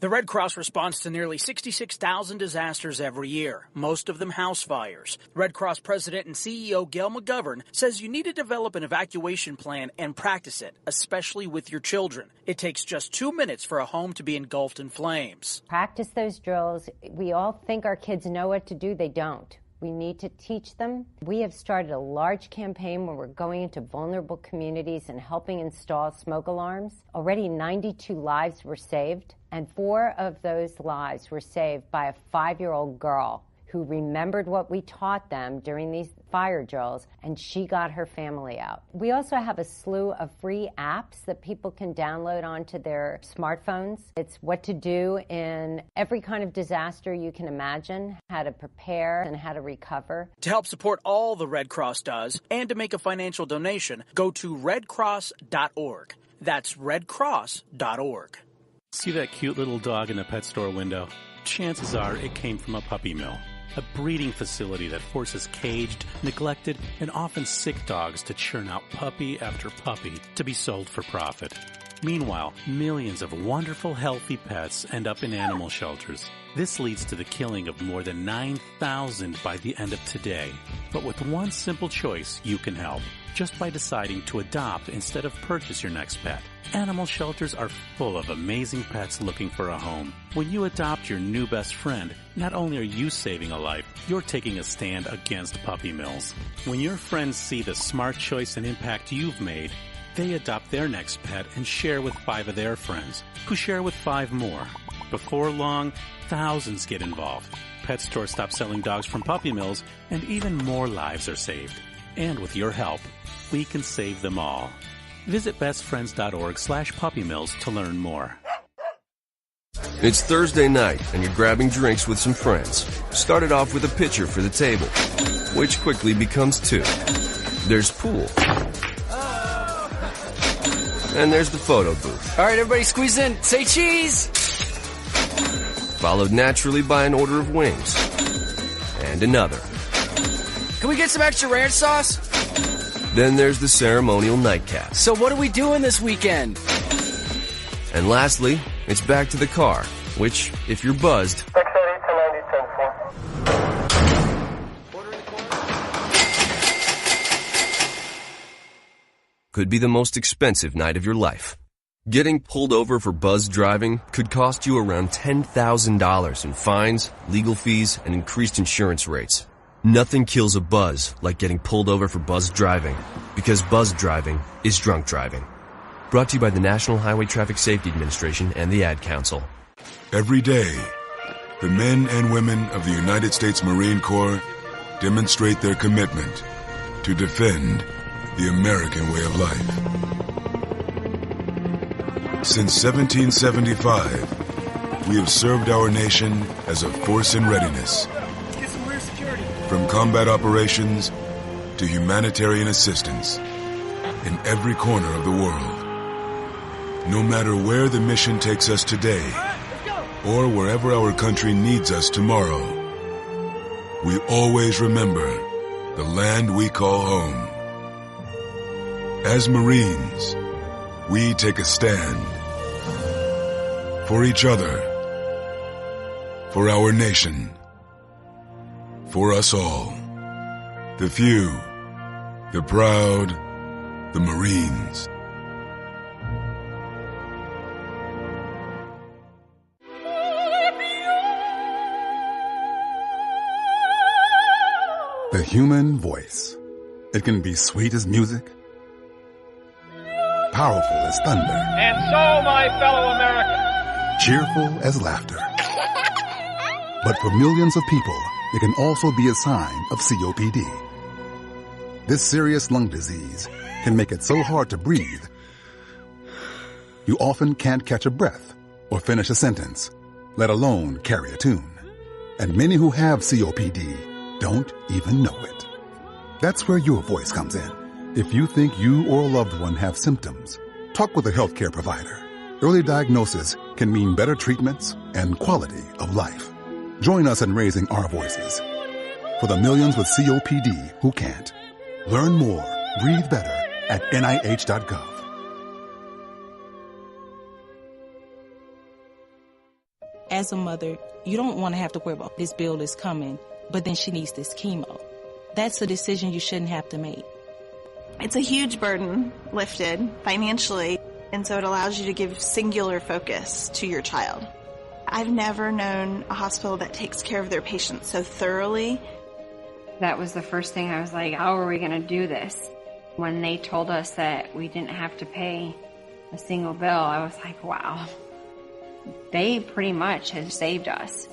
The Red Cross responds to nearly 66,000 disasters every year, most of them house fires. Red Cross President and CEO Gail McGovern says you need to develop an evacuation plan and practice it, especially with your children. It takes just 2 minutes for a home to be engulfed in flames. Practice those drills. We all think our kids know what to do. They don't. We need to teach them. We have started a large campaign where we're going into vulnerable communities and helping install smoke alarms. Already 92 lives were saved, and 4 of those lives were saved by a 5-year-old girl who remembered what we taught them during these fire drills, and she got her family out. We also have a slew of free apps that people can download onto their smartphones. It's what to do in every kind of disaster you can imagine, how to prepare and how to recover. To help support all the Red Cross does and to make a financial donation, go to redcross.org. That's redcross.org. See that cute little dog in the pet store window? Chances are it came from a puppy mill. A breeding facility that forces caged, neglected, and often sick dogs to churn out puppy after puppy to be sold for profit. Meanwhile, millions of wonderful, healthy pets end up in animal shelters. This leads to the killing of more than 9,000 by the end of today. But with one simple choice, you can help, just by deciding to adopt instead of purchase your next pet. Animal shelters are full of amazing pets looking for a home. When you adopt your new best friend, not only are you saving a life, you're taking a stand against puppy mills. When your friends see the smart choice and impact you've made, they adopt their next pet and share with 5 of their friends, who share with 5 more. Before long, thousands get involved. Pet stores stop selling dogs from puppy mills, and even more lives are saved. And with your help, we can save them all. Visit bestfriends.org/puppymills to learn more. It's Thursday night, and you're grabbing drinks with some friends. Started off with a pitcher for the table, which quickly becomes 2. There's pool. And there's the photo booth. All right, everybody squeeze in. Say cheese! Followed naturally by an order of wings. And another. Can we get some extra ranch sauce? Then there's the ceremonial nightcap. So what are we doing this weekend? And lastly, it's back to the car, which, if you're buzzed, could be the most expensive night of your life. Getting pulled over for buzzed driving could cost you around $10,000 in fines, legal fees, and increased insurance rates. Nothing kills a buzz like getting pulled over for buzzed driving, because buzzed driving is drunk driving. Brought to you by the National Highway Traffic Safety Administration and the Ad Council. Every day, the men and women of the United States Marine Corps demonstrate their commitment to defend the American way of life. Since 1775, we have served our nation as a force in readiness. From combat operations to humanitarian assistance in every corner of the world. No matter where the mission takes us today or wherever our country needs us tomorrow, we always remember the land we call home. As Marines, we take a stand for each other, for our nation, for us all. The few, the proud, the Marines. The human voice. It can be sweet as music, powerful as thunder, and so, my fellow Americans, cheerful as laughter. But for millions of people, it can also be a sign of COPD. This serious lung disease can make it so hard to breathe, you often can't catch a breath or finish a sentence, let alone carry a tune. And many who have COPD don't even know it. That's where your voice comes in. If you think you or a loved one have symptoms, talk with a healthcare provider. Early diagnosis can mean better treatments and quality of life. Join us in raising our voices for the millions with COPD who can't. Learn more, breathe better at NIH.gov. As a mother, you don't want to have to worry about this bill is coming, but then she needs this chemo. That's a decision you shouldn't have to make. It's a huge burden lifted financially, and so it allows you to give singular focus to your child. I've never known a hospital that takes care of their patients so thoroughly. That was the first thing I was like, how are we going to do this? When they told us that we didn't have to pay a single bill, I was like, wow. They pretty much have saved us.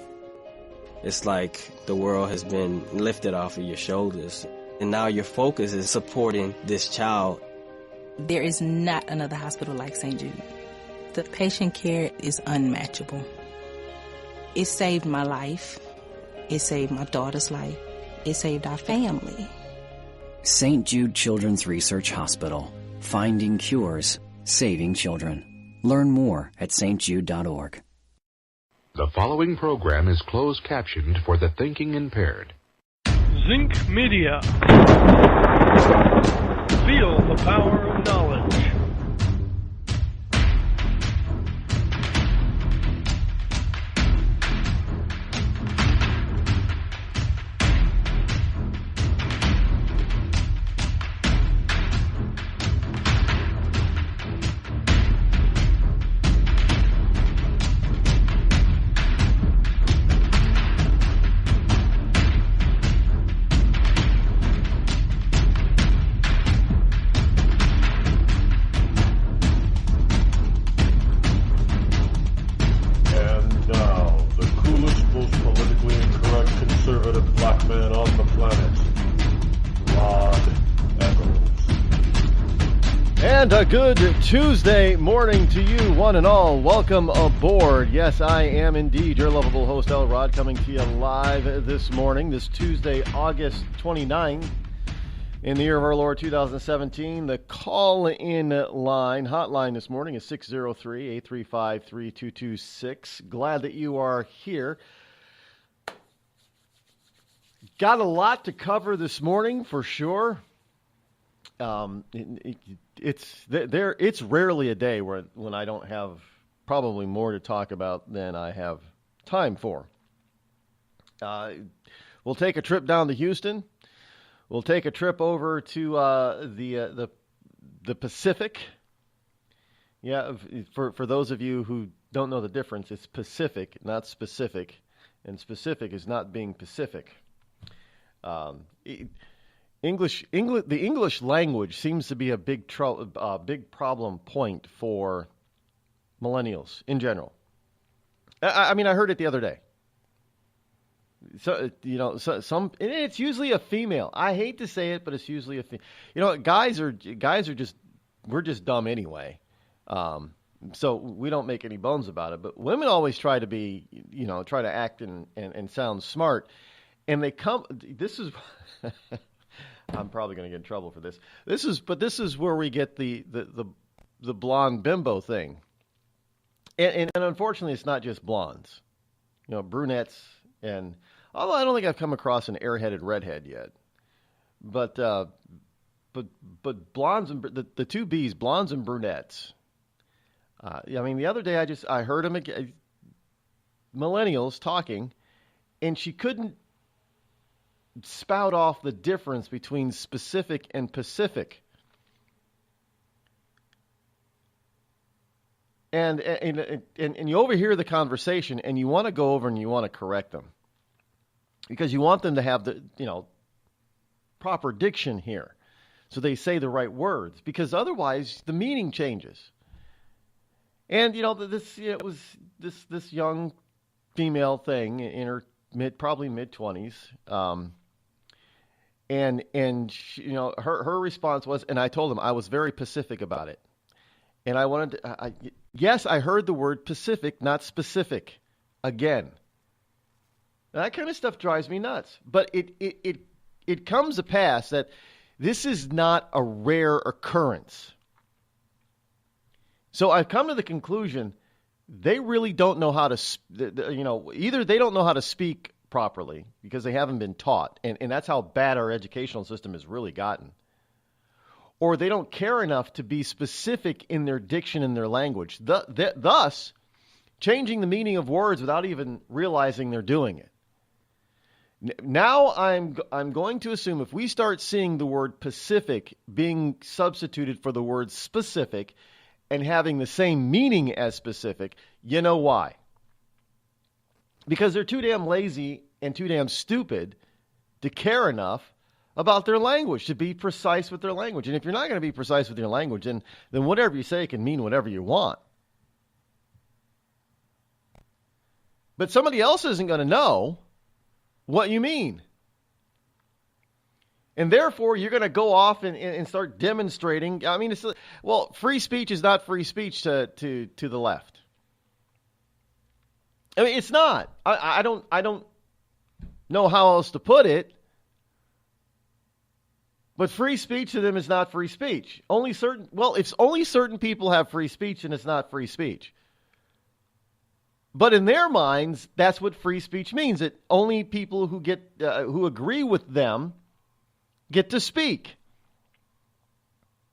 It's like the world has been lifted off of your shoulders, and now your focus is supporting this child. There is not another hospital like St. Jude. The patient care is unmatchable. It saved my life. It saved my daughter's life. It saved our family. St. Jude Children's Research Hospital. Finding cures, saving children. Learn more at stjude.org. The following program is closed captioned for the thinking impaired. Zinc Media. Feel the power of knowledge. And a good Tuesday morning to you, one and all. Welcome aboard. Yes, I am indeed your lovable host, Rod, coming to you live this morning, this Tuesday, August 29th, in the year of our Lord 2017. The call-in line, hotline this morning is 603-835-3226. Glad that you are here. Got a lot to cover this morning, for sure. It's rarely a day when I don't have probably more to talk about than I have time for. We'll take a trip down to Houston. We'll take a trip over to the Pacific. Yeah, for those of you who don't know the difference, it's Pacific, not specific, and specific is not being Pacific. The English language seems to be a big problem point for millennials in general. I mean, I heard it the other day. So it's usually a female. I hate to say it, but it's usually a female. Guys are just, we're just dumb anyway. So we don't make any bones about it. But women always try to try to act and sound smart, and this is. I'm probably going to get in trouble for this. This is where we get the blonde bimbo thing, and unfortunately, it's not just blondes. Brunettes, and although I don't think I've come across an airheaded redhead yet, but blondes and the two B's, blondes and brunettes. I mean, the other day I heard them again, millennials talking, and she couldn't spout off the difference between specific and Pacific. And you overhear the conversation, and you want to go over and you want to correct them, because you want them to have the proper diction here, so they say the right words, because otherwise the meaning changes. And it was this young female thing in her probably mid-20s. And she, her response was, and I told him I was very Pacific about it. And I wanted to, yes, I heard the word Pacific, not specific, again. Now, that kind of stuff drives me nuts. But it comes to pass that this is not a rare occurrence. So I've come to the conclusion they really don't know how to, either they don't know how to speak properly because they haven't been taught, and that's how bad our educational system has really gotten, or they don't care enough to be specific in their diction and their language. Thus, changing the meaning of words without even realizing they're doing it. Now I'm going to assume if we start seeing the word Pacific being substituted for the word specific and having the same meaning as specific, you know why? Because they're too damn lazy and too damn stupid to care enough about their language, to be precise with their language. And if you're not going to be precise with your language, then whatever you say can mean whatever you want. But somebody else isn't going to know what you mean. And therefore, you're going to go off and start demonstrating. I mean, free speech is not free speech to the left. I mean, it's not. I don't know how else to put it. But free speech to them is not free speech. If only certain people have free speech, and it's not free speech. But in their minds, that's what free speech means. That only people who agree with them get to speak.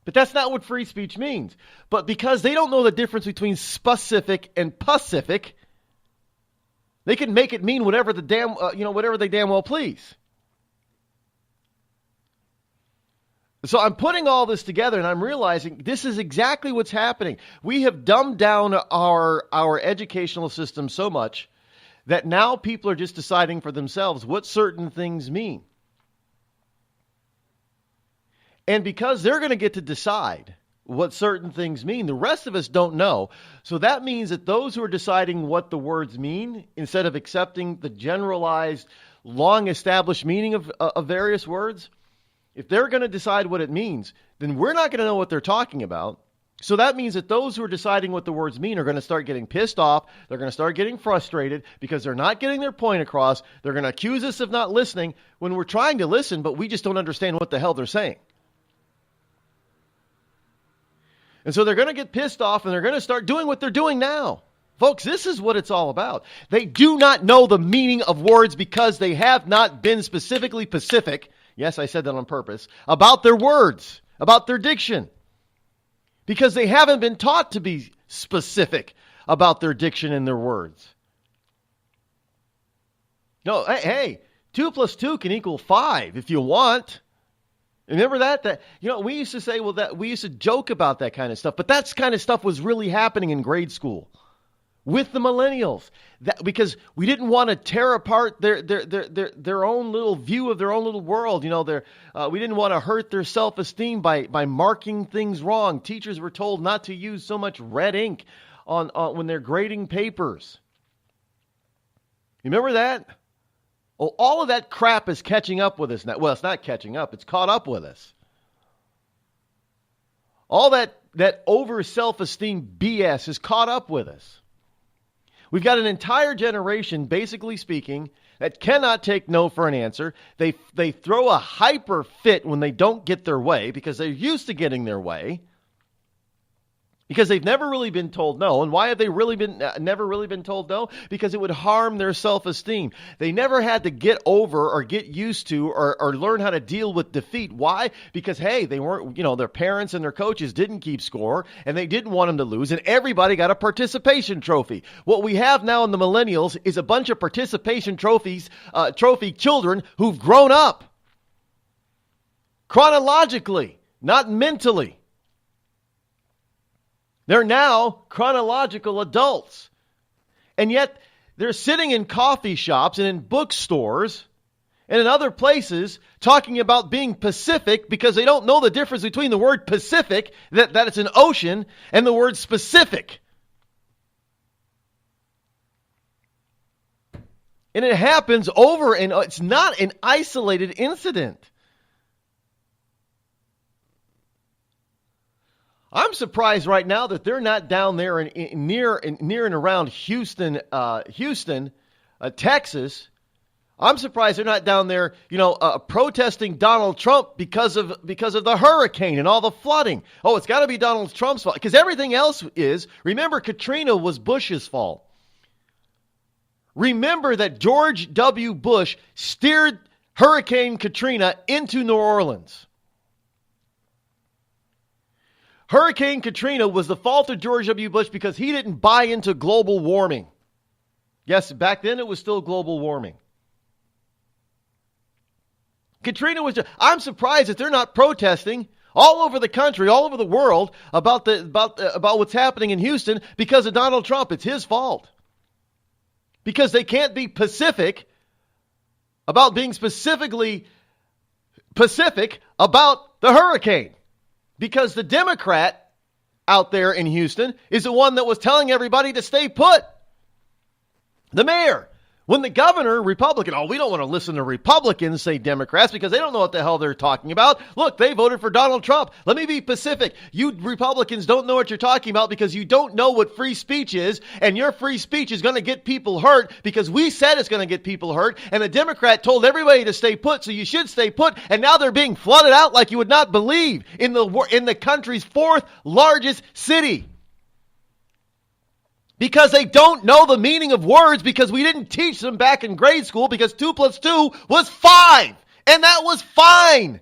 But that's not what free speech means. But because they don't know the difference between specific and pacific, they can make it mean whatever they damn well please. So I'm putting all this together, and I'm realizing this is exactly what's happening. We have dumbed down our educational system so much that now people are just deciding for themselves what certain things mean. And because they're going to get to decide what certain things mean, the rest of us don't know. So that means that those who are deciding what the words mean, instead of accepting the generalized, long-established meaning of various words, if they're going to decide what it means, then we're not going to know what they're talking about. So that means that those who are deciding what the words mean are going to start getting pissed off. They're going to start getting frustrated because they're not getting their point across. They're going to accuse us of not listening when we're trying to listen, but we just don't understand what the hell they're saying. And so they're going to get pissed off, and they're going to start doing what they're doing now. Folks, this is what it's all about. They do not know the meaning of words because they have not been specifically Pacific. Yes, I said that on purpose, about their words, about their diction. Because they haven't been taught to be specific about their diction and their words. No, hey, 2 + 2 can equal 5 if you want. Remember that we used to say, we used to joke about that kind of stuff, but that kind of stuff was really happening in grade school with the millennials, because we didn't want to tear apart their own little view of their own little world. We didn't want to hurt their self-esteem by marking things wrong. Teachers were told not to use so much red ink on when they're grading papers. You remember that? Well, all of that crap is catching up with us now. Well, it's not catching up. It's caught up with us. All that over self-esteem BS is caught up with us. We've got an entire generation, basically speaking, that cannot take no for an answer. They throw a hyper fit when they don't get their way because they're used to getting their way. Because they've never really been told no. And why have they never really been told no? Because it would harm their self-esteem. They never had to get over or get used to or learn how to deal with defeat. Why? Because, hey, they weren't, their parents and their coaches didn't keep score and they didn't want them to lose. And everybody got a participation trophy. What we have now in the millennials is a bunch of participation trophy children who've grown up. Chronologically, not mentally. They're now chronological adults. And yet they're sitting in coffee shops and in bookstores and in other places talking about being Pacific because they don't know the difference between the word Pacific, that it's an ocean, and the word specific. And it happens over, and it's not an isolated incident. I'm surprised right now that they're not down there near and around Houston, Texas. I'm surprised they're not down there, protesting Donald Trump because of the hurricane and all the flooding. Oh, it's got to be Donald Trump's fault because everything else is. Remember, Katrina was Bush's fault. Remember that George W. Bush steered Hurricane Katrina into New Orleans. Hurricane Katrina was the fault of George W. Bush because he didn't buy into global warming. Yes, back then it was still global warming. Katrina was just, I'm surprised that they're not protesting all over the country, all over the world about what's happening in Houston because of Donald Trump. It's his fault. Because they can't be pacific about being specifically Pacific about the hurricane. Because the Democrat out there in Houston is the one that was telling everybody to stay put. The mayor. When the governor, Republican, we don't want to listen to Republicans say Democrats because they don't know what the hell they're talking about. Look, they voted for Donald Trump. Let me be Pacific. You Republicans don't know what you're talking about because you don't know what free speech is, and your free speech is going to get people hurt because we said it's going to get people hurt, and the Democrat told everybody to stay put, so you should stay put, and now they're being flooded out like you would not believe in the country's fourth largest city. Because they don't know the meaning of words because we didn't teach them back in grade school because 2 + 2 was 5. And that was fine.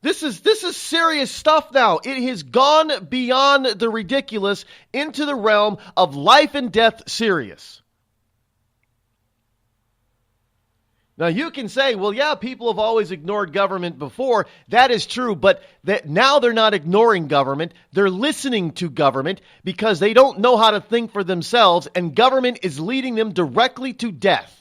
This is serious stuff now. It has gone beyond the ridiculous into the realm of life and death serious. Now, you can say, well, yeah, people have always ignored government before. That is true, but now they're not ignoring government. They're listening to government because they don't know how to think for themselves, and government is leading them directly to death.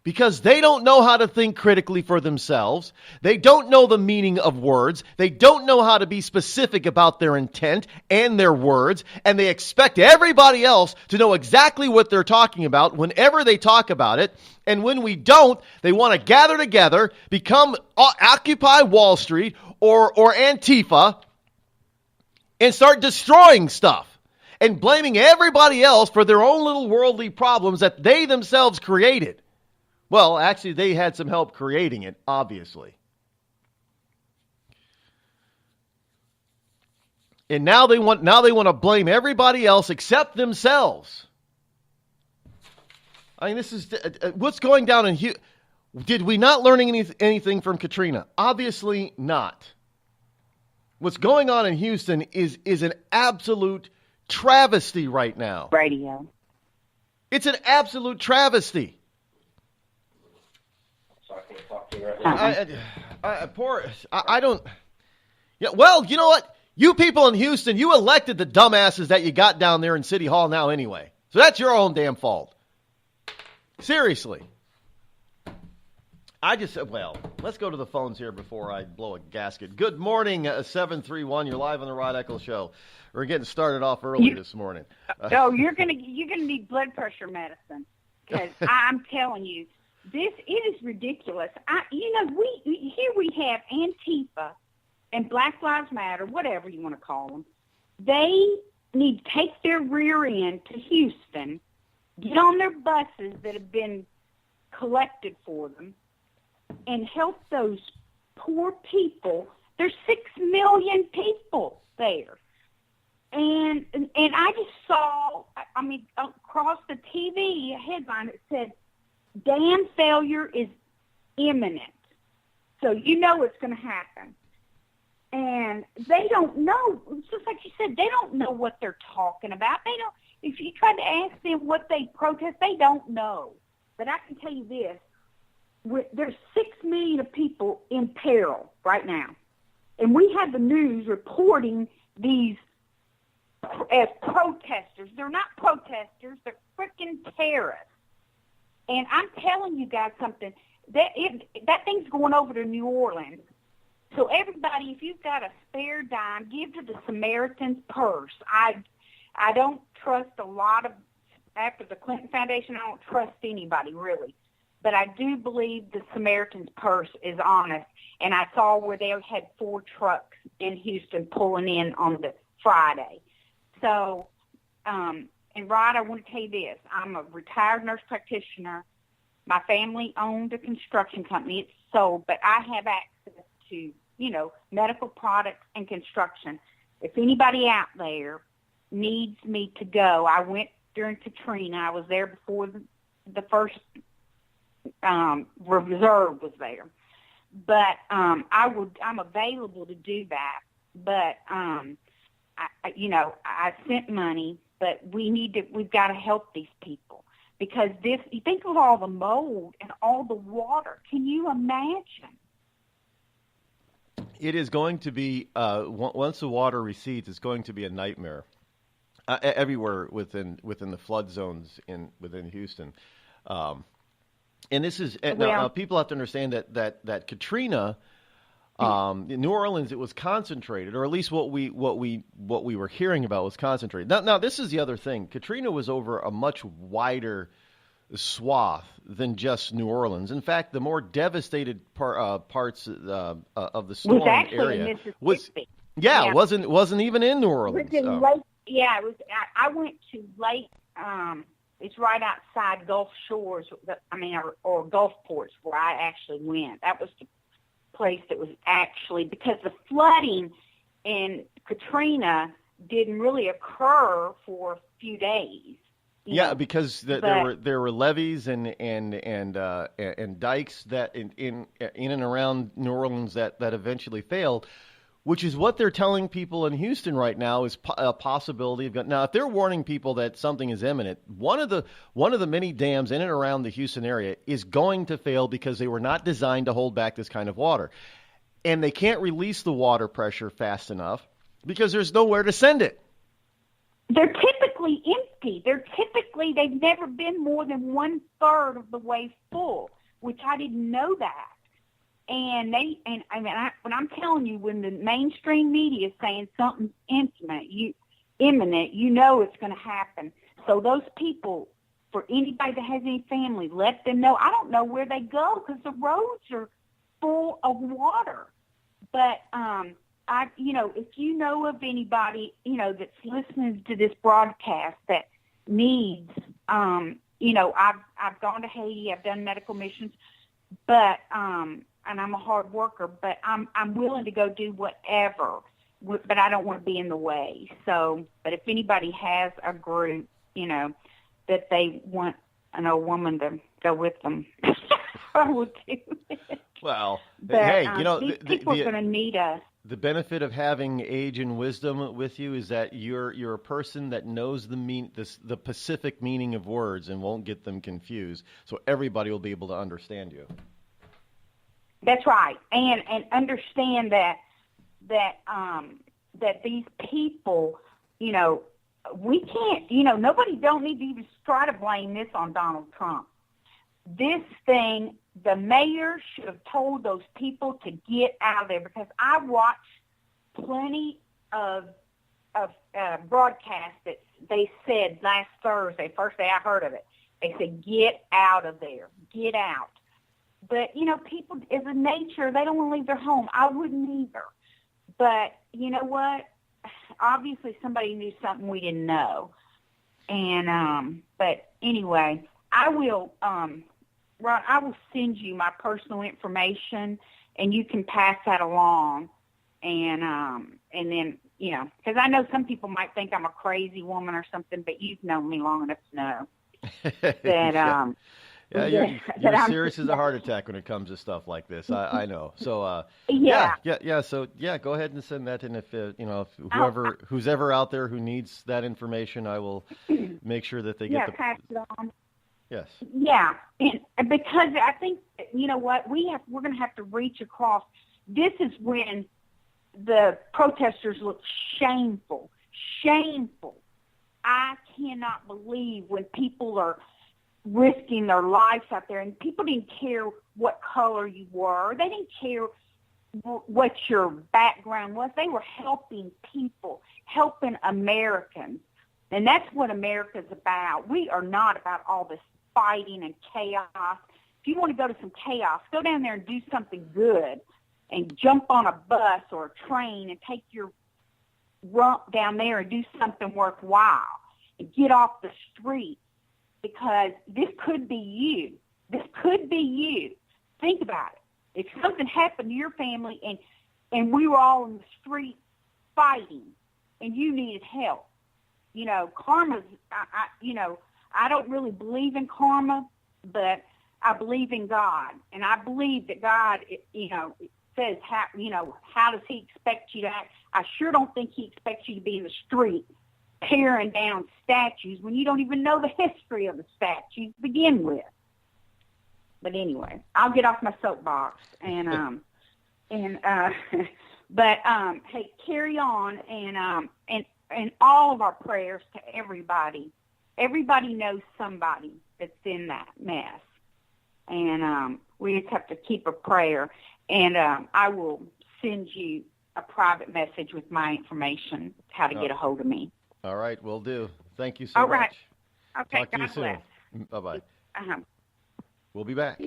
Because they don't know how to think critically for themselves. They don't know the meaning of words. They don't know how to be specific about their intent and their words. And they expect everybody else to know exactly what they're talking about whenever they talk about it. And when we don't, they want to gather together, become Occupy Wall Street or Antifa, and start destroying stuff and blaming everybody else for their own little worldly problems that they themselves created. Well, actually, they had some help creating it, obviously. And now they want to blame everybody else except themselves. I mean, this is what's going down in Houston. Did we not learn anything from Katrina? Obviously not. What's going on in Houston is an absolute travesty right now. Radio. It's an absolute travesty. I don't. Yeah, well, you know what? You people in Houston, you elected the dumbasses that you got down there in City Hall now anyway. So that's your own damn fault. Seriously. Let's go to the phones here before I blow a gasket. Good morning, 731. You're live on the Rod Eccles Show. We're getting started off early this morning. You're gonna need blood pressure medicine because I'm telling you. It is ridiculous. Here we have Antifa and Black Lives Matter, whatever you want to call them. They need to take their rear end to Houston, get on their buses that have been collected for them, and help those poor people. There's 6 million people there. And I just saw, across the TV, a headline that said, dam failure is imminent. So you know it's going to happen. And they don't know, just like you said, they don't know what they're talking about. They don't. If you try to ask them what they protest, they don't know. But I can tell you this, there's 6 million of people in peril right now. And we have the news reporting these as protesters. They're not protesters, they're freaking terrorists. And I'm telling you guys something, that thing's going over to New Orleans. So everybody, if you've got a spare dime, give to the Samaritan's Purse. I don't trust a lot of, after the Clinton Foundation, I don't trust anybody really. But I do believe the Samaritan's Purse is honest. And I saw where they had 4 trucks in Houston pulling in on the Friday. So, and Rod, I want to tell you this. I'm a retired nurse practitioner. My family owned a construction company. It's sold, but I have access to, medical products and construction. If anybody out there needs me to go, I went during Katrina. I was there before the first reserve was there. But I'm available to do that. But I sent money, but we've got to help these people, because you think of all the mold and all the water. Can you imagine? It is going to be, once the water recedes, it's going to be a nightmare everywhere within the flood zones within Houston. And this is now, people have to understand that Katrina, in New Orleans, it was concentrated, or at least what we were hearing about was concentrated. Now this is the other thing. Katrina was over a much wider swath than just New Orleans. In fact, the more devastated parts of the storm area wasn't even in New Orleans. It was it was. I went to Lake. It's right outside Gulf Shores. Or Gulf Ports, where I actually went. That was the place that was actually, because the flooding in Katrina didn't really occur for a few days. Yeah, because there were levees and dikes that in and around New Orleans that eventually failed, which is what they're telling people in Houston right now is a possibility of. Now, if they're warning people that something is imminent, one of the many dams in and around the Houston area is going to fail because they were not designed to hold back this kind of water, and they can't release the water pressure fast enough because there's nowhere to send it. They're typically empty. They've never been more than 1/3 of the way full, which I didn't know that. And when I'm telling you, when the mainstream media is saying something's imminent, you know it's going to happen. So those people, for anybody that has any family, let them know. I don't know where they go because the roads are full of water. But if you know of anybody, that's listening to this broadcast that needs, I've gone to Haiti, I've done medical missions, but and I'm a hard worker, but I'm willing to go do whatever, but I don't want to be in the way. So, but if anybody has a group, that they want an old woman to go with them, I will do it. Well, but, hey, these people are going to need us. The benefit of having age and wisdom with you is that you're a person that knows the Pacific meaning of words and won't get them confused. So everybody will be able to understand you. That's right, and understand that these people, we can't, nobody don't need to even try to blame this on Donald Trump. This thing, the mayor should have told those people to get out of there, because I watched plenty of broadcasts that they said last Thursday, first day I heard of it, they said, get out of there, get out. But, people, as a nature, they don't want to leave their home. I wouldn't either. But you know what? Obviously, somebody knew something we didn't know. And, but anyway, I will, Rod, I will send you my personal information, and you can pass that along. And then, because I know some people might think I'm a crazy woman or something, but you've known me long enough to know that, Yeah, you're serious as a heart attack when it comes to stuff like this. I know. So So go ahead and send that in. If who's ever out there who needs that information, I will make sure that they get pass it on. Yes. Yeah, and because I think what we're going to have to reach across. This is when the protesters look shameful. I cannot believe when people are risking their lives out there, and people didn't care what color you were. They didn't care what your background was. They were helping people, helping Americans, and that's what America's about. We are not about all this fighting and chaos. If you want to go to some chaos, go down there and do something good, and jump on a bus or a train and take your rump down there and do something worthwhile, and get off the street. Because this could be you. This could be you. Think about it. If something happened to your family and we were all in the street fighting and you needed help, karma's, I don't really believe in karma, but I believe in God, and I believe that God, says how does He expect you to act? I sure don't think He expects you to be in the street tearing down statues when you don't even know the history of the statues to begin with. But anyway, I'll get off my soapbox and but hey, carry on and all of our prayers to everybody. Everybody knows somebody that's in that mess, and we just have to keep a prayer. And I will send you a private message with my information, how to get a hold of me. All right, will do. Thank you so much. All right. Okay, Talk to you God soon. Bye-bye. Uh-huh. We'll be back.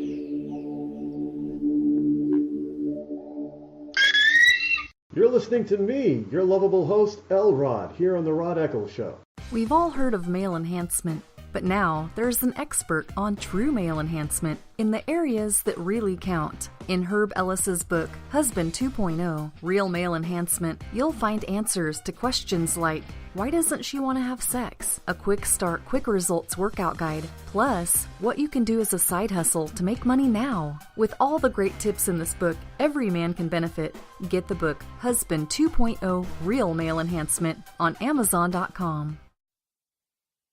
You're listening to me, your lovable host, L-Rod, here on The Rod Eccles Show. We've all heard of male enhancement, but now there's an expert on true male enhancement in the areas that really count. In Herb Ellis's book, Husband 2.0, Real Male Enhancement, you'll find answers to questions like, why doesn't she want to have sex? A quick start, quick results workout guide. Plus, what you can do as a side hustle to make money now. With all the great tips in this book, every man can benefit. Get the book, Husband 2.0, Real Male Enhancement, on Amazon.com.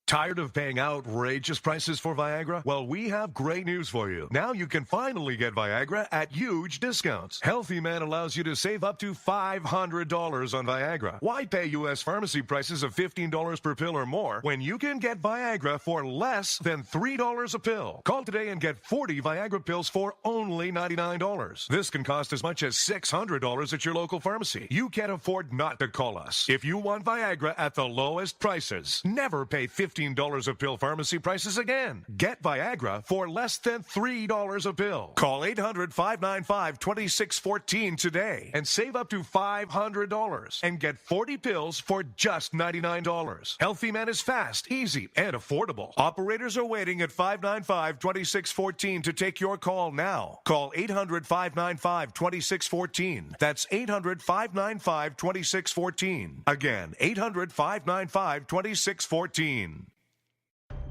Tired of paying outrageous prices for Viagra? Well, we have great news for you. Now you can finally get Viagra at huge discounts. Healthy Man allows you to save up to $500 on Viagra. Why pay U.S. pharmacy prices of $15 per pill or more when you can get Viagra for less than $3 a pill? Call today and get 40 Viagra pills for only $99. This can cost as much as $600 at your local pharmacy. You can't afford not to call us. If you want Viagra at the lowest prices, never pay $15 a pill pharmacy prices again. Get Viagra for less than $3 a pill. Call 800-595-2614 today and save up to $500 and get 40 pills for just $99. Healthy Man is fast, easy, and affordable. Operators are waiting at 595-2614 to take your call now. Call 800-595-2614. That's 800-595-2614. Again, 800-595-2614.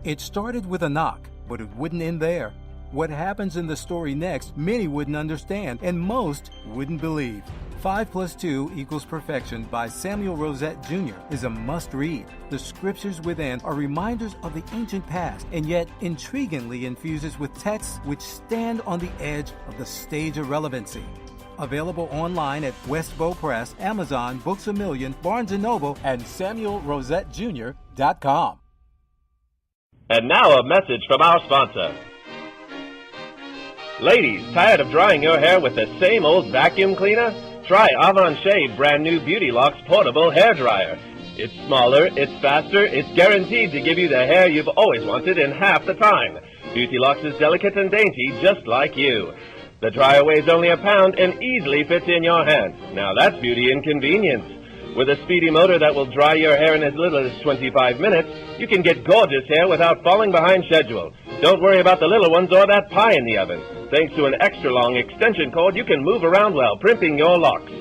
It started with a knock, but it wouldn't end there. What happens in the story next, many wouldn't understand, and most wouldn't believe. 5 + 2 = Perfection by Samuel Rosette Jr. is a must-read. The scriptures within are reminders of the ancient past, and yet intriguingly infuses with texts which stand on the edge of the stage of relevancy. Available online at Westbow Press, Amazon, Books A Million, Barnes & Noble, and SamuelRosetteJr.com. And now a message from our sponsor. Ladies, tired of drying your hair with the same old vacuum cleaner? Try Avon Shave brand new Beauty Locks portable hair dryer. It's smaller, it's faster, it's guaranteed to give you the hair you've always wanted in half the time. Beauty Locks is delicate and dainty, just like you. The dryer weighs only a pound and easily fits in your hand. Now that's beauty and convenience. With a speedy motor that will dry your hair in as little as 25 minutes, you can get gorgeous hair without falling behind schedule. Don't worry about the little ones or that pie in the oven. Thanks to an extra-long extension cord, you can move around well, primping your locks.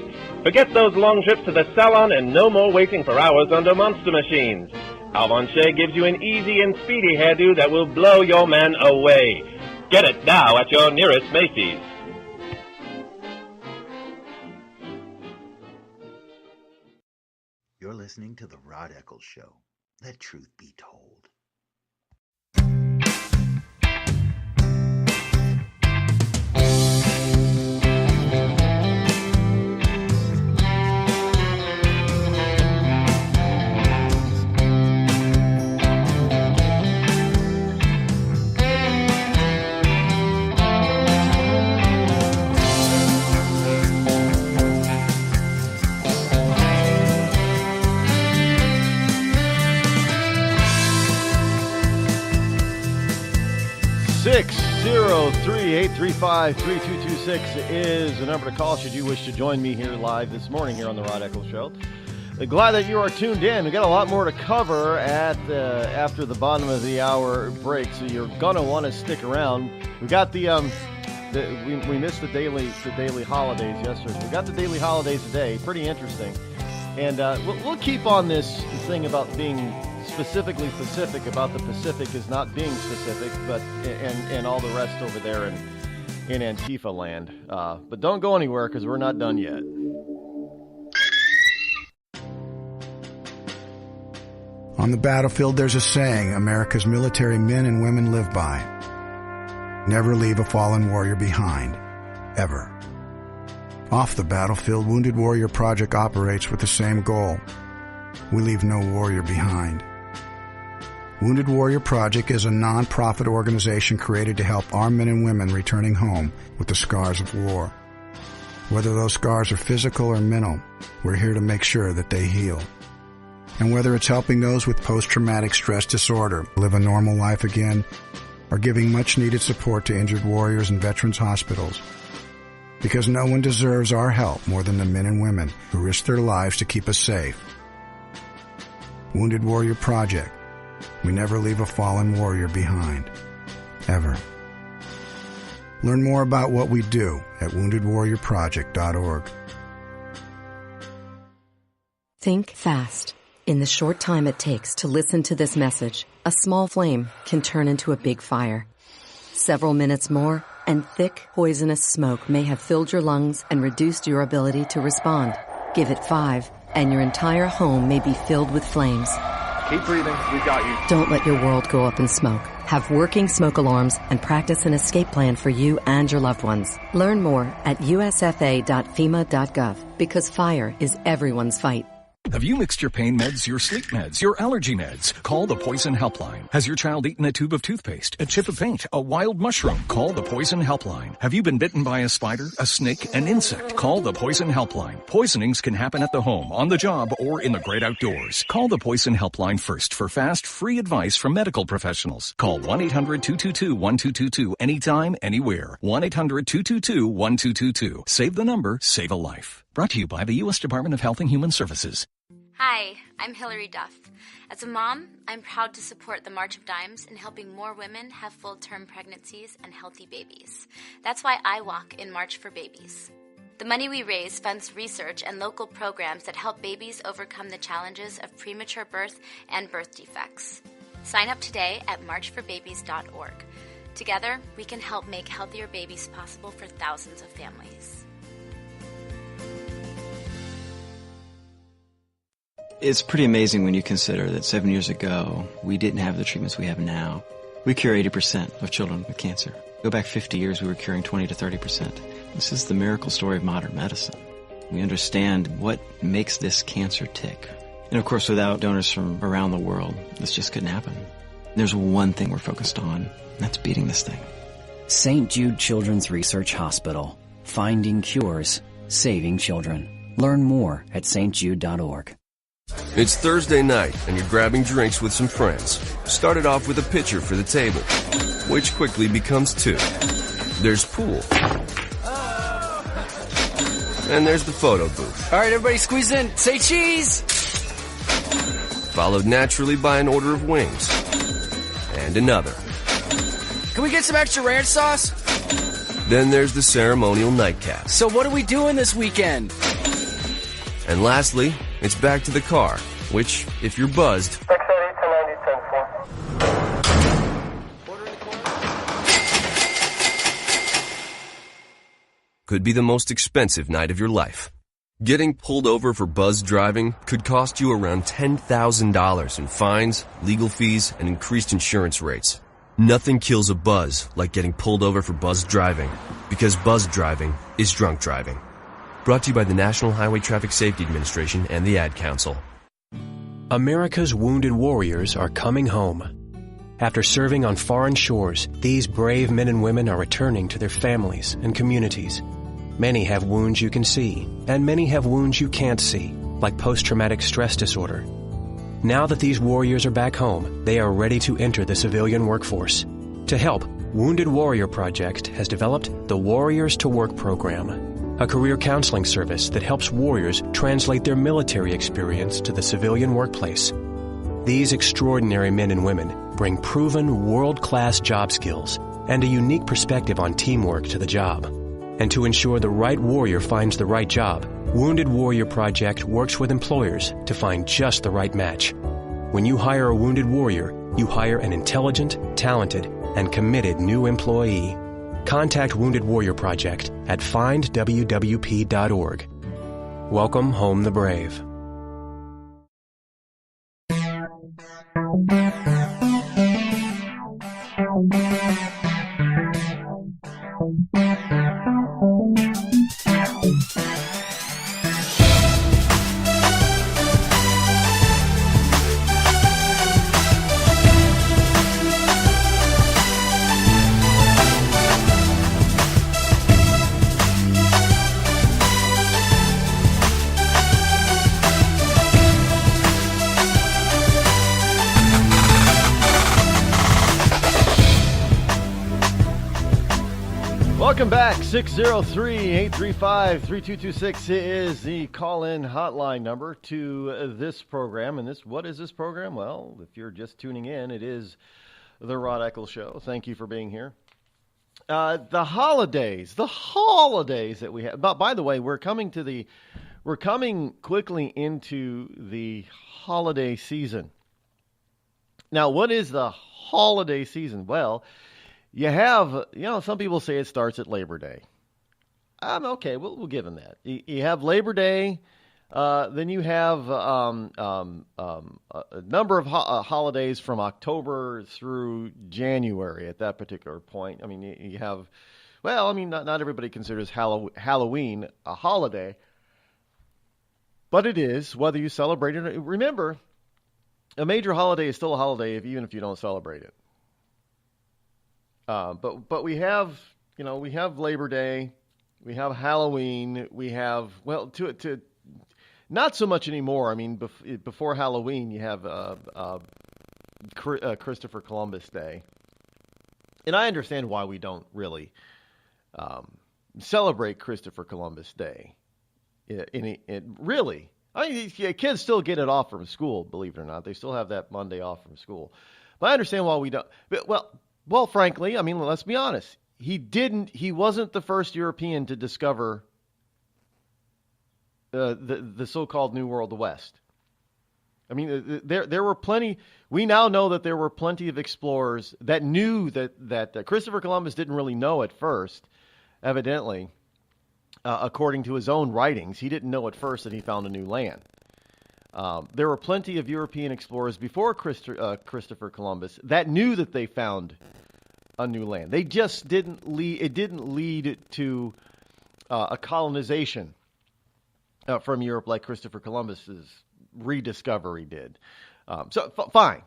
Forget those long trips to the salon and no more waiting for hours under monster machines. Avon Shave gives you an easy and speedy hairdo that will blow your man away. Get it now at your nearest Macy's. You're listening to The Rod Eccles Show. Let truth be told. Six 835-3226 is the number to call should you wish to join me here live this morning here on the Rod Eccles Show. Glad that you are tuned in. We've got a lot more to cover after the bottom of the hour break, so you're going to want to stick around. We got we missed the daily holidays yesterday. We got the daily holidays today. Pretty interesting. And we'll keep on this thing about being specifically Pacific about the Pacific is not being specific, but and all the rest over there in Antifa land. But don't go anywhere because we're not done yet. On the battlefield, there's a saying America's military men and women live by. Never leave a fallen warrior behind. Ever. Off the battlefield, Wounded Warrior Project operates with the same goal. We leave no warrior behind. Wounded Warrior Project is a non-profit organization created to help our men and women returning home with the scars of war. Whether those scars are physical or mental, we're here to make sure that they heal. And whether it's helping those with post-traumatic stress disorder live a normal life again, or giving much-needed support to injured warriors in veterans' hospitals. Because no one deserves our help more than the men and women who risk their lives to keep us safe. Wounded Warrior Project. We never leave a fallen warrior behind. Ever. Learn more about what we do at woundedwarriorproject.org. Think fast. In the short time it takes to listen to this message, a small flame can turn into a big fire. Several minutes more, and thick, poisonous smoke may have filled your lungs and reduced your ability to respond. Give it 5, and your entire home may be filled with flames. Keep breathing. We've got you. Don't let your world go up in smoke. Have working smoke alarms and practice an escape plan for you and your loved ones. Learn more at usfa.fema.gov, because fire is everyone's fight. Have you mixed your pain meds, your sleep meds, your allergy meds? Call the Poison Helpline. Has your child eaten a tube of toothpaste, a chip of paint, a wild mushroom? Call the Poison Helpline. Have you been bitten by a spider, a snake, an insect? Call the Poison Helpline. Poisonings can happen at the home, on the job, or in the great outdoors. Call the Poison Helpline first for fast, free advice from medical professionals. Call 1-800-222-1222 anytime, anywhere. 1-800-222-1222. Save the number, save a life. Brought to you by the U.S. Department of Health and Human Services. Hi, I'm Hillary Duff. As a mom, I'm proud to support the March of Dimes in helping more women have full-term pregnancies and healthy babies. That's why I walk in March for Babies. The money we raise funds research and local programs that help babies overcome the challenges of premature birth and birth defects. Sign up today at marchforbabies.org. Together, we can help make healthier babies possible for thousands of families. It's pretty amazing when you consider that 7 years ago, we didn't have the treatments we have now. We cure 80% of children with cancer. Go back 50 years, we were curing 20 to 30%. This is the miracle story of modern medicine. We understand what makes this cancer tick. And of course, without donors from around the world, this just couldn't happen. There's one thing we're focused on, and that's beating this thing. St. Jude Children's Research Hospital. Finding cures, saving children. Learn more at stjude.org. It's Thursday night, and you're grabbing drinks with some friends. Started off with a pitcher for the table, which quickly becomes 2. There's pool. And there's the photo booth. All right, everybody squeeze in. Say cheese! Followed naturally by an order of wings. And another. Can we get some extra ranch sauce? Then there's the ceremonial nightcap. So what are we doing this weekend? And lastly, it's back to the car, which, if you're buzzed, could be the most expensive night of your life. Getting pulled over for buzz driving could cost you around $10,000 in fines, legal fees, and increased insurance rates. Nothing kills a buzz like getting pulled over for buzz driving, because buzz driving is drunk driving. Brought to you by the National Highway Traffic Safety Administration and the Ad Council. America's wounded warriors are coming home. After serving on foreign shores, these brave men and women are returning to their families and communities. Many have wounds you can see, and many have wounds you can't see, like post-traumatic stress disorder. Now that these warriors are back home, they are ready to enter the civilian workforce. To help, Wounded Warrior Project has developed the Warriors to Work program, a career counseling service that helps warriors translate their military experience to the civilian workplace. These extraordinary men and women bring proven world-class job skills and a unique perspective on teamwork to the job. And to ensure the right warrior finds the right job, Wounded Warrior Project works with employers to find just the right match. When you hire a wounded warrior, you hire an intelligent, talented, and committed new employee. Contact Wounded Warrior Project at findwwp.org. Welcome home the brave. Welcome back. 603-835-3226 is the call-in hotline number to this program. And what is this program? Well, if you're just tuning in, it is the Rod Eccles Show. Thank you for being here. The holidays that we have. By the way, we're coming quickly into the holiday season. Now, what is the holiday season? Well, you have, some people say it starts at Labor Day. Okay, we'll give them that. You have Labor Day, then you have a number of holidays from October through January at that particular point. I mean, you have, not everybody considers Halloween a holiday, but it is, whether you celebrate it. Remember, a major holiday is still a holiday even if you don't celebrate it. But we have Labor Day, we have Halloween, we have, to not so much anymore. I mean, before Halloween, you have Christopher Columbus Day, and I understand why we don't really celebrate Christopher Columbus Day. Really, kids still get it off from school, believe it or not. They still have that Monday off from school, but I understand why we don't. Well, frankly, let's be honest. He wasn't the first European to discover the so-called New World, the West. I mean, there were plenty. We now know that there were plenty of explorers that knew that Christopher Columbus didn't really know at first, evidently, according to his own writings. He didn't know at first that he found a new land. There were plenty of European explorers before Christopher Columbus that knew that they found a new land. They just didn't lead. It didn't lead to a colonization from Europe like Christopher Columbus's rediscovery did. Fine.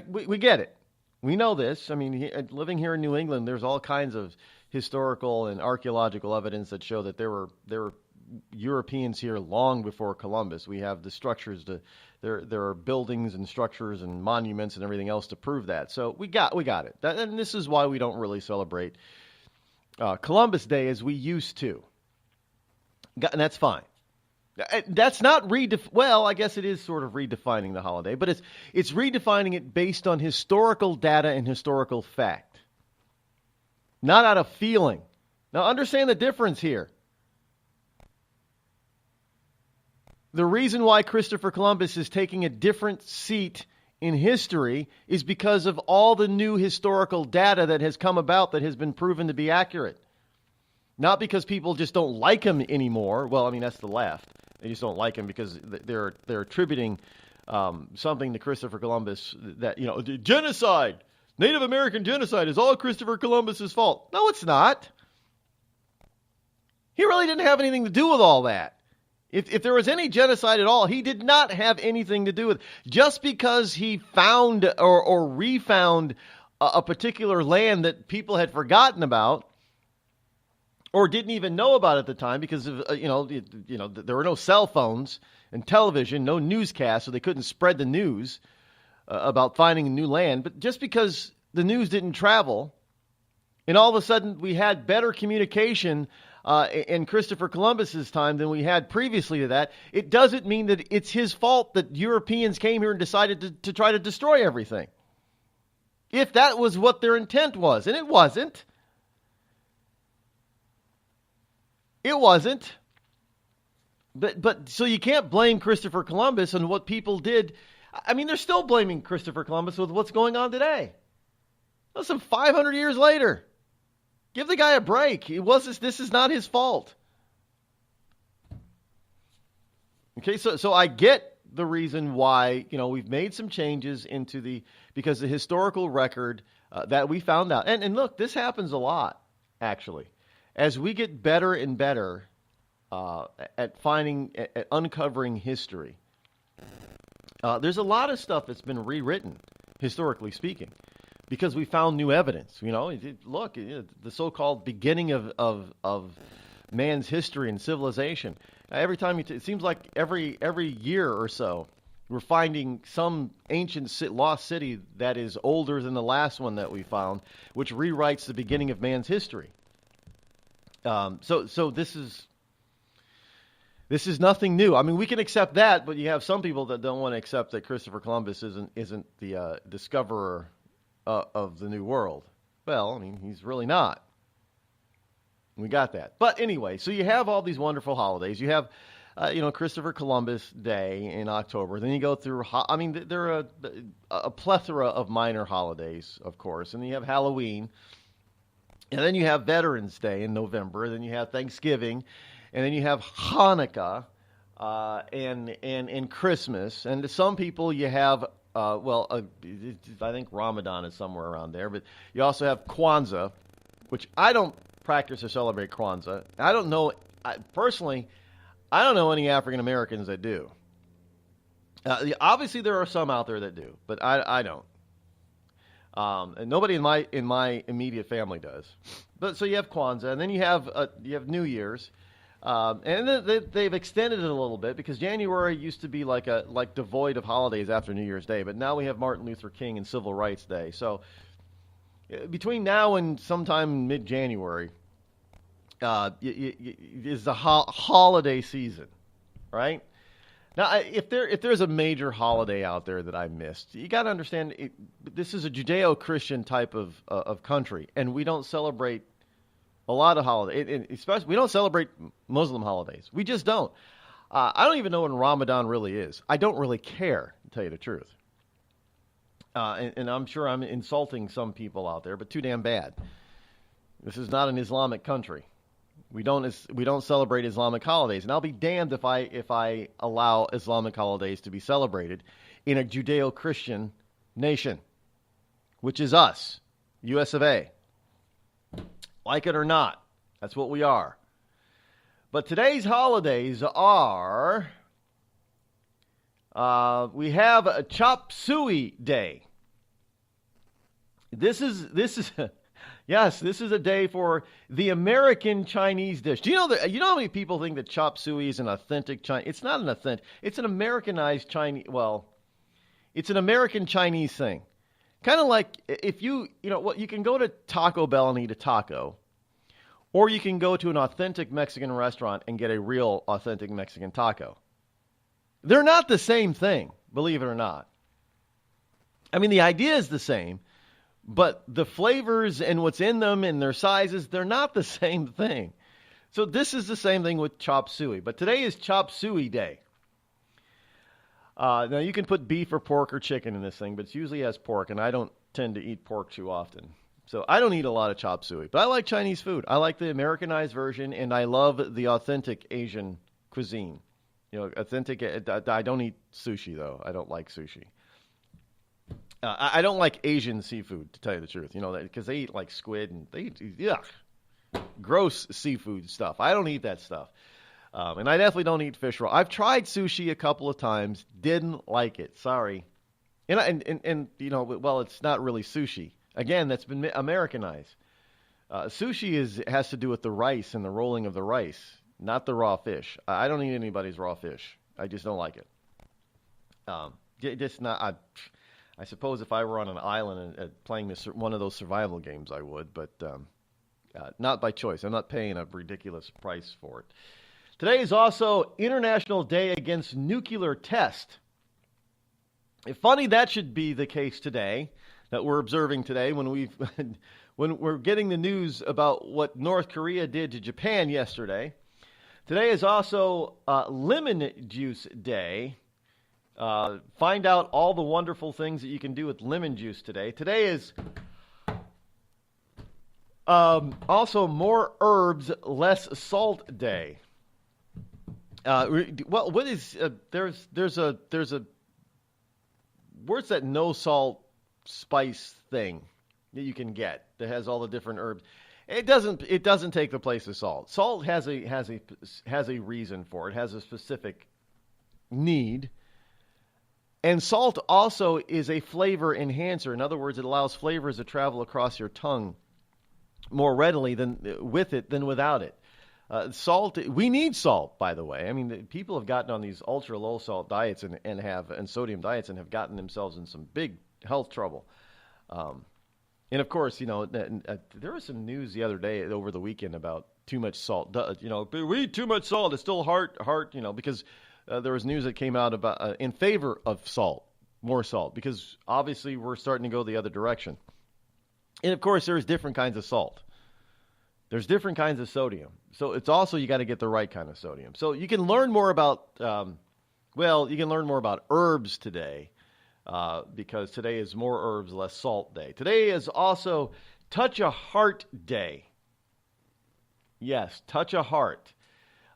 We get it. We know this. I mean, living here in New England, there's all kinds of historical and archaeological evidence that show that there were Europeans here long before Columbus. We have the structures there are buildings and structures and monuments and everything else to prove that. So we got it. And this is why we don't really celebrate Columbus Day as we used to. And that's fine. That's not I guess it is sort of redefining the holiday, but it's redefining it based on historical data and historical fact. Not out of feeling. Now understand the difference here. The reason why Christopher Columbus is taking a different seat in history is because of all the new historical data that has come about that has been proven to be accurate. Not because people just don't like him anymore. Well, that's the left. They just don't like him because they're attributing something to Christopher Columbus that, genocide, Native American genocide is all Christopher Columbus's fault. No, it's not. He really didn't have anything to do with all that. If there was any genocide at all, he did not have anything to do with it. Just because he found or refound a particular land that people had forgotten about or didn't even know about at the time because of there were no cell phones and television, no newscasts, so they couldn't spread the news about finding a new land. But just because the news didn't travel, and all of a sudden we had better communication in Christopher Columbus's time than we had previously to that, it doesn't mean that it's his fault that Europeans came here and decided to try to destroy everything. If that was what their intent was, and it wasn't. It wasn't. But so you can't blame Christopher Columbus on what people did I mean, they're still blaming Christopher Columbus with what's going on today. Listen, 500 years later. Give the guy a break. This is not his fault. Okay, so I get the reason why, we've made some changes because the historical record that we found out. And look, this happens a lot, actually. As we get better and better at uncovering history, there's a lot of stuff that's been rewritten, historically speaking, because we found new evidence. Look, the so-called beginning of man's history and civilization. Every time it seems like every year or so, we're finding some ancient lost city that is older than the last one that we found, which rewrites the beginning of man's history. So this is nothing new. I mean, we can accept that, but you have some people that don't want to accept that Christopher Columbus isn't the discoverer of the New World. Well, I mean, he's really not. We got that. But anyway, so you have all these wonderful holidays. You have, Christopher Columbus Day in October. Then you go through, there are a plethora of minor holidays, of course. And then you have Halloween. And then you have Veterans Day in November. Then you have Thanksgiving. And then you have Hanukkah and Christmas. And to some people you have, I think Ramadan is somewhere around there. But you also have Kwanzaa, which I don't practice or celebrate Kwanzaa. I don't know, personally, I don't know any African Americans that do. Obviously, there are some out there that do, but I don't. And nobody in my immediate family does. But so you have Kwanzaa, and then you have New Year's, and then they've extended it a little bit because January used to be like devoid of holidays after New Year's Day, but now we have Martin Luther King and Civil Rights Day. So between now and sometime mid-January is the holiday season, right? Now, if there's a major holiday out there that I missed, you got to understand this is a Judeo-Christian type of country, and we don't celebrate a lot of holidays. Especially, we don't celebrate Muslim holidays. We just don't. I don't even know when Ramadan really is. I don't really care, to tell you the truth. And I'm sure I'm insulting some people out there, but too damn bad. This is not an Islamic country. We don't celebrate Islamic holidays, and I'll be damned if I allow Islamic holidays to be celebrated in a Judeo-Christian nation, which is us, U.S. of A. Like it or not, that's what we are. But today's holidays are. We have a Chop Suey Day. This is yes, this is a day for the American Chinese dish. Do you know how many people think that Chop Suey is an authentic Chinese? It's not an authentic. It's an Americanized Chinese. Well, it's an American Chinese thing. Kind of like if you can go to Taco Bell and eat a taco, or you can go to an authentic Mexican restaurant and get a real authentic Mexican taco. They're not the same thing, believe it or not. I mean, the idea is the same, but the flavors and what's in them and their sizes, they're not the same thing. So this is the same thing with Chop Suey. But today is Chop Suey Day. Now, you can put beef or pork or chicken in this thing, but it usually has pork, and I don't tend to eat pork too often. So I don't eat a lot of Chop Suey. But I like Chinese food. I like the Americanized version, and I love the authentic Asian cuisine. Authentic. I don't eat sushi, though. I don't like sushi. I don't like Asian seafood, to tell you the truth. Because they eat like squid and they eat gross seafood stuff. I don't eat that stuff. And I definitely don't eat fish roll. I've tried sushi a couple of times. Didn't like it. Sorry. And it's not really sushi. Again, that's been Americanized. Sushi has to do with the rice and the rolling of the rice. Not the raw fish. I don't eat anybody's raw fish. I just don't like it. Just not. I suppose if I were on an island and playing one of those survival games, I would, but not by choice. I'm not paying a ridiculous price for it. Today is also International Day Against Nuclear Test. Funny that should be the case today, that we're observing today when we're getting the news about what North Korea did to Japan yesterday. Today is also Lemon Juice Day. Find out all the wonderful things that you can do with lemon juice today. Today is also More Herbs, Less Salt Day. Well, what is there's a where's that no salt spice thing that you can get that has all the different herbs? It doesn't take the place of salt. Salt has a reason for it. It has a specific need. And salt also is a flavor enhancer. In other words, it allows flavors to travel across your tongue more readily than with it than without it. Salt, we need salt, by the way. I mean, people have gotten on these ultra low salt diets and sodium diets and have gotten themselves in some big health trouble. And of course, there was some news the other day over the weekend about too much salt. We eat too much salt. It's still heart, because there was news that came out about in favor of salt, more salt, because obviously we're starting to go the other direction. And of course, there's different kinds of salt. There's different kinds of sodium. So it's also, you got to get the right kind of sodium. So you can learn more about, herbs today, because today is More Herbs, Less Salt Day. Today is also Touch a Heart Day. Yes, touch a heart.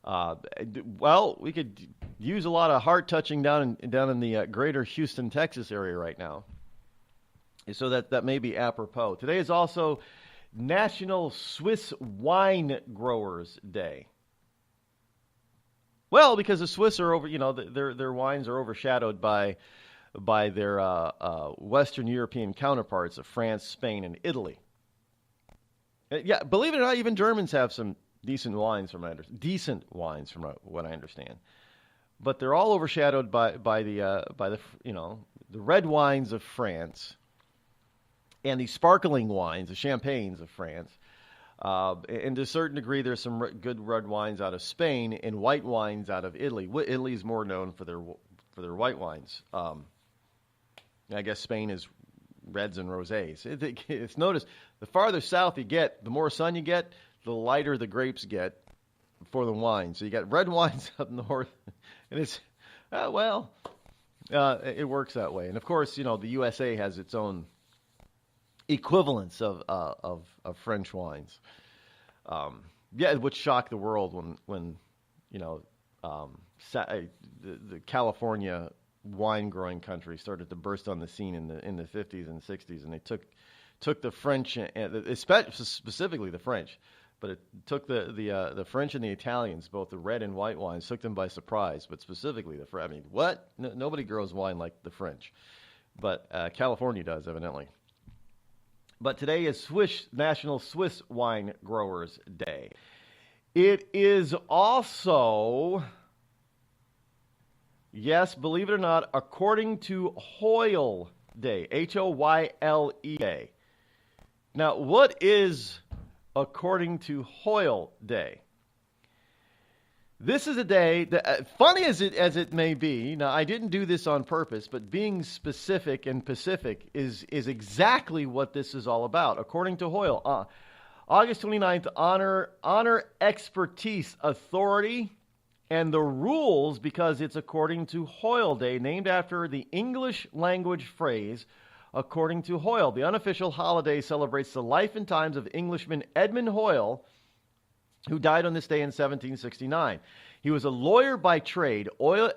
We could use a lot of heart touching down in the greater Houston, Texas area right now. So that may be apropos. Today is also National Swiss Wine Growers Day. Well, because the Swiss are their wines are overshadowed by their Western European counterparts of France, Spain, and Italy. Yeah, believe it or not, even Germans have some decent wines from what I understand. But they're all overshadowed by the red wines of France. And the sparkling wines, the champagnes of France. And to a certain degree, there's some good red wines out of Spain and white wines out of Italy. Italy is more known for their white wines. I guess Spain is reds and rosés. It's noticed, the farther south you get, the more sun you get, the lighter the grapes get for the wine. So you got red wines up north, and it's, it works that way. And of course, the USA has its own equivalents of French wines. It would shock the world when the California wine growing country started to burst on the scene in the 50s and 60s, and they took the French, and specifically the French, but it took the French and the Italians, both the red and white wines, took them by surprise. But specifically the French. I mean, what? Nobody grows wine like the French, but California does, evidently. But today is National Swiss Wine Growers Day. It is also, yes, believe it or not, according to Hoyle Day, Hoyle Day. Now, what is according to Hoyle Day? This is a day that, funny as it may be, now I didn't do this on purpose, but being specific and Pacific is exactly what this is all about. According to Hoyle, August 29th, honor expertise, authority, and the rules, because it's according to Hoyle Day, named after the English language phrase, according to Hoyle. The unofficial holiday celebrates the life and times of Englishman Edmund Hoyle, who died on this day in 1769. He was a lawyer by trade.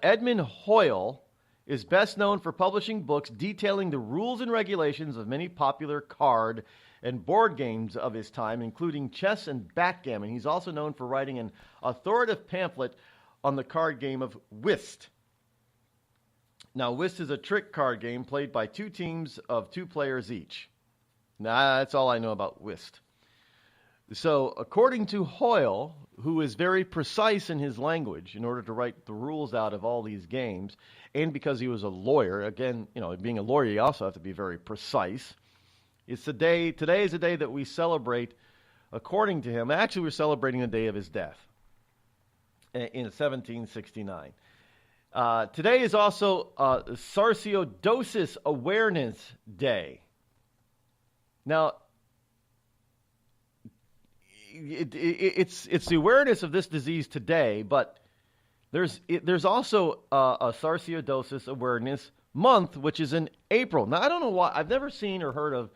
Edmund Hoyle is best known for publishing books detailing the rules and regulations of many popular card and board games of his time, including chess and backgammon. He's also known for writing an authoritative pamphlet on the card game of whist. Now, whist is a trick card game played by two teams of two players each. Now, that's all I know about whist. So, according to Hoyle, who is very precise in his language in order to write the rules out of all these games, and because he was a lawyer, again, being a lawyer, you also have to be very precise. Today is the day that we celebrate, according to him. Actually, we're celebrating the day of his death in 1769. Today is also Sarcoidosis Awareness Day. Now, it's the awareness of this disease today, but There's also a sarcoidosis awareness month, which is in April. Now, I don't know why. I've never seen or heard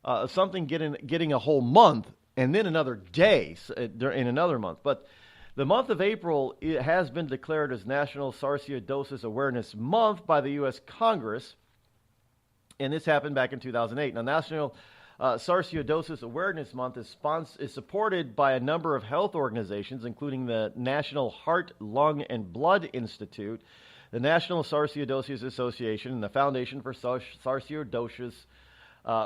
of something getting a whole month and then another day in another month. But the month of April, it has been declared as National Sarcoidosis Awareness Month by the U.S. Congress, and this happened back in 2008. Now, National Sarcoidosis Awareness Month is supported by a number of health organizations, including the National Heart, Lung, and Blood Institute, the National Sarcoidosis Association, and the Foundation for Sarcoidosis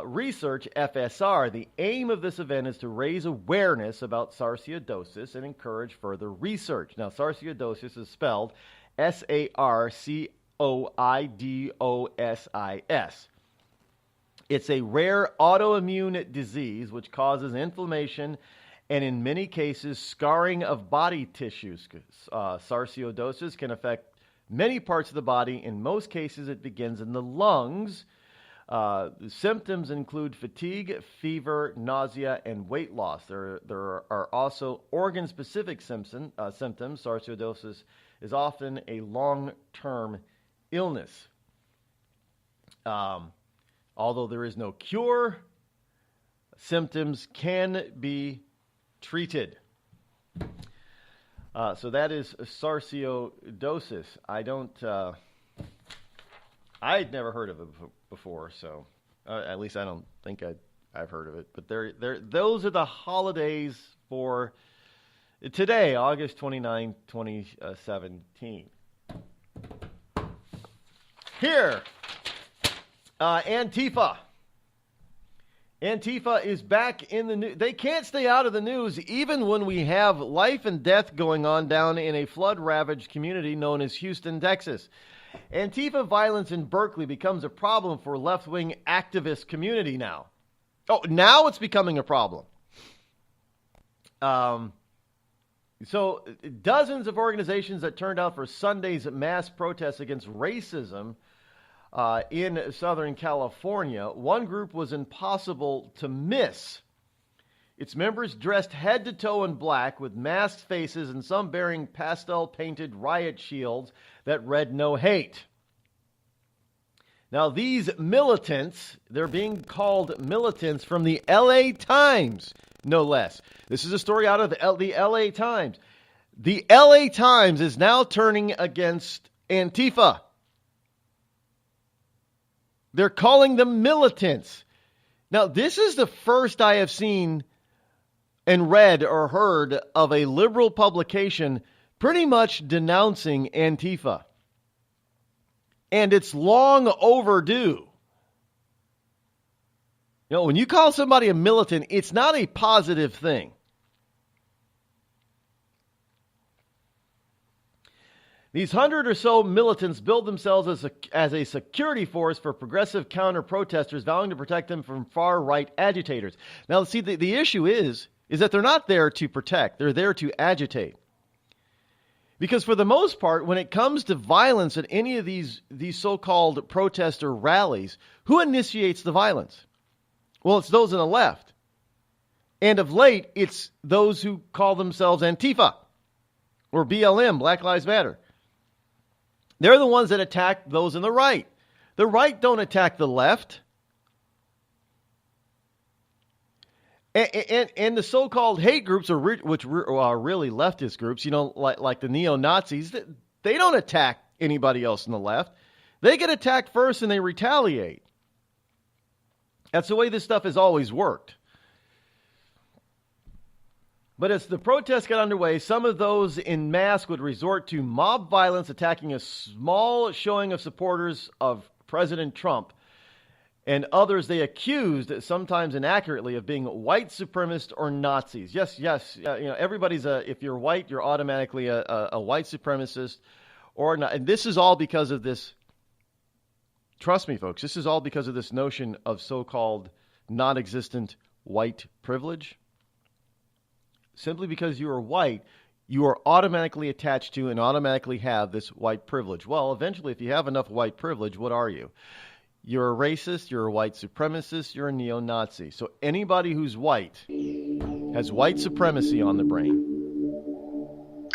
Research, FSR. The aim of this event is to raise awareness about sarcoidosis and encourage further research. Now, sarcoidosis is spelled Sarcoidosis. It's a rare autoimmune disease which causes inflammation and, in many cases, scarring of body tissues. Sarcoidosis can affect many parts of the body. In most cases, it begins in the lungs. The symptoms include fatigue, fever, nausea, and weight loss. There are also organ-specific symptoms. Sarcoidosis is often a long-term illness. Although there is no cure, symptoms can be treated. So that is sarcoidosis. I'd never heard of it before, so at least I don't think I've heard of it. But those are the holidays for today, August 29, 2017. Here, Antifa. Antifa is back in the news. They can't stay out of the news even when we have life and death going on down in a flood-ravaged community known as Houston, Texas. Antifa violence in Berkeley becomes a problem for left-wing activist community now. Oh, now it's becoming a problem. So dozens of organizations that turned out for Sunday's mass protests against racism in Southern California. One group was impossible to miss. Its members dressed head to toe in black with masked faces and some bearing pastel-painted riot shields that read "No Hate." Now, these militants, they're being called militants from the LA Times, no less. This is a story out of the LA Times. The LA Times is now turning against Antifa. They're calling them militants. Now, this is the first I have seen and read or heard of a liberal publication pretty much denouncing Antifa. And it's long overdue. You know, when you call somebody a militant, it's not a positive thing. These 100 or so militants build themselves as a security force for progressive counter-protesters, vowing to protect them from far-right agitators. Now, see, the issue is that they're not there to protect. They're there to agitate. Because for the most part, when it comes to violence at any of these so-called protester rallies, who initiates the violence? Well, it's those on the left. And of late, it's those who call themselves Antifa or BLM, Black Lives Matter. They're the ones that attack those on the right. The right don't attack the left. And the so-called hate groups, which are really leftist groups, you know, like the neo-Nazis, they don't attack anybody else on the left. They get attacked first and they retaliate. That's the way this stuff has always worked. But as the protests got underway, some of those in mass would resort to mob violence, attacking a small showing of supporters of President Trump. And others they accused, sometimes inaccurately, of being white supremacists or Nazis. Yes, you know, everybody's if you're white, you're automatically a white supremacist or not. And this is all because of this. Trust me, folks, this is all because of this notion of so-called non-existent white privilege. Simply because you are white, you are automatically attached to and automatically have this white privilege. Well, eventually, if you have enough white privilege, what are you? You're a racist, you're a white supremacist, you're a neo-Nazi. So anybody who's white has white supremacy on the brain.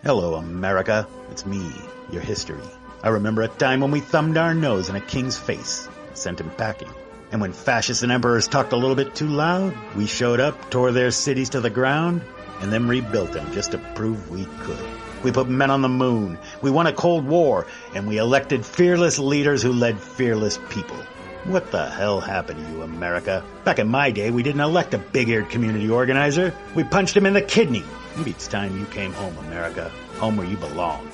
Hello, America. It's me, your history. I remember a time when we thumbed our nose in a king's face, sent him packing. And when fascists and emperors talked a little bit too loud, we showed up, tore their cities to the ground, and then rebuilt them just to prove we could. We put men on the moon, we won a Cold War, and we elected fearless leaders who led fearless people. What the hell happened to you, America? Back in my day, we didn't elect a big-eared community organizer. We punched him in the kidney. Maybe it's time you came home, America. Home where you belong.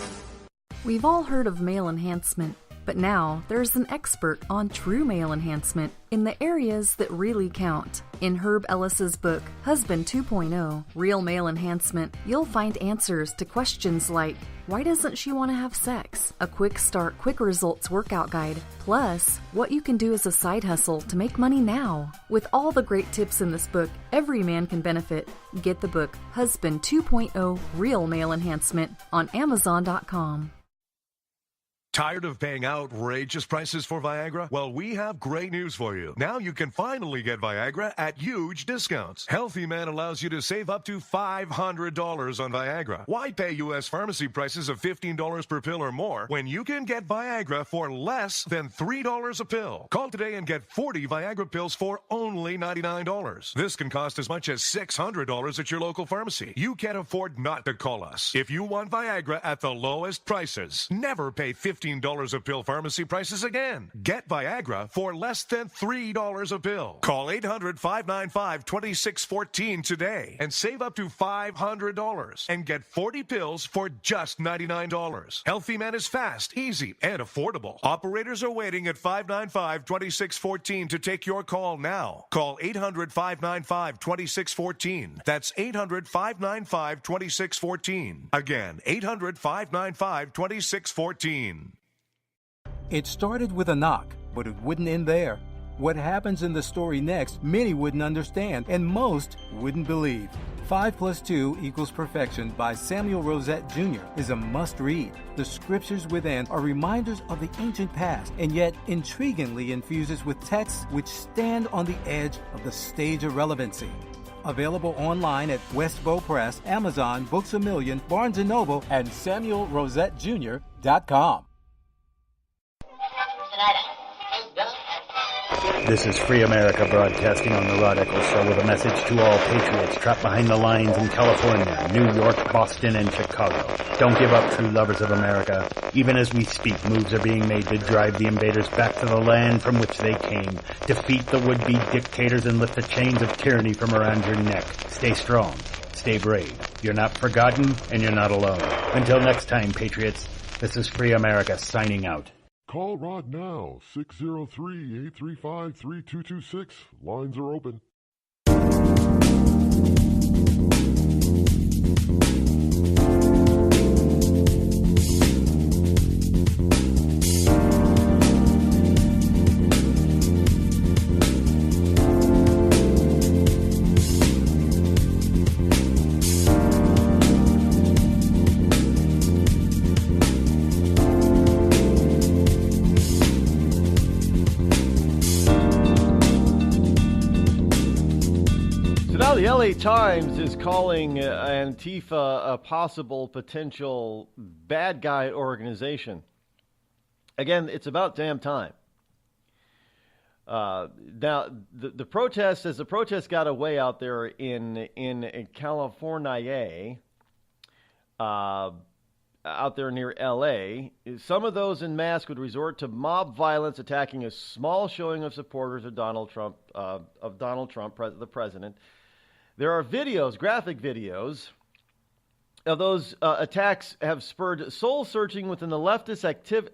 We've all heard of male enhancement, but now there's an expert on true male enhancement in the areas that really count. In Herb Ellis's book, Husband 2.0, Real Male Enhancement, you'll find answers to questions like, why doesn't she want to have sex? A quick start, quick results workout guide, plus what you can do as a side hustle to make money now. With all the great tips in this book, every man can benefit. Get the book, Husband 2.0, Real Male Enhancement, on Amazon.com. Tired of paying outrageous prices for Viagra? Well, we have great news for you. Now you can finally get Viagra at huge discounts. Healthy Man allows you to save up to $500 on Viagra. Why pay U.S. pharmacy prices of $15 per pill or more when you can get Viagra for less than $3 a pill? Call today and get 40 Viagra pills for only $99. This can cost as much as $600 at your local pharmacy. You can't afford not to call us. If you want Viagra at the lowest prices, never pay $15 a pill pharmacy prices again. Get Viagra for less than $3 a pill. Call 800-595-2614 today and save up to $500 and get 40 pills for just $99. Healthy Man is fast, easy, and affordable. Operators are waiting at 595-2614 to take your call now. Call 800-595-2614. That's 800-595-2614. Again, 800-595-2614. It started with a knock, but it wouldn't end there. What happens in the story next, many wouldn't understand, and most wouldn't believe. 5 + 2 = Perfection by Samuel Rosette Jr. is a must-read. The scriptures within are reminders of the ancient past, and yet intriguingly infuses with texts which stand on the edge of the stage of relevancy. Available online at Westbow Press, Amazon, Books A Million, Barnes & Noble, and SamuelRosetteJr.com. This is Free America broadcasting on the Rod Eccles Show with a message to all patriots trapped behind the lines in California, New York, Boston, and Chicago. Don't give up, true lovers of America. Even as we speak, moves are being made to drive the invaders back to the land from which they came, defeat the would-be dictators, and lift the chains of tyranny from around your neck. Stay strong. Stay brave. You're not forgotten, and you're not alone. Until next time, patriots, this is Free America signing out. Call Rod now, 603-835-3226. Lines are open. The LA Times is calling Antifa a possible potential bad guy organization. Again, it's about damn time. Now, the protest, as the protest got away out there in California, out there near LA, some of those in mass would resort to mob violence, attacking a small showing of supporters of Donald Trump, the president. There are videos, graphic videos, of those attacks have spurred soul searching within the leftist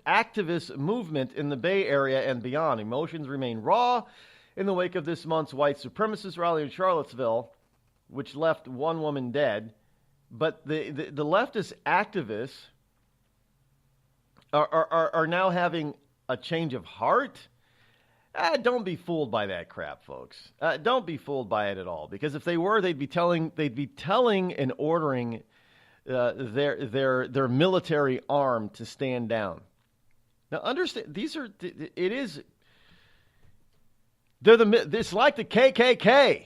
activist movement in the Bay Area and beyond. Emotions remain raw in the wake of this month's white supremacist rally in Charlottesville, which left one woman dead. But the leftist activists are now having a change of heart. Don't be fooled by that crap, folks. Don't be fooled by it at all. Because if they were, they'd be telling and ordering their military arm to stand down. Now, understand, it's like the KKK,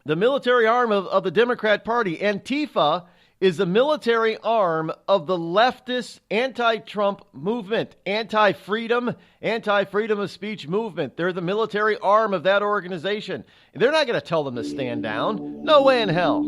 the military arm of the Democrat Party. Antifa is the military arm of the leftist anti-Trump movement, anti-freedom of speech movement. They're the military arm of that organization. They're not going to tell them to stand down. No way in hell.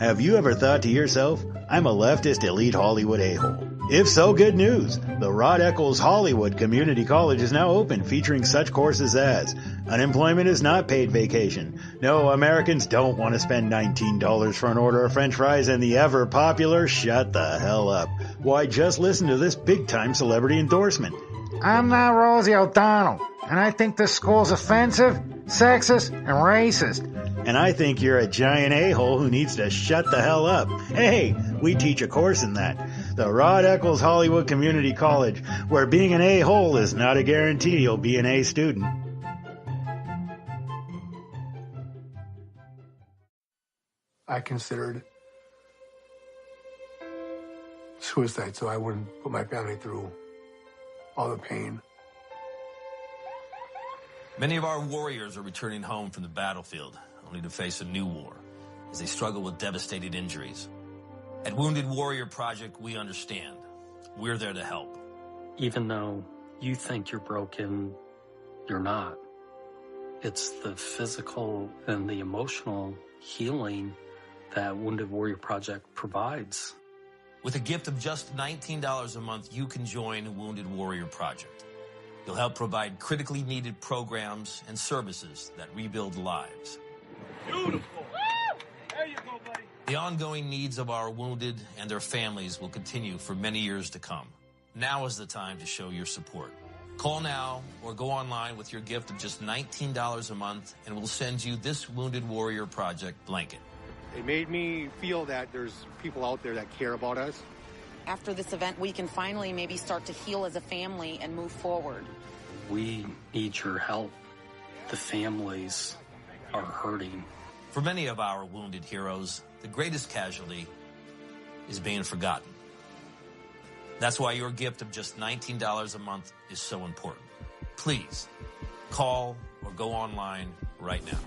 Have you ever thought to yourself, I'm a leftist elite Hollywood a-hole? If so, good news. The Rod Eccles Hollywood Community College is now open, featuring such courses as unemployment is not paid vacation. No, Americans don't want to spend $19 for an order of French fries, and the ever popular shut the hell up. Why, just listen to this big-time celebrity endorsement. I'm not Rosie O'Donnell, and I think this school's offensive, sexist, and racist. And I think you're a giant a-hole who needs to shut the hell up. Hey, we teach a course in that. The Rod Eccles Hollywood Community College, where being an a-hole is not a guarantee you'll be an A student. I considered suicide so I wouldn't put my family through all the pain. Many of our warriors are returning home from the battlefield, only to face a new war as they struggle with devastating injuries. At Wounded Warrior Project, we understand. We're there to help. Even though you think you're broken, you're not. It's the physical and the emotional healing that Wounded Warrior Project provides. With a gift of just $19 a month, you can join Wounded Warrior Project. You'll help provide critically needed programs and services that rebuild lives. Beautiful. There you go, buddy. The ongoing needs of our wounded and their families will continue for many years to come. Now is the time to show your support. Call now or go online with your gift of just $19 a month, and we'll send you this Wounded Warrior Project blanket. It made me feel that there's people out there that care about us. After this event, we can finally maybe start to heal as a family and move forward. We need your help. The families are hurting. For many of our wounded heroes, the greatest casualty is being forgotten. That's why your gift of just $19 a month is so important. Please, call or go online right now.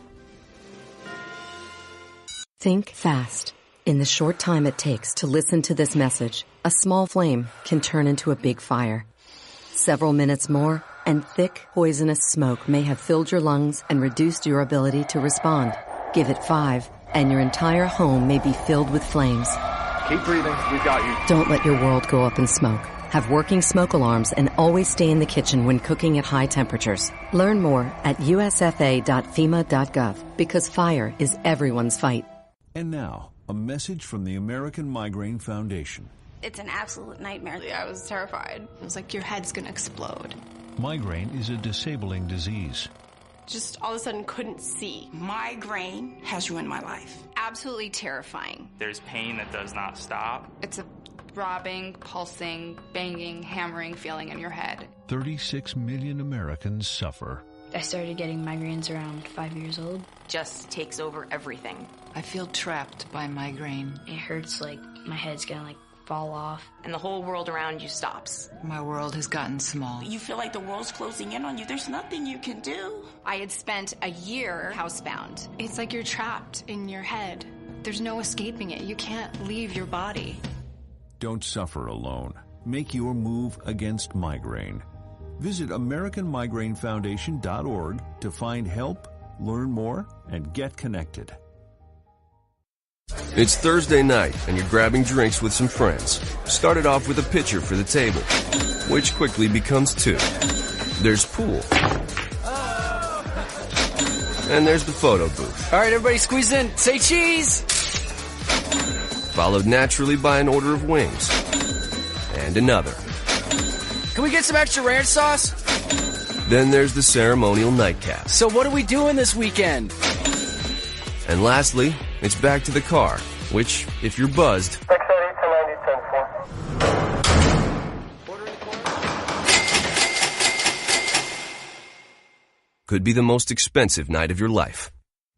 Think fast. In the short time it takes to listen to this message, a small flame can turn into a big fire. Several minutes more, and thick, poisonous smoke may have filled your lungs and reduced your ability to respond. Give it 5, and your entire home may be filled with flames. Keep breathing. We've got you. Don't let your world go up in smoke. Have working smoke alarms and always stay in the kitchen when cooking at high temperatures. Learn more at usfa.fema.gov, because fire is everyone's fight. And now, a message from the American Migraine Foundation. It's an absolute nightmare. I was terrified. It was like your head's gonna explode. Migraine is a disabling disease. Just all of a sudden couldn't see. Migraine has ruined my life. Absolutely terrifying. There's pain that does not stop. It's a throbbing, pulsing, banging, hammering feeling in your head. 36 million Americans suffer. I started getting migraines around 5 years old. Just takes over everything. I feel trapped by migraine. It hurts like my head's gonna fall off. And the whole world around you stops. My world has gotten small. You feel like the world's closing in on you. There's nothing you can do. I had spent a year housebound. It's like you're trapped in your head. There's no escaping it. You can't leave your body. Don't suffer alone. Make your move against migraine. Visit AmericanMigraineFoundation.org to find help, learn more, and get connected. It's Thursday night, and you're grabbing drinks with some friends. Started off with a pitcher for the table, which quickly becomes 2. There's pool. And there's the photo booth. All right, everybody squeeze in. Say cheese! Followed naturally by an order of wings. And another. Can we get some extra ranch sauce? Then there's the ceremonial nightcap. So what are we doing this weekend? And lastly, it's back to the car, which, if you're buzzed, could be the most expensive night of your life.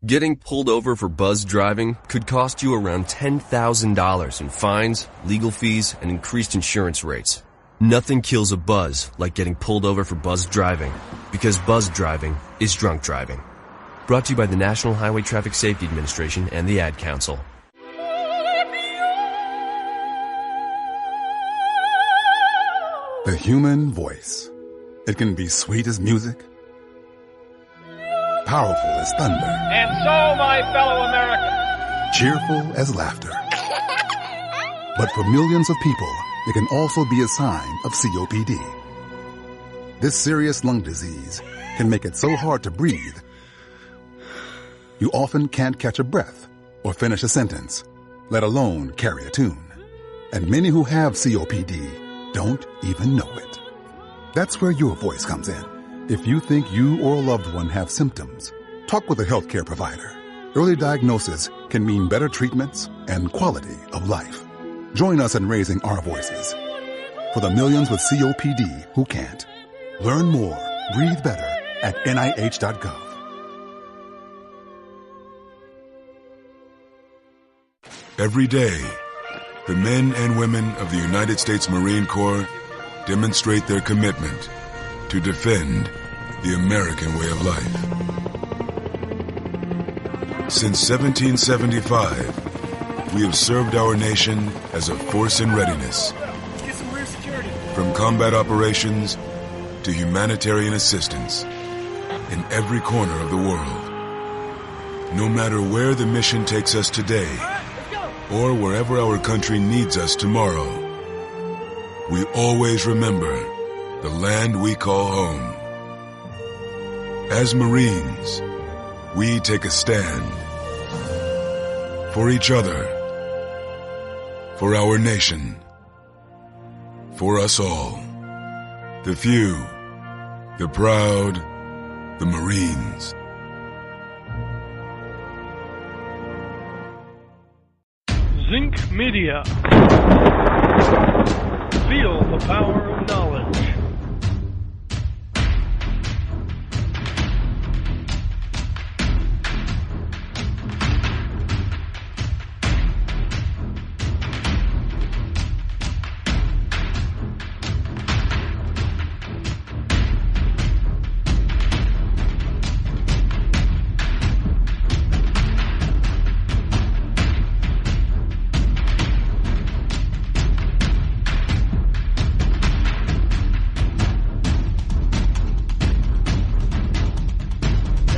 Getting pulled over for buzz driving could cost you around $10,000 in fines, legal fees, and increased insurance rates. Nothing kills a buzz like getting pulled over for buzz driving, because buzz driving is drunk driving. Brought to you by the National Highway Traffic Safety Administration and the Ad Council. The human voice. It can be sweet as music, powerful as thunder, And so, my fellow Americans, cheerful as laughter. But for millions of people, it can also be a sign of COPD. This serious lung disease can make it so hard to breathe, you often can't catch a breath or finish a sentence, let alone carry a tune. And many who have COPD don't even know it. That's where your voice comes in. If you think you or a loved one have symptoms, talk with a healthcare provider. Early diagnosis can mean better treatments and quality of life. Join us in raising our voices for the millions with COPD who can't. Learn more, breathe better at NIH.gov. Every day, the men and women of the United States Marine Corps demonstrate their commitment to defend the American way of life. Since 1775, we have served our nation as a force in readiness. get some rear security. From combat operations to humanitarian assistance in every corner of the world. No matter where the mission takes us today, or wherever our country needs us tomorrow, we always remember the land we call home. As Marines, we take a stand for each other, for our nation, for us all. The few, the proud, the Marines. Zinc Media. Feel the power of knowledge.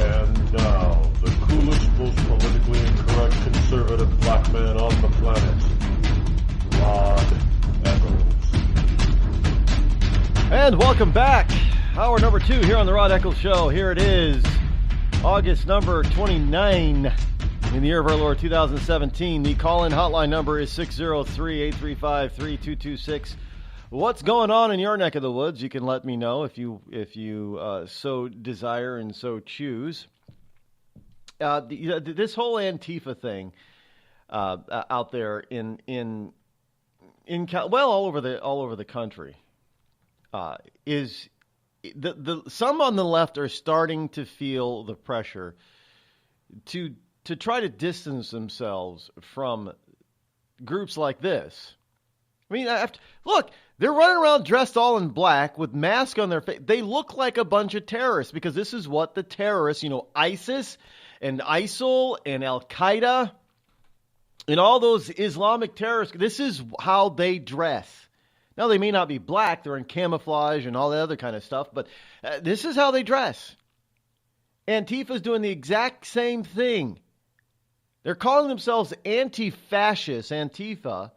And now, the coolest, most politically incorrect conservative black man on the planet, Rod Eccles. And welcome back. Hour number 2 here on the Rod Eccles Show. Here it is, August number 29 in the year of our Lord 2017. The call-in hotline number is 603-835-3226. What's going on in your neck of the woods? You can let me know if you so desire and so choose. This whole Antifa thing out there in all over the country is the some on the left are starting to feel the pressure to try to distance themselves from groups like this. I mean, look, they're running around dressed all in black with masks on their face. They look like a bunch of terrorists because this is what the terrorists, ISIS and ISIL and Al-Qaeda and all those Islamic terrorists, this is how they dress. Now, they may not be black. They're in camouflage and all that other kind of stuff, but this is how they dress. Antifa's doing the exact same thing. They're calling themselves anti-fascist, Antifa,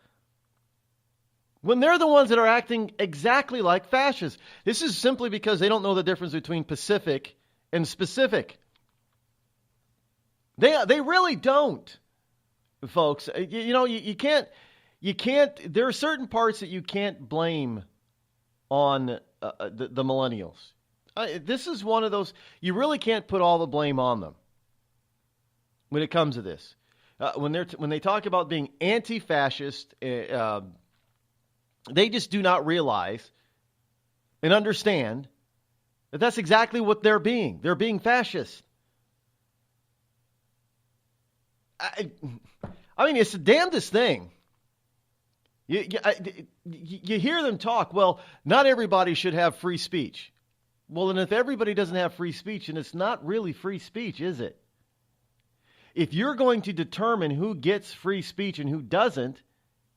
when they're the ones that are acting exactly like fascists. This is simply because they don't know the difference between Pacific and specific. They really don't, folks. You can't. There are certain parts that you can't blame on the millennials. This is one of those. You really can't put all the blame on them when it comes to this. When they talk about being anti-fascist. They just do not realize and understand that that's exactly what they're being. They're being fascist. I mean, it's the damnedest thing. You hear them talk, well, not everybody should have free speech. Well, then if everybody doesn't have free speech, then it's not really free speech, is it? If you're going to determine who gets free speech and who doesn't,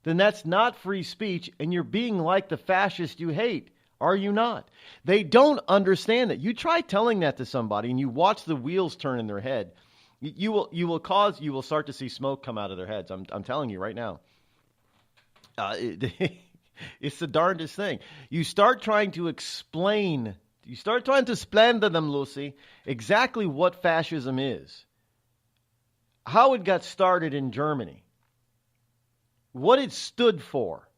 then that's not free speech, and you're being like the fascist you hate, are you not? They don't understand that. You try telling that to somebody, and you watch the wheels turn in their head. You will start to see smoke come out of their heads. I'm telling you right now. It's the darndest thing. You start trying to explain to them, Lucy, exactly what fascism is, how it got started in Germany, what it stood for.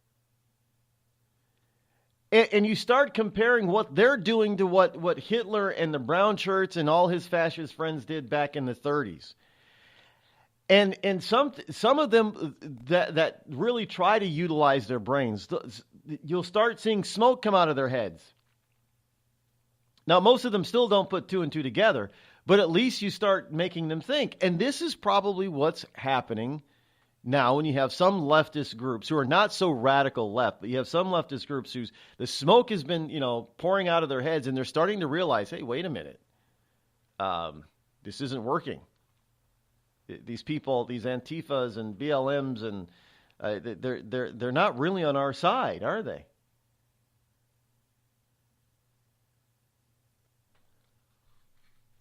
And you start comparing what they're doing to what Hitler and the brown shirts and all his fascist friends did back in the 30s. And some of them that really try to utilize their brains, you'll start seeing smoke come out of their heads. Now, most of them still don't put two and two together, but at least you start making them think. And this is probably what's happening now when you have some leftist groups who are not so radical left, but you have some leftist groups whose the smoke has been, pouring out of their heads, and they're starting to realize, hey, wait a minute, this isn't working. These people, these Antifas and BLMs, and they're not really on our side, are they?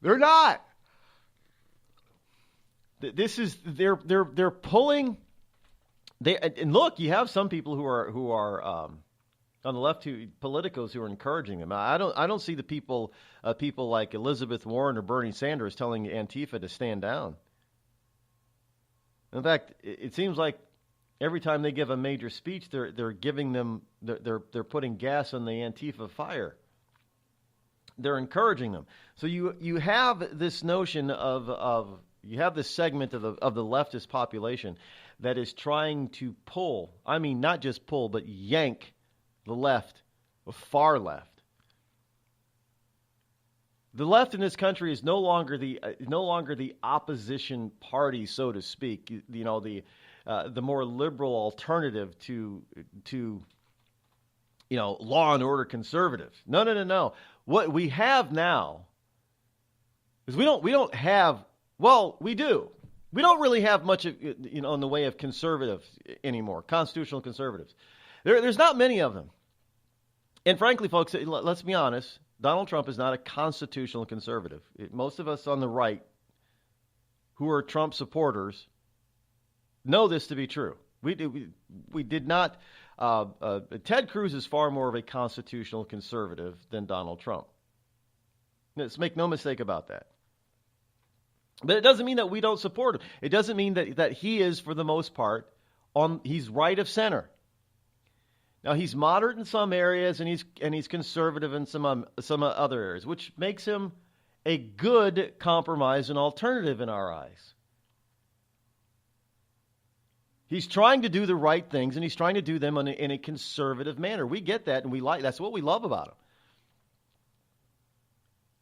They're not. This is they're pulling. And look, you have some people who are on the left, politicos who are encouraging them. I don't see the people like Elizabeth Warren or Bernie Sanders telling Antifa to stand down. In fact, it seems like every time they give a major speech, they're giving them they're putting gas on the Antifa fire. They're encouraging them. So you have this notion of you have this segment of the leftist population that is trying to pull, I mean not just pull, but yank the left, the far left. The left in this country is no longer the opposition party, so to speak. The more liberal alternative to law and order conservatives. No. What we have now is we don't have. Well, we do. We don't really have much of in the way of conservatives anymore. Constitutional conservatives. There's not many of them. And frankly, folks, let's be honest. Donald Trump is not a constitutional conservative. Most of us on the right who are Trump supporters know this to be true. We did not. Ted Cruz is far more of a constitutional conservative than Donald Trump. Let's make no mistake about that. But it doesn't mean that we don't support him. It doesn't mean that he is, for the most part, he's right of center. Now, he's moderate in some areas, and he's conservative in some other areas, which makes him a good compromise and alternative in our eyes. He's trying to do the right things, and he's trying to do them in a conservative manner. We get that, and that's what we love about him.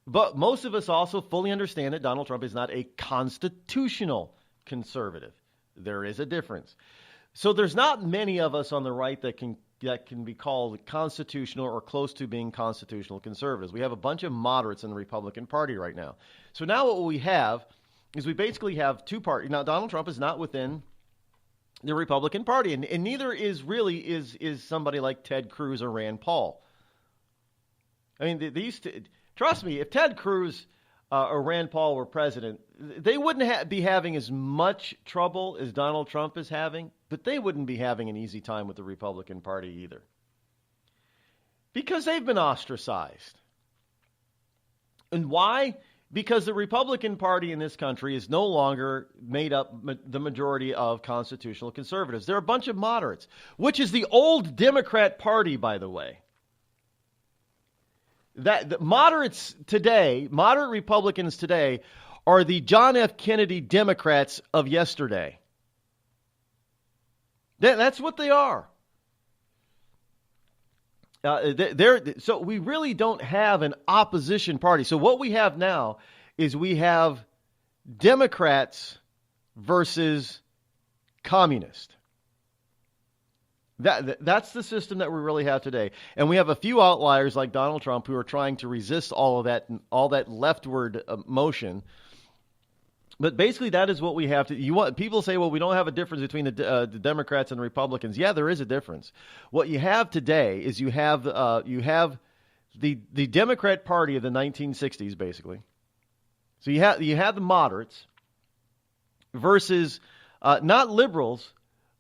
But most of us also fully understand that Donald Trump is not a constitutional conservative. There is a difference. So there's not many of us on the right that can be called constitutional or close to being constitutional conservatives. We have a bunch of moderates in the Republican Party right now. So now what we have is we basically have two parties. Now, Donald Trump is not within the Republican Party, and neither is somebody like Ted Cruz or Rand Paul. I mean, these two, trust me, if Ted Cruz or Rand Paul were president, they wouldn't be having as much trouble as Donald Trump is having, but they wouldn't be having an easy time with the Republican Party either. Because they've been ostracized. And why? Because the Republican Party in this country is no longer made up the majority of constitutional conservatives. They're a bunch of moderates, which is the old Democrat Party, by the way. The moderates today, moderate Republicans today, are the John F. Kennedy Democrats of yesterday. That's what they are. So we really don't have an opposition party. So what we have now is we have Democrats versus communists. That's the system that we really have today. And we have a few outliers like Donald Trump who are trying to resist all that leftward motion. But basically, that is what we have to. People say, well, we don't have a difference between the Democrats and the Republicans. Yeah, there is a difference. What you have today is you have the Democrat Party of the 1960s, basically. So you have the moderates versus not liberals,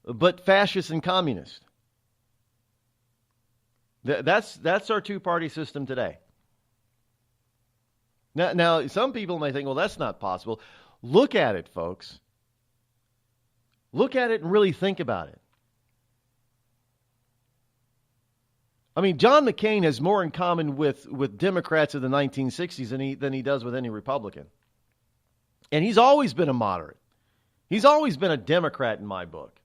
but fascists and communists. That's our two-party system today. Now, some people may think, well, that's not possible. Look at it, folks. Look at it and really think about it. I mean, John McCain has more in common with Democrats of the 1960s than he does with any Republican. And he's always been a moderate. He's always been a Democrat in my book.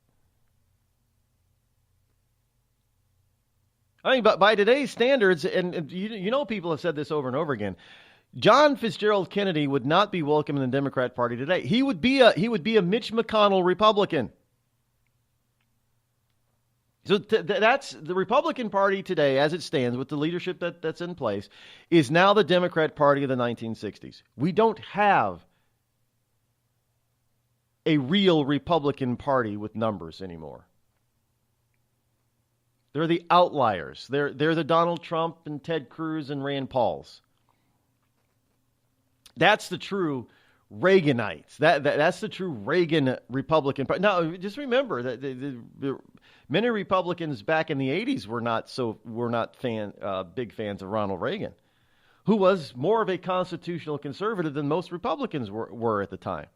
I mean, but by today's standards, and you know people have said this over and over again, John Fitzgerald Kennedy would not be welcome in the Democrat Party today. He would be a Mitch McConnell Republican. So that's the Republican Party today, as it stands, with the leadership that's in place, is now the Democrat Party of the 1960s. We don't have a real Republican Party with numbers anymore. They're the outliers. They're the Donald Trump and Ted Cruz and Rand Pauls. That's the true Reaganites. That's the true Reagan Republican Party. Now, just remember that the many Republicans back in the 80s were not big fans of Ronald Reagan, who was more of a constitutional conservative than most Republicans were at the time.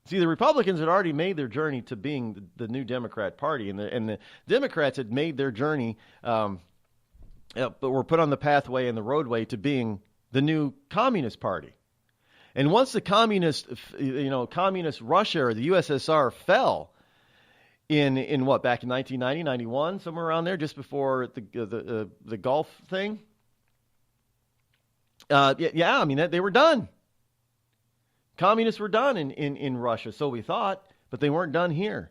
See, the Republicans had already made their journey to being the new Democrat Party, and the Democrats had made their journey, but were put on the pathway and the roadway to being the new Communist Party. And once the communist Russia or the USSR fell in what, back in 1990, 91, somewhere around there, just before the Gulf thing. I mean, they were done. Communists were done in Russia, so we thought, but they weren't done here.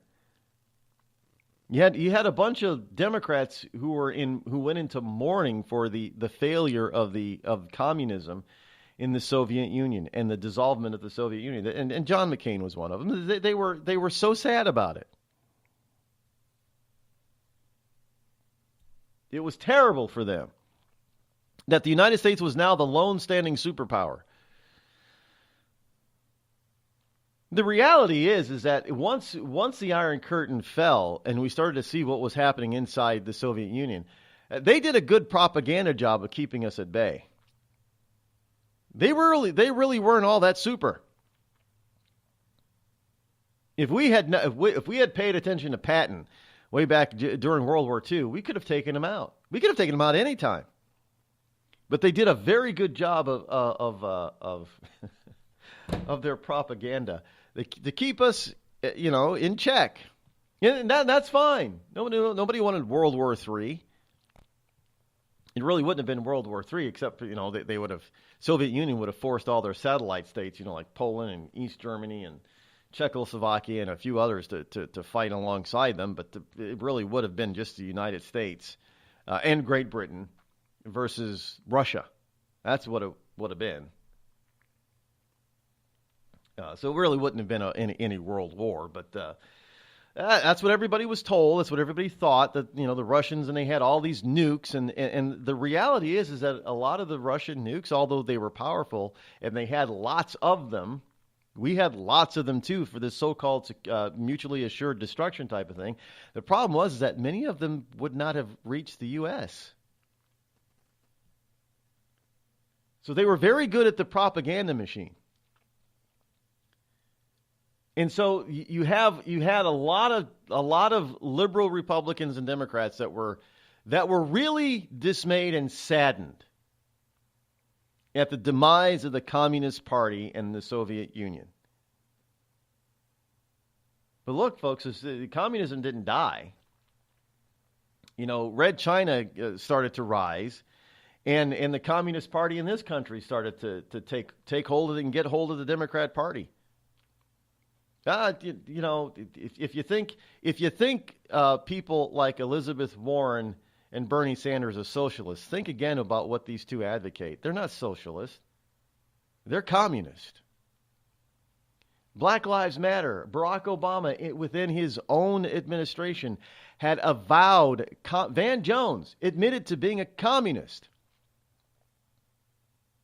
You had a bunch of Democrats who went into mourning for the failure of communism in the Soviet Union and the dissolvement of the Soviet Union, and John McCain was one of them. They were so sad about it. It was terrible for them that the United States was now the lone standing superpower. The reality is that once the Iron Curtain fell and we started to see what was happening inside the Soviet Union, they did a good propaganda job of keeping us at bay. They really weren't all that super. If we had paid attention to Patton way back during World War II, we could have taken him out. We could have taken him out any time. But they did a very good job of their propaganda to keep us, in check. And that's fine. Nobody wanted World War III. It really wouldn't have been World War III, except for, they would have, Soviet Union would have forced all their satellite states, like Poland and East Germany and Czechoslovakia and a few others to fight alongside them. But it really would have been just the United States and Great Britain versus Russia. That's what it would have been. So it really wouldn't have been any world war, but that's what everybody was told. That's what everybody thought, that the Russians, and they had all these nukes, and the reality is that a lot of the Russian nukes, although they were powerful and they had lots of them, we had lots of them too for this so-called mutually assured destruction type of thing. The problem was that many of them would not have reached the U.S. So they were very good at the propaganda machine. And so you had a lot of liberal Republicans and Democrats that were really dismayed and saddened at the demise of the Communist Party and the Soviet Union. But look, folks, communism didn't die. Red China started to rise, and the Communist Party in this country started to take hold of it and get hold of the Democrat Party. If you think people like Elizabeth Warren and Bernie Sanders are socialists, think again about what these two advocate. They're not socialist. They're communist. Black Lives Matter. Barack Obama, within his own administration, had avowed, Van Jones admitted to being a communist.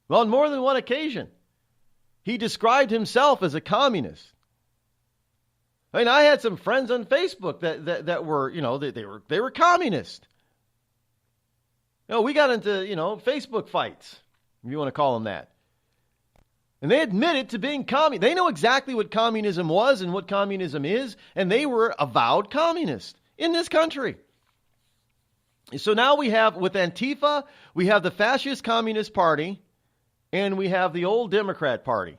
Well, on more than one occasion, he described himself as a communist. I mean, I had some friends on Facebook that were, they were communist. We got into, Facebook fights, if you want to call them that. And they admitted to being communist. They know exactly what communism was and what communism is, and they were avowed communists in this country. So now we have, with Antifa, we have the fascist Communist Party, and we have the old Democrat Party,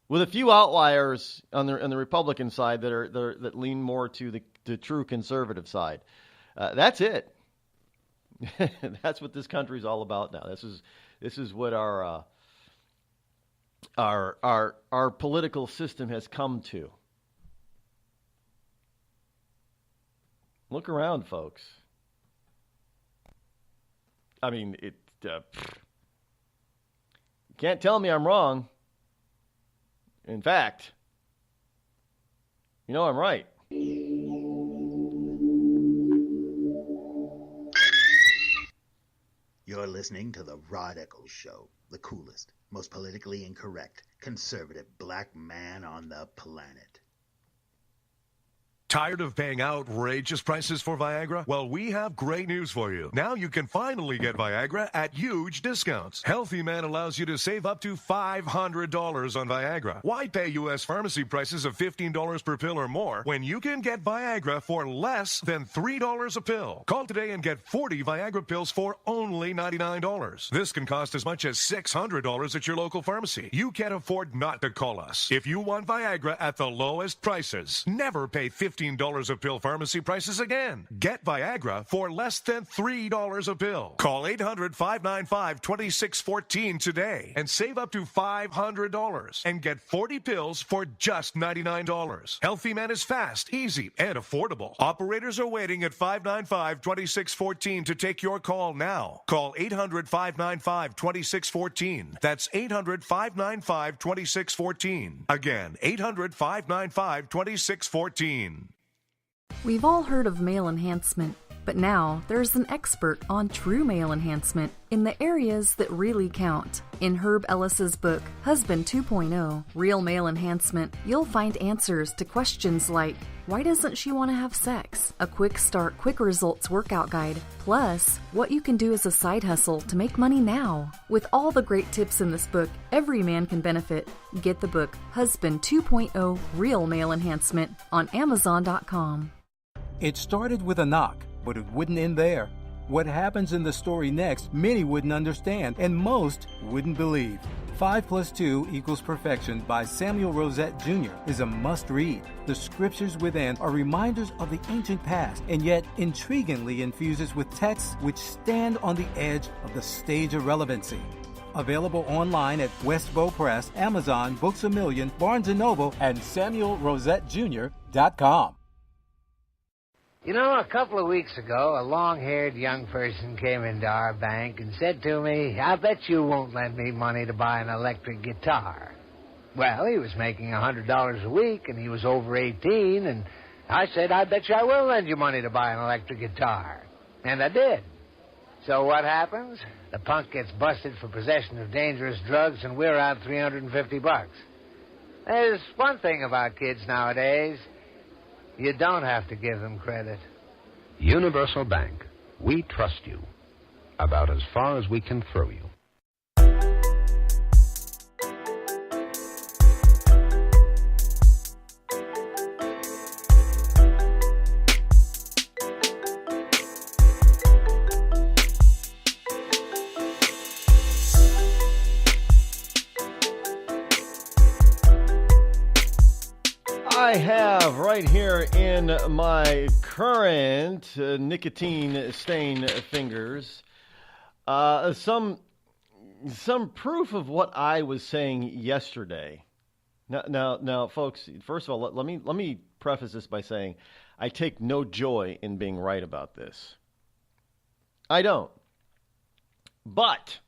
with a few outliers on the Republican side that lean more to the true conservative side. That's it. That's what this country's all about now. This is what our political system has come to. Look around, folks. I mean, you can't tell me I'm wrong. In fact, I'm right. You're listening to the Rod Eccles Show, the coolest, most politically incorrect, conservative black man on the planet. Tired of paying outrageous prices for Viagra? Well, we have great news for you. Now you can finally get Viagra at huge discounts. Healthy Man allows you to save up to $500 on Viagra. Why pay U.S. pharmacy prices of $15 per pill or more when you can get Viagra for less than $3 a pill? Call today and get 40 Viagra pills for only $99. This can cost as much as $600 at your local pharmacy. You can't afford not to call us. If you want Viagra at the lowest prices, never pay $15 a pill pharmacy prices again. Get Viagra for less than $3 a pill. Call 800-595-2614 today and save up to $500 and get 40 pills for just $99. Healthy Man is fast, easy, and affordable. Operators are waiting at 595-2614 to take your call now. Call 800-595-2614. That's 800-595-2614. Again, 800-595-2614. We've all heard of male enhancement, but now there's an expert on true male enhancement in the areas that really count. In Herb Ellis's book, Husband 2.0, Real Male Enhancement, you'll find answers to questions like, why doesn't she want to have sex? A quick start, quick results workout guide, plus what you can do as a side hustle to make money now. With all the great tips in this book, every man can benefit. Get the book, Husband 2.0, Real Male Enhancement, on Amazon.com. It started with a knock, but it wouldn't end there. What happens in the story next, many wouldn't understand, and most wouldn't believe. 5 + 2 = Perfection by Samuel Rosette Jr. is a must-read. The scriptures within are reminders of the ancient past, and yet intriguingly infuses with texts which stand on the edge of the stage of relevancy. Available online at Westbow Press, Amazon, Books A Million, Barnes & Noble, and SamuelRosetteJr.com. You know, a couple of weeks ago, a long-haired young person came into our bank and said to me, I bet you won't lend me money to buy an electric guitar. Well, he was making $100 a week, and he was over 18, and I said, I bet you I will lend you money to buy an electric guitar. And I did. So what happens? The punk gets busted for possession of dangerous drugs, and we're out $350. There's one thing about kids nowadays. You don't have to give them credit. Universal Bank. We trust you. About as far as we can throw you. I have right here in my current nicotine-stained fingers some proof of what I was saying yesterday. Now, folks, first of all, let me preface this by saying I take no joy in being right about this. I don't. But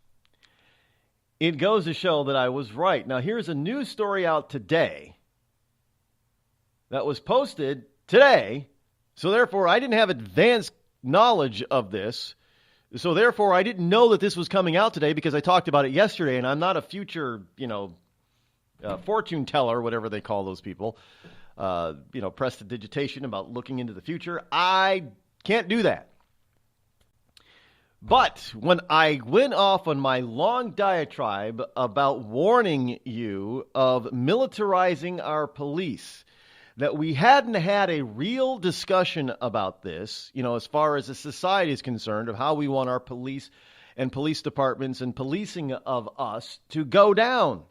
it goes to show that I was right. Now, here's a news story out today that was posted today. So, therefore, I didn't have advanced knowledge of this. So, therefore, I didn't know that this was coming out today because I talked about it yesterday, and I'm not a future, fortune teller, whatever they call those people. Prestidigitation about looking into the future. I can't do that. But when I went off on my long diatribe about warning you of militarizing our police, that we hadn't had a real discussion about this, as far as the society is concerned, of how we want our police and police departments and policing of us to go down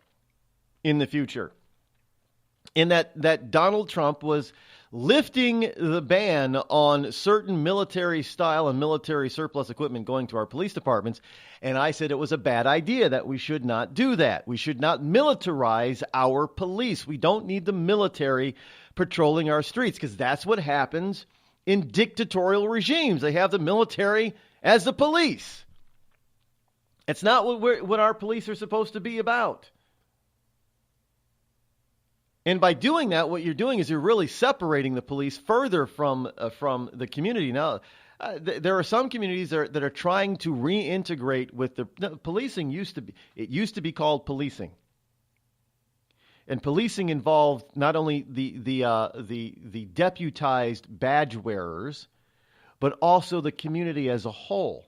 in the future. And that Donald Trump was lifting the ban on certain military style and military surplus equipment going to our police departments. And I said it was a bad idea, that we should not do that. We should not militarize our police. We don't need the military patrolling our streets, because that's what happens in dictatorial regimes. They have the military as the police. It's not what our police are supposed to be about. And by doing that, what you're doing is you're really separating the police further from the community. Now, there are some communities that are trying to reintegrate with policing. Used to be called policing, and policing involved not only the deputized badge wearers, but also the community as a whole.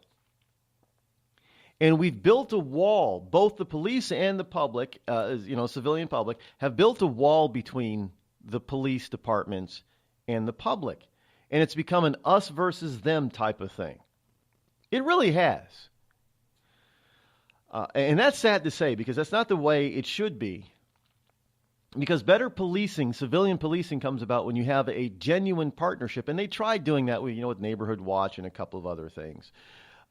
And we've built a wall. Both the police and the public, civilian public, have built a wall between the police departments and the public. And it's become an us versus them type of thing. It really has. And that's sad to say, because that's not the way it should be. Because better policing, civilian policing, comes about when you have a genuine partnership. And they tried doing that with Neighborhood Watch and a couple of other things.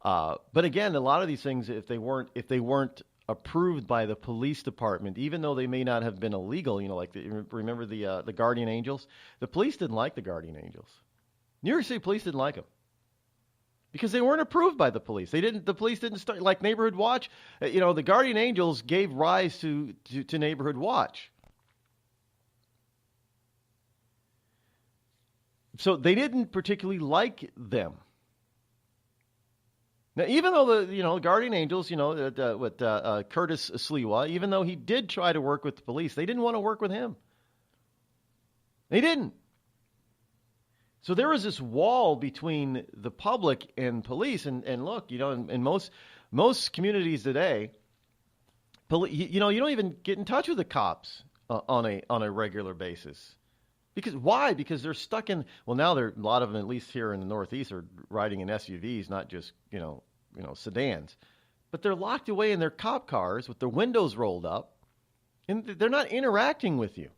But again, a lot of these things, if they weren't approved by the police department, even though they may not have been illegal, remember the Guardian Angels? The police didn't like the Guardian Angels. New York City police didn't like them because they weren't approved by the police. The police didn't start like Neighborhood Watch. The Guardian Angels gave rise to Neighborhood Watch. So they didn't particularly like them. Now, even though the Guardian Angels, Curtis Sliwa, even though he did try to work with the police, they didn't want to work with him. They didn't. So there was this wall between the public and police. And look, in most communities today, you don't even get in touch with the cops on a regular basis. Why? Because they're stuck in. Well, now a lot of them, at least here in the Northeast, are riding in SUVs, not just sedans, but they're locked away in their cop cars with their windows rolled up, and they're not interacting with you.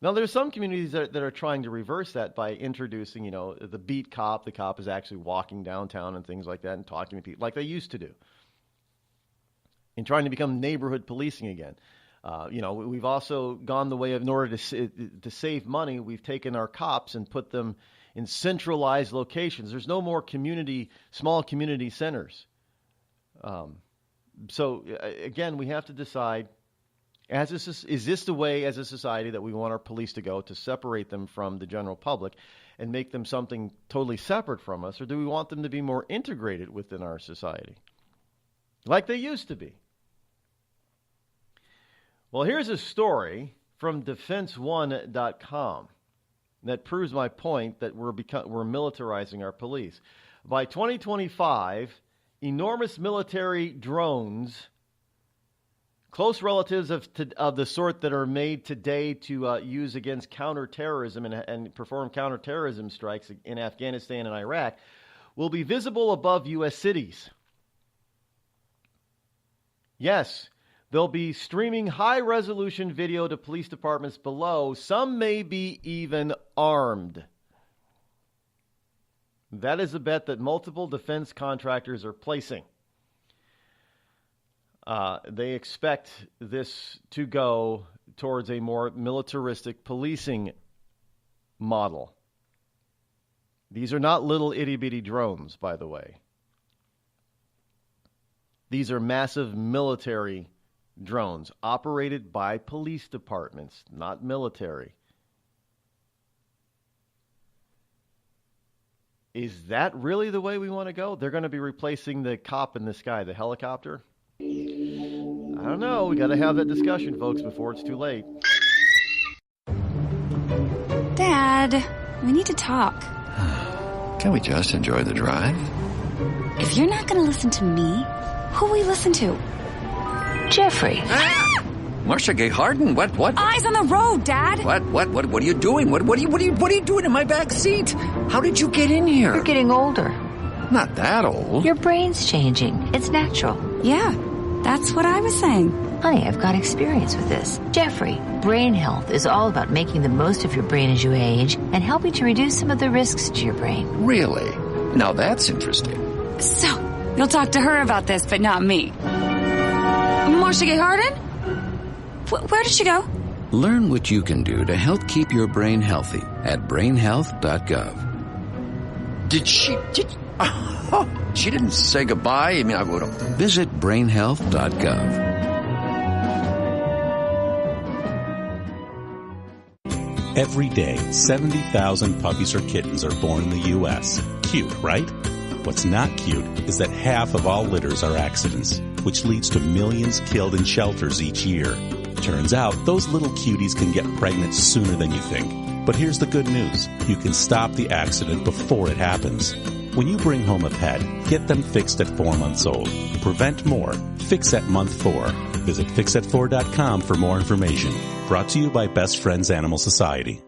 Now, there's some communities that are trying to reverse that by introducing, the beat cop. The cop is actually walking downtown and things like that and talking to people like they used to do, and trying to become neighborhood policing again. We've also gone the way of, in order to save money, we've taken our cops and put them in centralized locations. There's no more small community centers. So again, we have to decide, is this the way as a society that we want our police to go, to separate them from the general public and make them something totally separate from us? Or do we want them to be more integrated within our society like they used to be? Well, here's a story from defense1.com that proves my point that we're militarizing our police. By 2025, enormous military drones, close relatives of the sort that are made today to use against counterterrorism and perform counterterrorism strikes in Afghanistan and Iraq, will be visible above U.S. cities. Yes. They'll be streaming high-resolution video to police departments below. Some may be even armed. That is a bet that multiple defense contractors are placing. They expect this to go towards a more militaristic policing model. These are not little itty-bitty drones, by the way. These are massive military drones operated by police departments, not military. Is that really the way we want to go? They're going to be replacing the cop in the sky, the helicopter? I don't know. We got to have that discussion, folks, before it's too late. Dad, we need to talk. Can we just enjoy the drive? If you're not going to listen to me, who will we listen to? Jeffrey. Marcia Gay Harden, what? Eyes on the road, Dad. What are you doing? What are you doing in my back seat? How did you get in here? You're getting older. Not that old. Your brain's changing. It's natural. Yeah, that's what I was saying. Honey, I've got experience with this. Jeffrey, brain health is all about making the most of your brain as you age and helping to reduce some of the risks to your brain. Really? Now that's interesting. So, you'll talk to her about this, but not me. Marcia Gay Harden? Where did she go? Learn what you can do to help keep your brain healthy at brainhealth.gov. She didn't say goodbye? I mean, I would have. Visit brainhealth.gov. Every day, 70,000 puppies or kittens are born in the U.S. Cute, right? What's not cute is that half of all litters are accidents, which leads to millions killed in shelters each year. Turns out, those little cuties can get pregnant sooner than you think. But here's the good news. You can stop the accident before it happens. When you bring home a pet, get them fixed at 4 months old. Prevent more. Fix at month 4. Visit fixat4.com for more information. Brought to you by Best Friends Animal Society.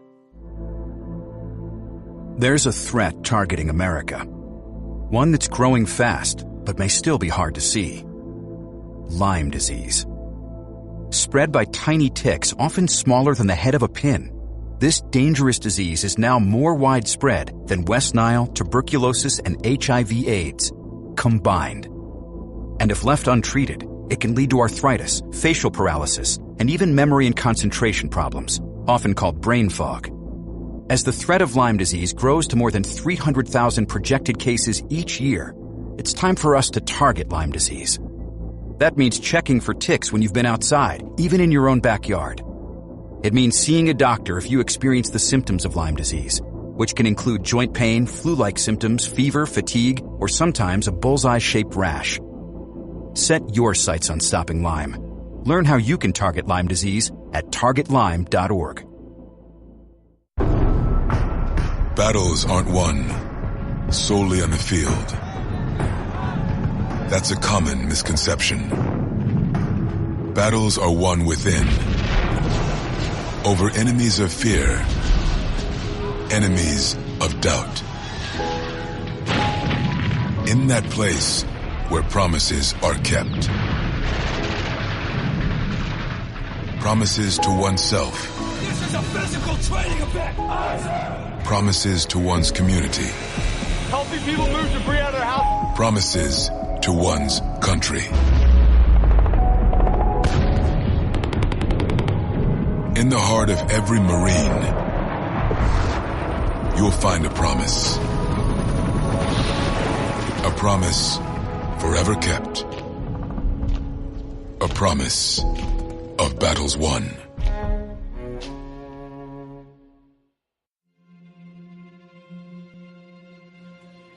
There's a threat targeting America. One that's growing fast, but may still be hard to see. Lyme disease. Spread by tiny ticks, often smaller than the head of a pin. This dangerous disease is now more widespread than West Nile, tuberculosis, and HIV/AIDS combined. And if left untreated, it can lead to arthritis, facial paralysis, and even memory and concentration problems, often called brain fog. As the threat of Lyme disease grows to more than 300,000 projected cases each year, it's time for us to target Lyme disease. That means checking for ticks when you've been outside, even in your own backyard. It means seeing a doctor if you experience the symptoms of Lyme disease, which can include joint pain, flu-like symptoms, fever, fatigue, or sometimes a bullseye-shaped rash. Set your sights on stopping Lyme. Learn how you can target Lyme disease at targetlyme.org. Battles aren't won solely on the field. That's a common misconception. Battles are won within, over enemies of fear, enemies of doubt. In that place where promises are kept. Promises to oneself. This is a physical training event! Promises to one's community. Healthy people move debris out of their house. Promises to one's country. In the heart of every Marine, you'll find a promise. A promise forever kept. A promise of battles won.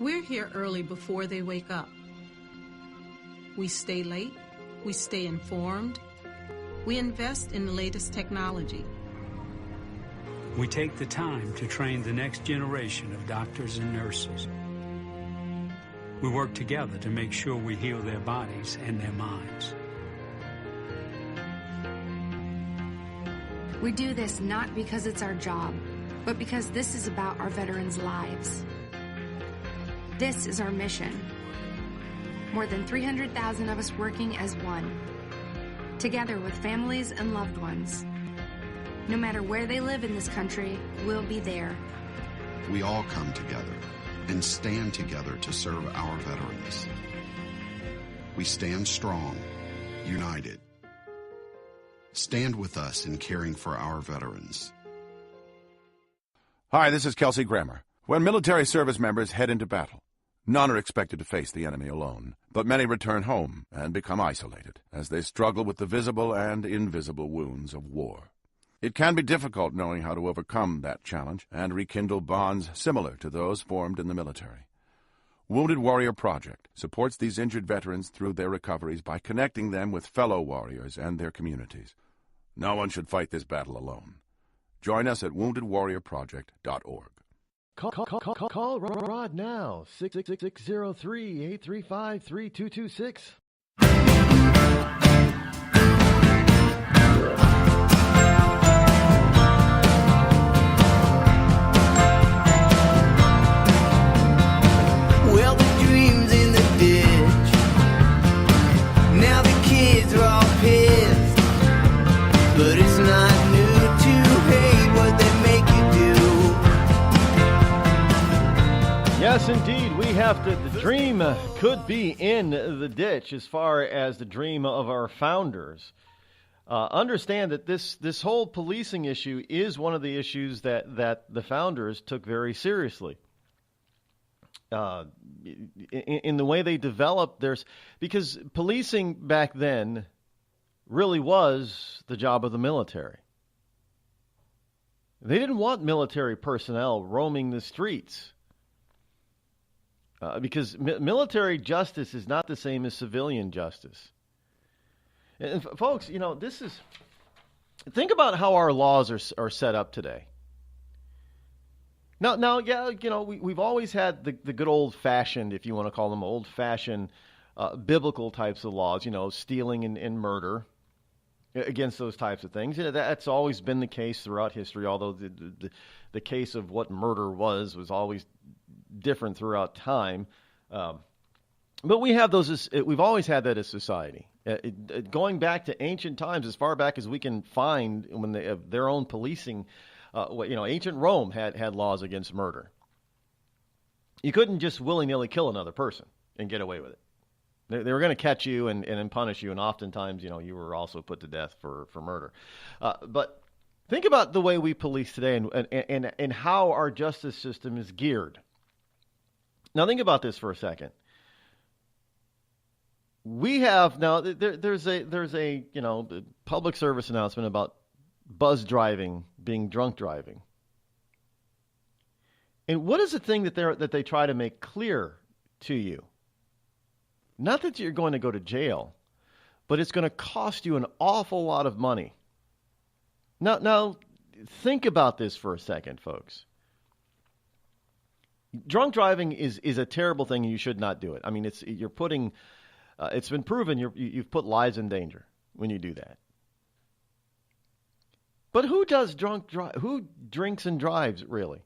We're here early before they wake up. We stay late, we stay informed, we invest in the latest technology. We take the time to train the next generation of doctors and nurses. We work together to make sure we heal their bodies and their minds. We do this not because it's our job, but because this is about our veterans' lives. This is our mission. More than 300,000 of us working as one, together with families and loved ones. No matter where they live in this country, we'll be there. We all come together and stand together to serve our veterans. We stand strong, united. Stand with us in caring for our veterans. Hi, this is Kelsey Grammer. When military service members head into battle, None are expected to face the enemy alone, but many return home and become isolated as they struggle with the visible and invisible wounds of war. It can be difficult knowing how to overcome that challenge and rekindle bonds similar to those formed in the military. Wounded Warrior Project supports these injured veterans through their recoveries by connecting them with fellow warriors and their communities. No one should fight this battle alone. Join us at woundedwarriorproject.org. Call Rod now, 666-603-835-3226. Well, the dream's in the ditch. Now the kids are all pissed. But it's not new to hate what they make you do. Yes, indeed, we have to. The dream could be in the ditch as far as the dream of our founders. Understand that this whole policing issue is one of the issues that the founders took very seriously. In the way they developed because policing back then really was the job of the military. They didn't want military personnel roaming the streets. Because military justice is not the same as civilian justice. And folks, think about how our laws are set up today. Now, yeah, we've always had the good old-fashioned, if you want to call them old-fashioned, biblical types of laws, stealing and murder, against those types of things. That's always been the case throughout history, although the case of what murder was always different throughout time. But we have we've always had that as society. Going back to ancient times, as far back as we can find, when they have their own policing, ancient Rome had laws against murder. You couldn't just willy-nilly kill another person and get away with it. They were going to catch you and punish you, and oftentimes, you were also put to death for murder. But think about the way we police today and how our justice system is geared. Now, think about this for a second. We have now there's a public service announcement about buzz driving being drunk driving. And what is the thing that they try to make clear to you? Not that you're going to go to jail, but it's going to cost you an awful lot of money. Now think about this for a second, folks. Drunk driving is a terrible thing, and you should not do it. I mean, it's been proven you've put lives in danger when you do that. But who drinks and drives, really?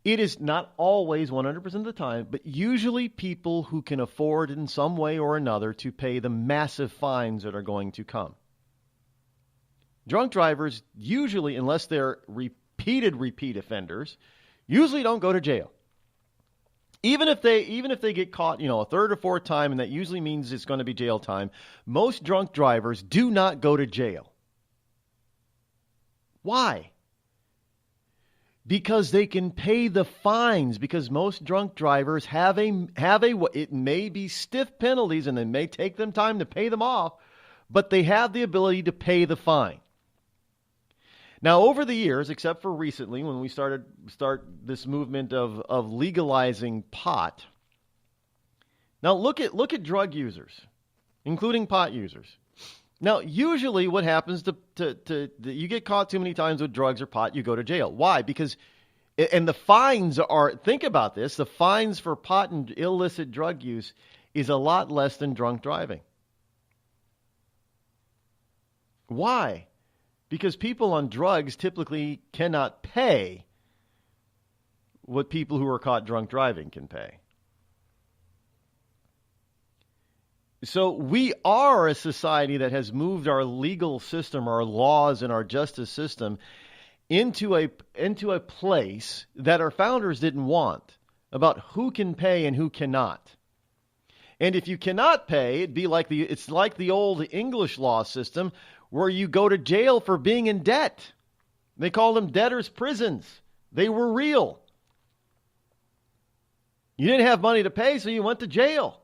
It is not always 100% of the time, but usually people who can afford in some way or another to pay the massive fines that are going to come. Drunk drivers usually, unless they're repeat offenders, usually don't go to jail. Even if they get caught, a third or fourth time, and that usually means it's going to be jail time, most drunk drivers do not go to jail. Why? Because they can pay the fines, because most drunk drivers have it may be stiff penalties and it may take them time to pay them off, but they have the ability to pay the fine. Now, over the years, except for recently when we start this movement of legalizing pot. Now, look at drug users, including pot users. Now, usually what happens to you get caught too many times with drugs or pot, you go to jail. Why? Because, and the fines think about this, the fines for pot and illicit drug use is a lot less than drunk driving. Why? Because people on drugs typically cannot pay what people who are caught drunk driving can pay. So we are a society that has moved our legal system, our laws, and our justice system into a place that our founders didn't want, about who can pay and who cannot. And if you cannot pay, it's like the old English law system where you go to jail for being in debt. They called them debtors' prisons. They were real. You didn't have money to pay, so you went to jail.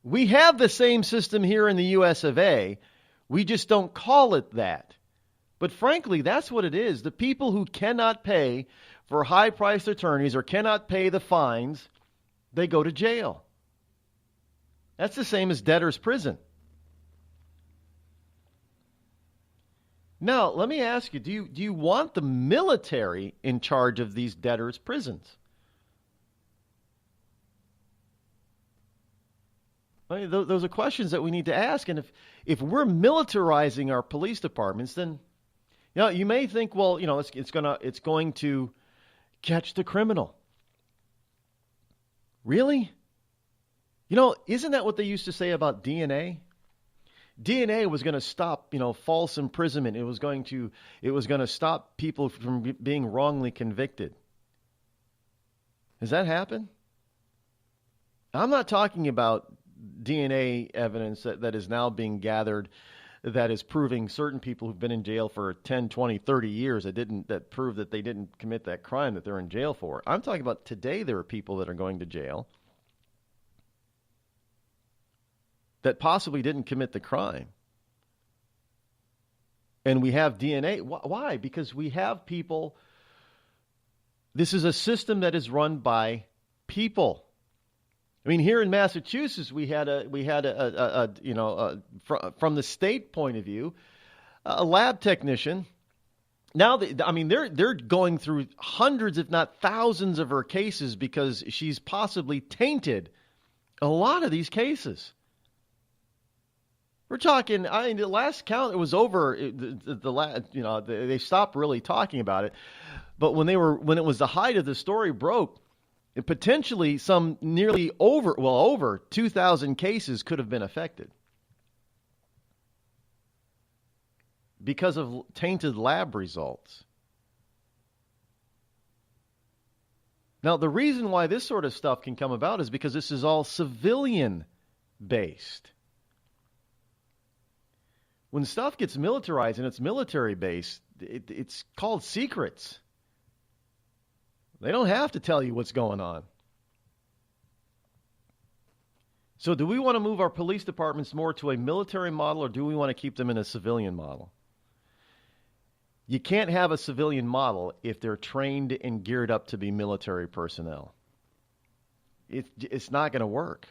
We have the same system here in the U.S. of A. We just don't call it that. But frankly, that's what it is. The people who cannot pay for high-priced attorneys or cannot pay the fines, they go to jail. That's the same as debtor's prison. Now, let me ask you, do you want the military in charge of these debtors' prisons? I mean, those are questions that we need to ask. And if we're militarizing our police departments, then you may think, well, it's going to catch the criminal. Really? Isn't that what they used to say about DNA? DNA was going to stop, false imprisonment. It was going to stop people from being wrongly convicted. Has that happened? I'm not talking about DNA evidence that is now being gathered that is proving certain people who've been in jail for 10, 20, 30 years that prove that they didn't commit that crime that they're in jail for. I'm talking about today there are people that are going to jail that possibly didn't commit the crime. And we have DNA. Why? Because we have people. This is a system that is run by people. I mean, here in Massachusetts, from the state point of view, a lab technician. Now, they're going through hundreds, if not thousands, of her cases because she's possibly tainted a lot of these cases. We're talking. The last count, it was over. They stopped really talking about it. But when it was the height of the story broke, potentially some nearly over 2,000 cases could have been affected because of tainted lab results. Now, the reason why this sort of stuff can come about is because this is all civilian based. When stuff gets militarized and it's military based, it's called secrets. They don't have to tell you what's going on. So do we want to move our police departments more to a military model or do we want to keep them in a civilian model? You can't have a civilian model if they're trained and geared up to be military personnel. It's not going to work.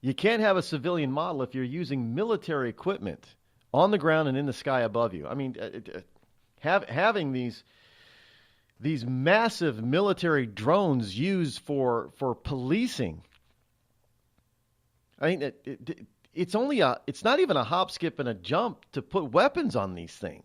You can't have a civilian model if you're using military equipment on the ground and in the sky above you. I mean, having these massive military drones used for policing. I mean, it's not even a hop, skip, and a jump to put weapons on these things.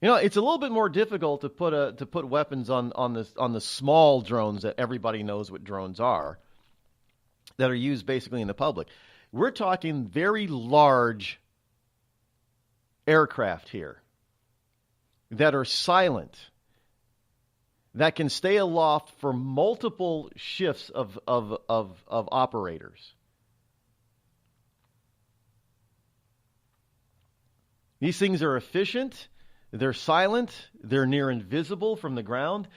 It's a little bit more difficult to put weapons on the small drones that everybody knows what drones are, that are used basically in the public. We're talking very large aircraft here that are silent, that can stay aloft for multiple shifts of operators. These things are efficient. They're silent, they're near invisible from the ground,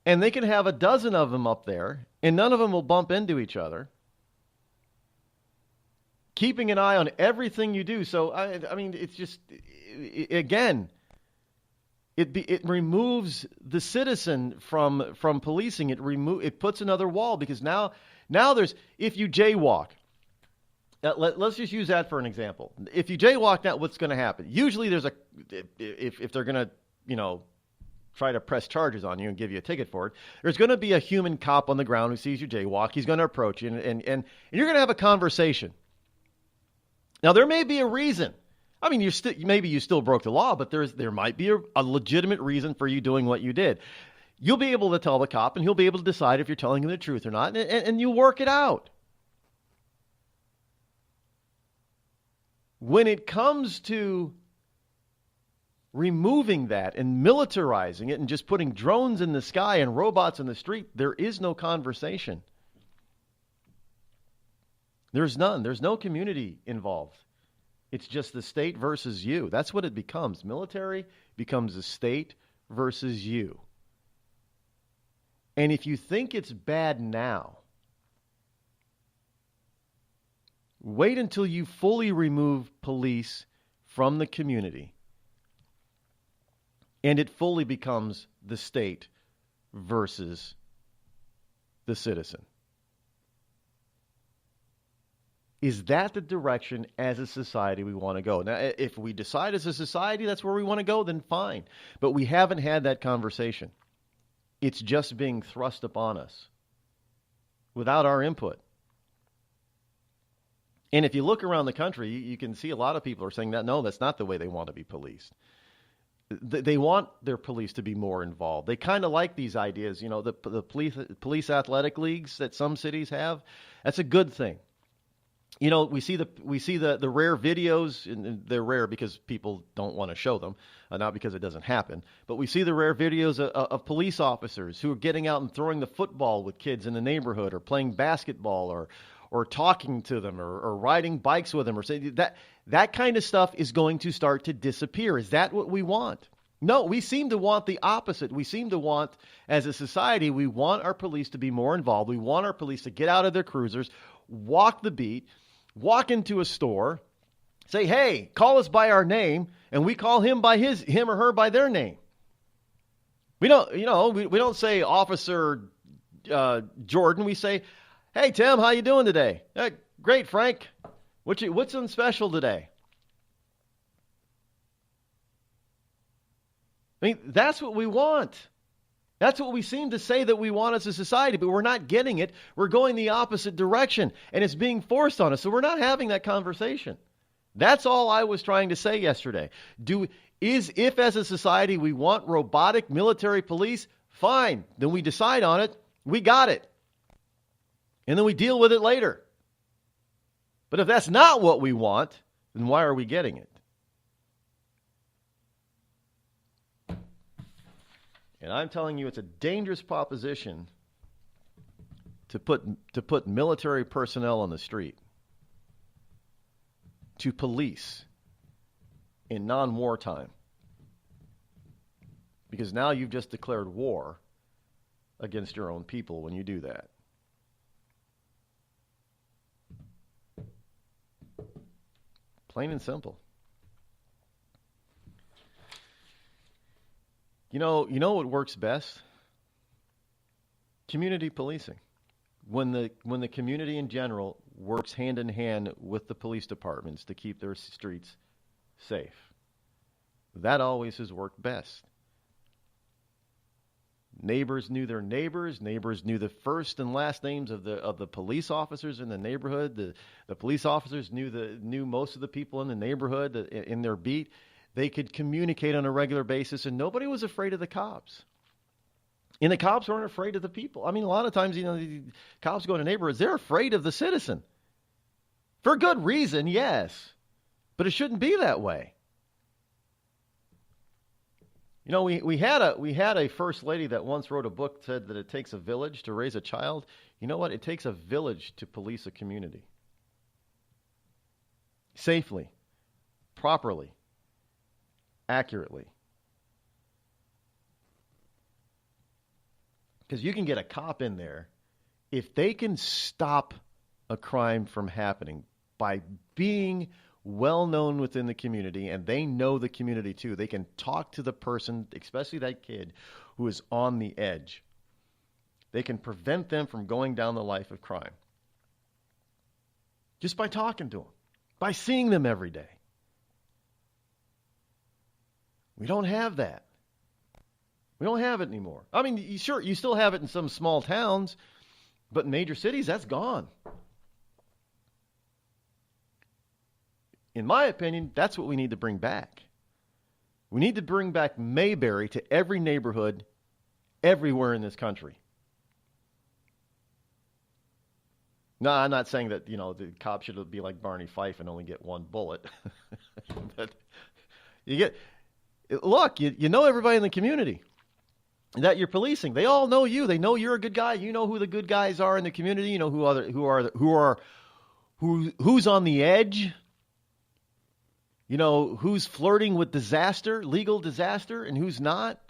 and they can have a dozen of them up there, and none of them will bump into each other, keeping an eye on everything you do. So, it's just, again, it removes the citizen from policing. It puts another wall, because now there's, if you jaywalk, let's just use that for an example. If you jaywalk now, what's going to happen? Usually if they're going to, try to press charges on you and give you a ticket for it, there's going to be a human cop on the ground who sees you jaywalk. He's going to approach you and you're going to have a conversation. Now, there may be a reason. I mean, maybe you still broke the law, but there might be a legitimate reason for you doing what you did. You'll be able to tell the cop and he'll be able to decide if you're telling him the truth or not, and you work it out. When it comes to removing that and militarizing it and just putting drones in the sky and robots in the street, there is no conversation. There's none. There's no community involved. It's just the state versus you. That's what it becomes. Military becomes the state versus you. And if you think it's bad now, wait until you fully remove police from the community and it fully becomes the state versus the citizen. Is that the direction as a society we want to go? Now, if we decide as a society that's where we want to go, then fine. But we haven't had that conversation. It's just being thrust upon us without our input. And if you look around the country, you can see a lot of people are saying that, no, that's not the way they want to be policed. They want their police to be more involved. They kind of like these ideas, you know, the police athletic leagues that some cities have. That's a good thing. You know, we see the rare videos, and they're rare because people don't want to show them, not because it doesn't happen. But we see the rare videos of police officers who are getting out and throwing the football with kids in the neighborhood, or playing basketball, or talking to them, or riding bikes with them, or saying that kind of stuff is going to start to disappear. Is that what we want? No, we seem to want the opposite. We seem to want, as a society, we want our police to be more involved. We want our police to get out of their cruisers, walk the beat, walk into a store, say, hey, call us by our name, and we call him or her by their name. We don't say Officer Jordan. We say, hey, Tim, how you doing today? Great, Frank. What's on special today? I mean, that's what we want. That's what we seem to say that we want as a society, but we're not getting it. We're going the opposite direction, and it's being forced on us, so we're not having that conversation. That's all I was trying to say yesterday. If as a society we want robotic military police, fine. Then we decide on it. We got it. And then we deal with it later. But if that's not what we want, then why are we getting it? And I'm telling you, it's a dangerous proposition to put military personnel on the street, to police in non-war time. Because now you've just declared war against your own people when you do that. Plain and simple. You know what works best? Community policing. When the community in general works hand in hand with the police departments to keep their streets safe. That always has worked best. Neighbors knew their neighbors. Neighbors knew the first and last names of the police officers in the neighborhood. The police officers knew most of the people in the neighborhood in their beat. They could communicate on a regular basis, and nobody was afraid of the cops. And the cops weren't afraid of the people. I mean, a lot of times, the cops go into neighborhoods, they're afraid of the citizen. For good reason, yes. But it shouldn't be that way. We had a first lady that once wrote a book, said that it takes a village to raise a child. You know what? It takes a village to police a community. Safely, properly, accurately. Because you can get a cop in there, if they can stop a crime from happening by being well known within the community, and they know the community too. They can talk to the person, especially that kid who is on the edge. They can prevent them from going down the life of crime. Just by talking to them, by seeing them every day. We don't have that. We don't have it anymore. I mean, sure, you still have it in some small towns, but in major cities, that's gone. In my opinion, that's what we need to bring back. We need to bring back Mayberry to every neighborhood, everywhere in this country. No, I'm not saying that, the cop should be like Barney Fife and only get one bullet. But you know everybody in the community that you're policing. They all know you. They know you're a good guy. You know who the good guys are in the community. You know who's on the edge. You know, who's flirting with disaster, legal disaster, and who's not.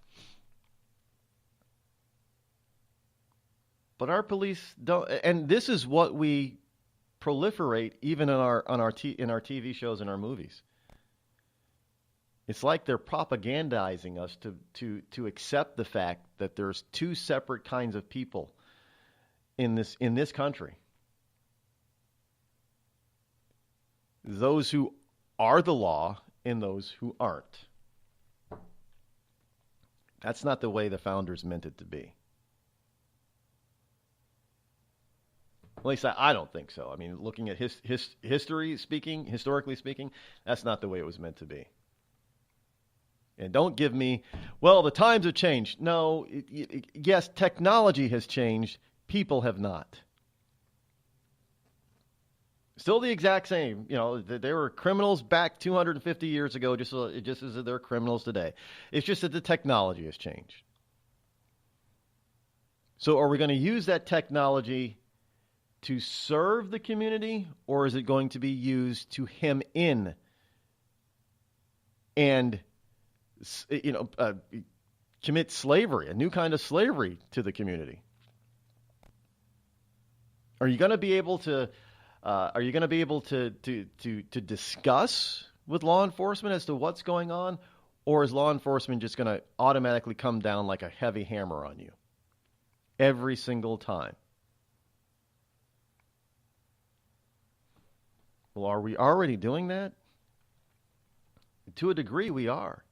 But our police don't, and this is what we proliferate even in our TV shows and our movies. It's like they're propagandizing us to accept the fact that there's two separate kinds of people in this country. Those who are the law and those who aren't. That's not the way the founders meant it to be. At least I don't think so. I mean, looking at historically speaking, that's not the way it was meant to be. And don't give me, well, the times have changed. No, yes, technology has changed. People have not. Still the exact same. You know, they were criminals back 250 years ago, just as they're criminals today. It's just that the technology has changed. So are we going to use that technology to serve the community, or is it going to be used to hem in and commit slavery, a new kind of slavery to the community? Are you going to be able to discuss with law enforcement as to what's going on, or is law enforcement just going to automatically come down like a heavy hammer on you every single time? Well, are we already doing that? To a degree, we are.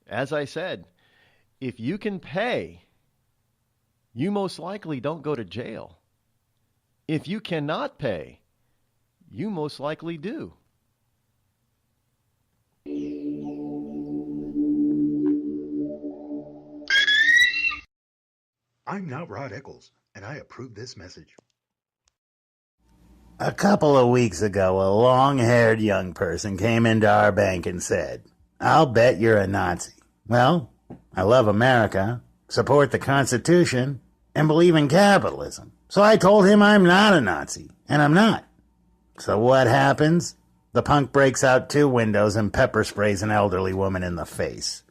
As I said, if you can pay, you most likely don't go to jail. If you cannot pay, you most likely do. I'm not Rod Eccles, and I approve this message. A couple of weeks ago, a long-haired young person came into our bank and said, "I'll bet you're a Nazi." Well, I love America, support the Constitution, and believe in capitalism. So I told him I'm not a Nazi, and I'm not. So what happens? The punk breaks out 2 windows and pepper sprays an elderly woman in the face.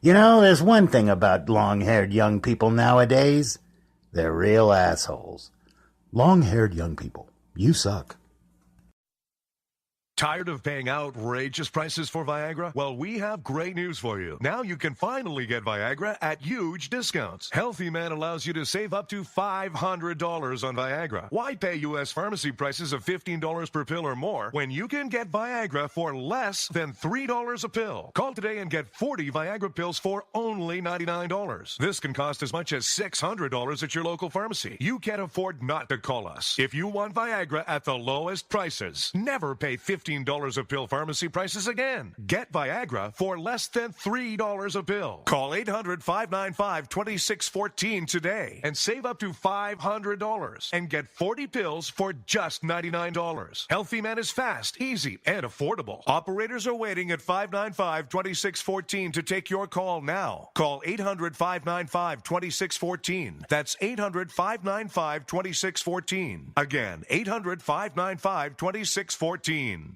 You know, there's one thing about long-haired young people nowadays. They're real assholes. Long-haired young people, you suck. Tired of paying outrageous prices for Viagra? Well, we have great news for you. Now you can finally get Viagra at huge discounts. Healthy Man allows you to save up to $500 on Viagra. Why pay U.S. pharmacy prices of $15 per pill or more when you can get Viagra for less than $3 a pill? Call today and get 40 Viagra pills for only $99. This can cost as much as $600 at your local pharmacy. You can't afford not to call us. If you want Viagra at the lowest prices, never pay $15 a pill pharmacy prices again. Get Viagra for less than $3 a pill. Call 800-595-2614 today and save up to $500 and get 40 pills for just $99. Healthy Man is fast, easy, and affordable. Operators are waiting at 595-2614 to take your call now. Call 800-595-2614. That's 800-595-2614. Again, 800-595-2614.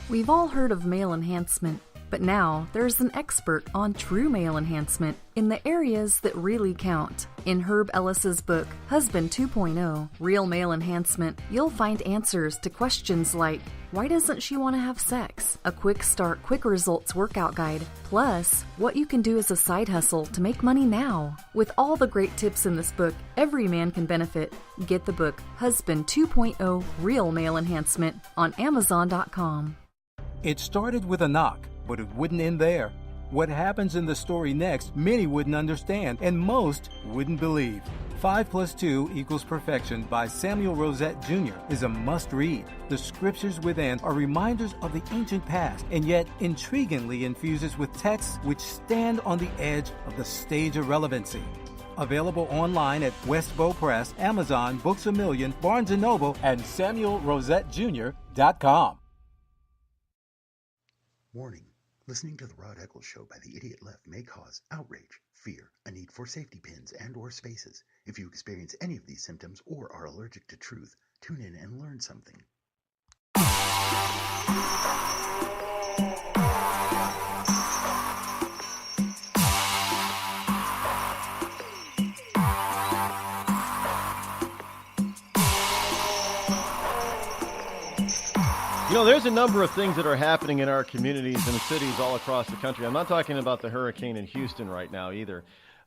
We've all heard of male enhancement, but now there's an expert on true male enhancement in the areas that really count. In Herb Ellis's book, Husband 2.0, Real Male Enhancement, you'll find answers to questions like, why doesn't she want to have sex? A quick start, quick results workout guide, plus what you can do as a side hustle to make money now. With all the great tips in this book, every man can benefit. Get the book, Husband 2.0, Real Male Enhancement, on Amazon.com. It started with a knock, but it wouldn't end there. What happens in the story next, many wouldn't understand, and most wouldn't believe. 5 + 2 = Perfection by Samuel Rosette Jr. is a must-read. The scriptures within are reminders of the ancient past, and yet intriguingly infuses with texts which stand on the edge of the stage of relevancy. Available online at Westbow Press, Amazon, Books A Million, Barnes & Noble, and SamuelRosetteJr.com. Warning. Listening to the Rod Eccles Show by the Idiot Left may cause outrage, fear, a need for safety pins and/or spaces. If you experience any of these symptoms or are allergic to truth, tune in and learn something. There's a number of things that are happening in our communities and cities all across the country. I'm not talking about the hurricane in Houston right now either.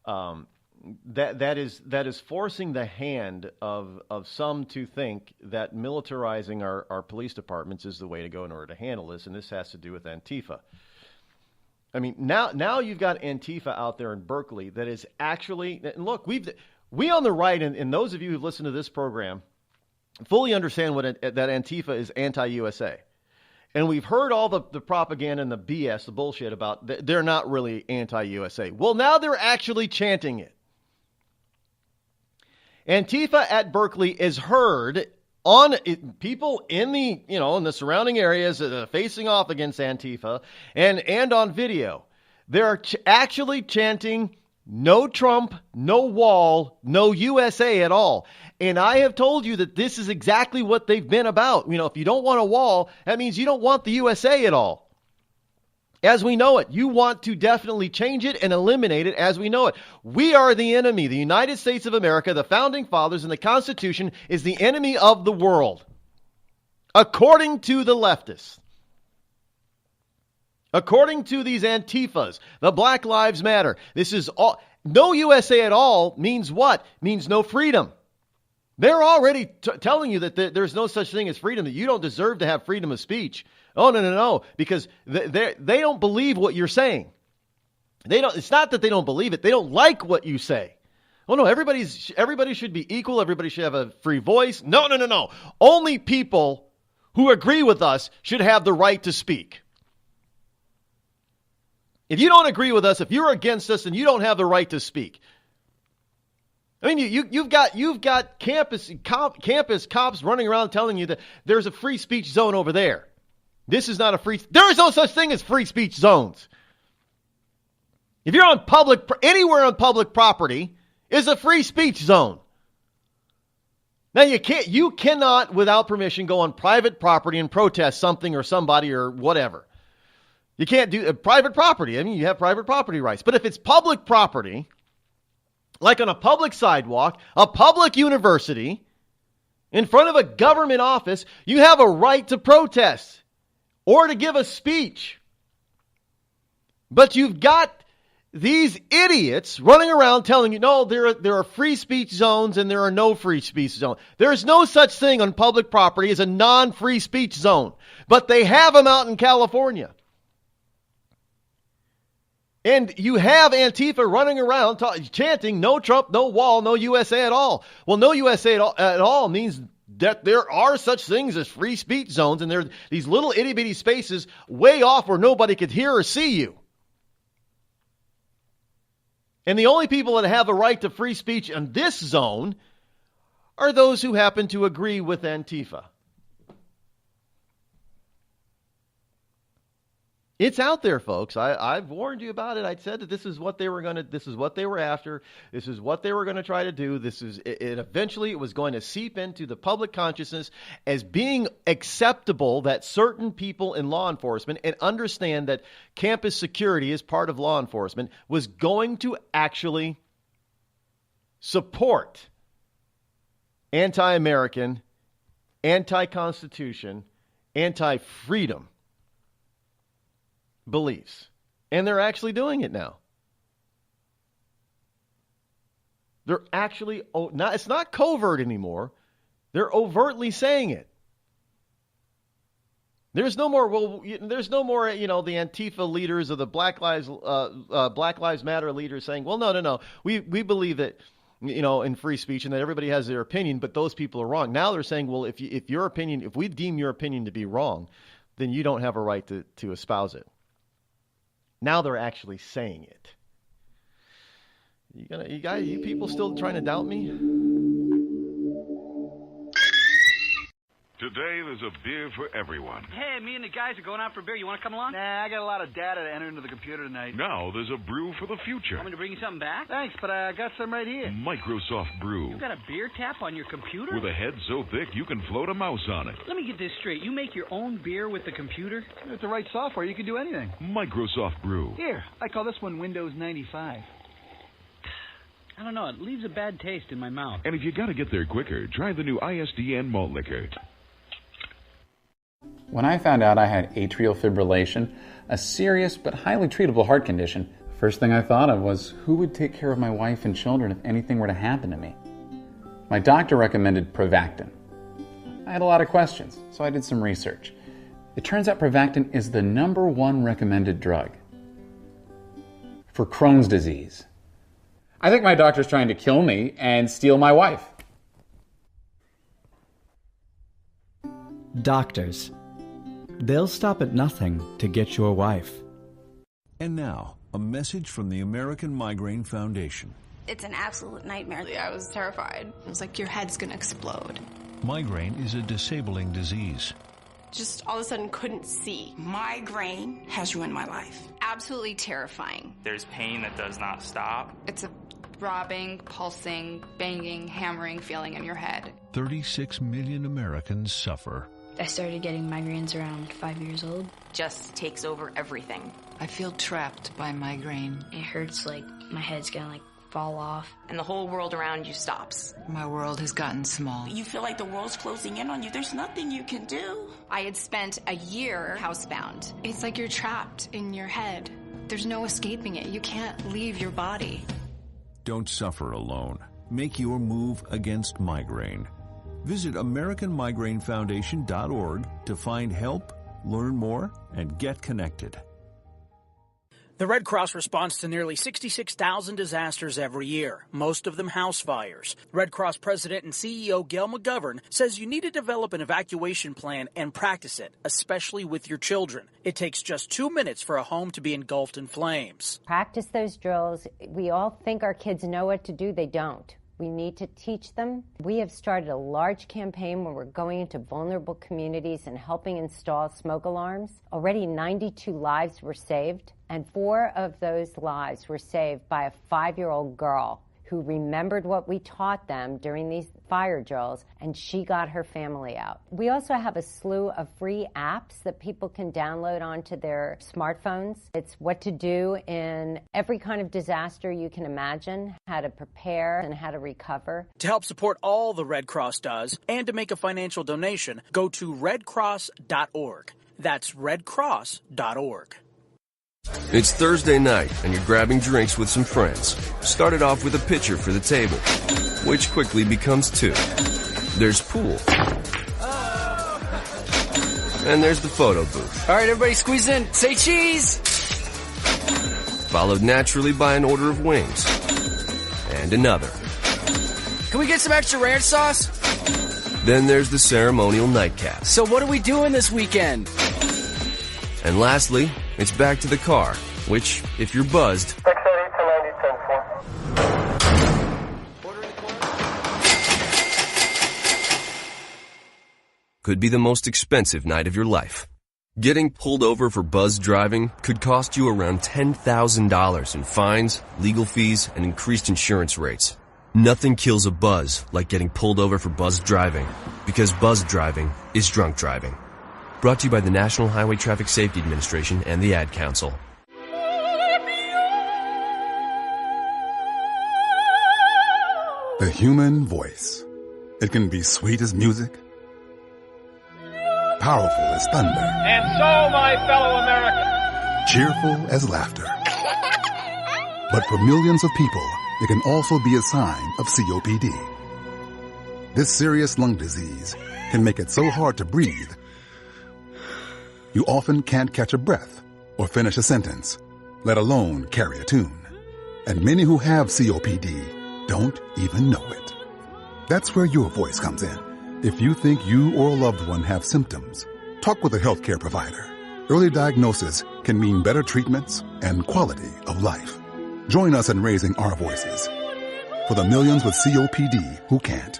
That is forcing the hand of some to think that militarizing our police departments is the way to go in order to handle this, and this has to do with Antifa. I mean, now you've got Antifa out there in Berkeley that is actually, and look, we on the right, and those of you who've listened to this program, fully understand that Antifa is anti-USA. And we've heard all the propaganda and the BS, the bullshit about they're not really anti-USA. Well, now they're actually chanting it. Antifa at Berkeley is heard on people in the surrounding areas that are facing off against Antifa and on video. They're actually chanting no Trump, no wall, no USA at all. And I have told you that this is exactly what they've been about. If you don't want a wall, that means you don't want the USA at all. As we know it, you want to definitely change it and eliminate it as we know it. We are the enemy. The United States of America, the Founding Fathers, and the Constitution is the enemy of the world, according to the leftists. According to these Antifas, the Black Lives Matter, this is all. No USA at all means what? Means no freedom. They're already telling you that there's no such thing as freedom, that you don't deserve to have freedom of speech. Oh, no, because they don't believe what you're saying. It's not that they don't believe it. They don't like what you say. Oh, no, everybody should be equal. Everybody should have a free voice. No. Only people who agree with us should have the right to speak. If you don't agree with us, if you're against us, then you don't have the right to speak. I mean, you've got campus cops running around telling you that there's a free speech zone over there. This is not there is no such thing as free speech zones. If you're anywhere on public property is a free speech zone. Now you cannot without permission go on private property and protest something or somebody or whatever. You can't do private property. I mean, you have private property rights. But if it's public property, like on a public sidewalk, a public university, in front of a government office, you have a right to protest or to give a speech. But you've got these idiots running around telling you, no, there are free speech zones and there are no free speech zones. There is no such thing on public property as a non-free speech zone. But they have them out in California. And you have Antifa running around chanting, no Trump, no wall, no USA at all. Well, no USA at all means that there are such things as free speech zones, and there are these little itty-bitty spaces way off where nobody could hear or see you. And the only people that have a right to free speech in this zone are those who happen to agree with Antifa. It's out there, folks. I've warned you about it. I said that this is what they were after. This is what they were going to try to do. Eventually it was going to seep into the public consciousness as being acceptable that certain people in law enforcement, and understand that campus security is part of law enforcement, was going to actually support anti-American, anti-Constitution, anti-freedom beliefs. And they're actually doing it now. They're actually, it's not covert anymore. They're overtly saying it. There's no more, the Antifa leaders or the Black Lives Matter leaders saying, well, no. We believe that, in free speech and that everybody has their opinion, but those people are wrong. Now they're saying, well, if we deem your opinion to be wrong, then you don't have a right to espouse it. Now they're actually saying it. You people still trying to doubt me? Today, there's a beer for everyone. Hey, me and the guys are going out for beer. You want to come along? Nah, I got a lot of data to enter into the computer tonight. Now, there's a brew for the future. Want me to bring you something back? Thanks, but I got some right here. Microsoft Brew. You got a beer tap on your computer? With a head so thick you can float a mouse on it. Let me get this straight. You make your own beer with the computer? With the right software, you can do anything. Microsoft Brew. Here, I call this one Windows 95. I don't know. It leaves a bad taste in my mouth. And if you got to get there quicker, try the new ISDN malt liquor. When I found out I had atrial fibrillation, a serious but highly treatable heart condition, the first thing I thought of was who would take care of my wife and children if anything were to happen to me. My doctor recommended Prevactin. I had a lot of questions, so I did some research. It turns out Prevactin is the #1 recommended drug for Crohn's disease. I think my doctor's trying to kill me and steal my wife. Doctors. They'll stop at nothing to get your wife. And now, a message from the American Migraine Foundation. It's an absolute nightmare. I was terrified. It was like your head's gonna explode. Migraine is a disabling disease. Just all of a sudden couldn't see. Migraine has ruined my life. Absolutely terrifying. There's pain that does not stop. It's a throbbing, pulsing, banging, hammering feeling in your head. 36 million Americans suffer. I started getting migraines around 5 years old. Just takes over everything. I feel trapped by migraine. It hurts like my head's gonna fall off. And the whole world around you stops. My world has gotten small. You feel like the world's closing in on you. There's nothing you can do. I had spent a year housebound. It's like you're trapped in your head. There's no escaping it. You can't leave your body. Don't suffer alone. Make your move against migraine. Visit AmericanMigraineFoundation.org to find help, learn more, and get connected. The Red Cross responds to nearly 66,000 disasters every year, most of them house fires. Red Cross President and CEO Gail McGovern says you need to develop an evacuation plan and practice it, especially with your children. It takes just 2 minutes for a home to be engulfed in flames. Practice those drills. We all think our kids know what to do. They don't. We need to teach them. We have started a large campaign where we're going into vulnerable communities and helping install smoke alarms. Already 92 lives were saved, and 4 of those lives were saved by a 5-year-old girl who remembered what we taught them during these fire drills, and she got her family out. We also have a slew of free apps that people can download onto their smartphones. It's what to do in every kind of disaster you can imagine, how to prepare and how to recover. To help support all the Red Cross does and to make a financial donation, go to redcross.org. That's redcross.org. It's Thursday night, and you're grabbing drinks with some friends. Started off with a pitcher for the table, which quickly becomes 2. There's pool. And there's the photo booth. All right, everybody squeeze in. Say cheese! Followed naturally by an order of wings. And another. Can we get some extra ranch sauce? Then there's the ceremonial nightcap. So what are we doing this weekend? And lastly, it's back to the car, which, if you're buzzed, could be the most expensive night of your life. Getting pulled over for buzzed driving could cost you around $10,000 in fines, legal fees, and increased insurance rates. Nothing kills a buzz like getting pulled over for buzzed driving, because buzzed driving is drunk driving. Brought to you by the National Highway Traffic Safety Administration and the Ad Council. The human voice. It can be sweet as music, powerful as thunder, and so, my fellow Americans, cheerful as laughter. But for millions of people, it can also be a sign of COPD. This serious lung disease can make it so hard to breathe, you often can't catch a breath or finish a sentence, let alone carry a tune. And many who have COPD don't even know it. That's where your voice comes in. If you think you or a loved one have symptoms, talk with a healthcare provider. Early diagnosis can mean better treatments and quality of life. Join us in raising our voices for the millions with COPD who can't.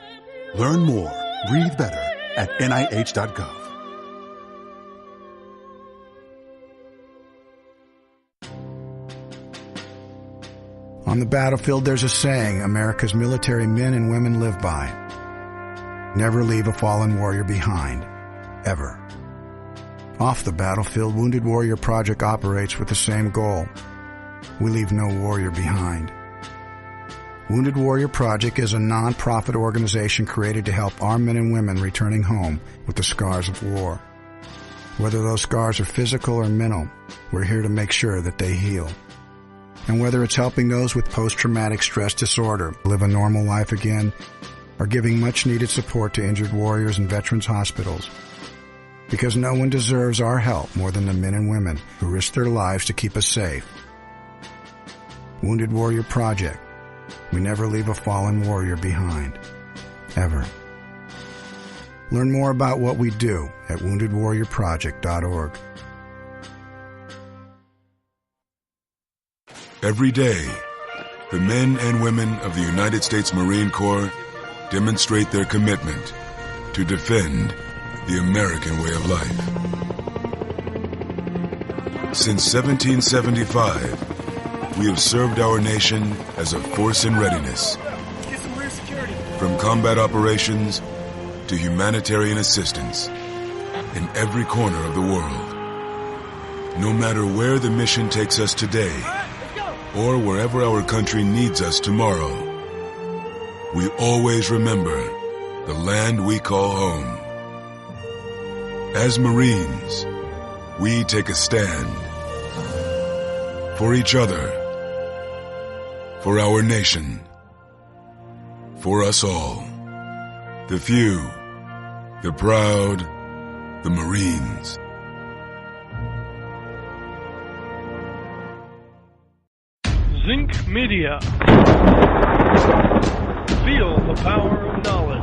Learn more, breathe better at NIH.gov. On the battlefield, there's a saying America's military men and women live by. Never leave a fallen warrior behind, ever. Off the battlefield, Wounded Warrior Project operates with the same goal. We leave no warrior behind. Wounded Warrior Project is a non-profit organization created to help our men and women returning home with the scars of war. Whether those scars are physical or mental, we're here to make sure that they heal. And whether it's helping those with post-traumatic stress disorder live a normal life again, or giving much-needed support to injured warriors in veterans' hospitals. Because no one deserves our help more than the men and women who risk their lives to keep us safe. Wounded Warrior Project. We never leave a fallen warrior behind. Ever. Learn more about what we do at woundedwarriorproject.org. Every day, the men and women of the United States Marine Corps demonstrate their commitment to defend the American way of life. Since 1775, we have served our nation as a force in readiness. From combat operations to humanitarian assistance in every corner of the world. No matter where the mission takes us today, or wherever our country needs us tomorrow, we always remember the land we call home. As Marines, we take a stand for each other, for our nation, for us all. The few, the proud, the Marines. Zinc Media. Feel the power of knowledge.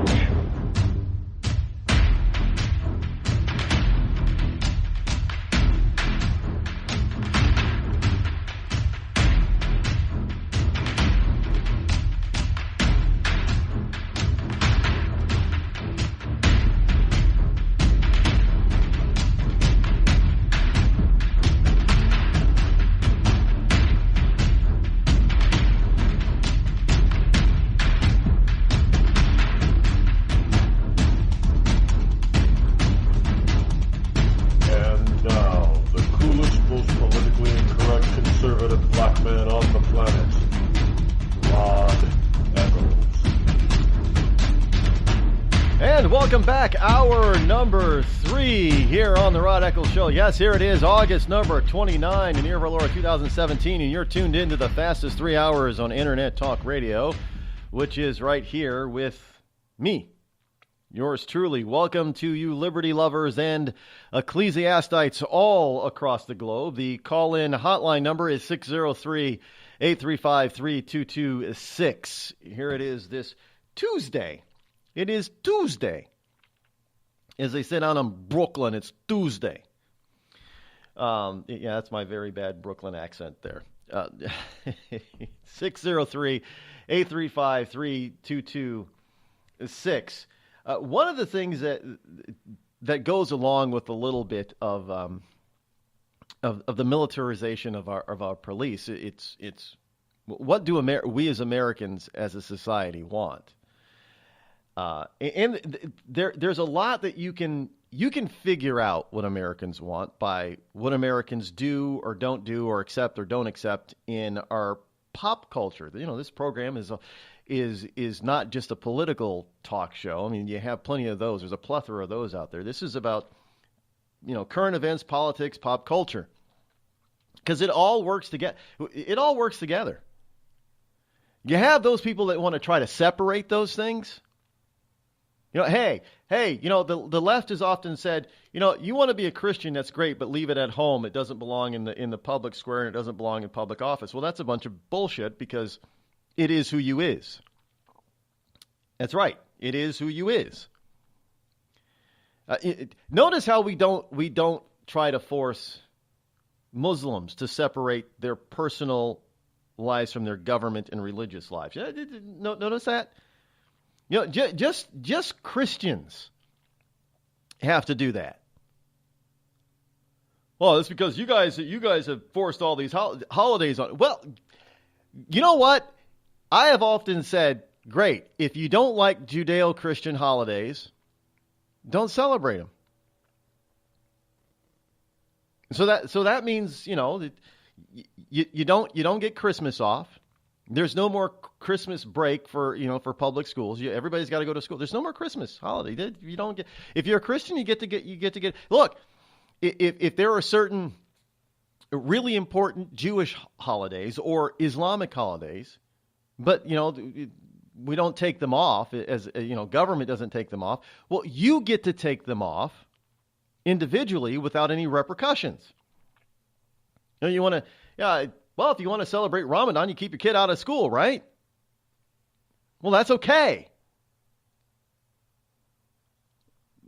Welcome back. Hour number 3 here on the Rod Eccles Show. Yes, here it is, August number 29 in year of our Lord 2017, and you're tuned into the fastest 3 hours on Internet Talk Radio, which is right here with me, yours truly. Welcome to you liberty lovers and ecclesiastites all across the globe. The call-in hotline number is 603-835-3226. Here it is this Tuesday. It is Tuesday. As they say down in Brooklyn, it's Tuesday. Yeah, that's my very bad Brooklyn accent there. 603-835-3226. One of the things that goes along with a little bit of the militarization of our police, it's what do we as Americans as a society want? And there's a lot that you can figure out what Americans want by what Americans do or don't do or accept or don't accept in our pop culture. You know, this program is not just a political talk show. I mean, you have plenty of those. There's a plethora of those out there. This is about, current events, politics, pop culture, because it all works together. It all works together. You have those people that want to try to separate those things. Hey, the left has often said, you want to be a Christian, that's great, but leave it at home. It doesn't belong in the public square, and it doesn't belong in public office. Well, that's a bunch of bullshit, because it is who you is. That's right. It is who you is. Notice how we don't try to force Muslims to separate their personal lives from their government and religious lives. Notice that? Just Christians have to do that. Well, that's because you guys have forced all these holidays on. Well, you know what? I have often said, great, if you don't like Judeo-Christian holidays, don't celebrate them. So that means, that you don't get Christmas off. There's no more Christmas break for public schools. Everybody's got to go to school. There's no more Christmas holiday. You don't get. If you're a Christian, you get to get. Look, if there are certain really important Jewish holidays or Islamic holidays, but, we don't take them off, as government doesn't take them off, well, you get to take them off individually without any repercussions. You want to, if you want to celebrate Ramadan, you keep your kid out of school, right? Well, that's okay.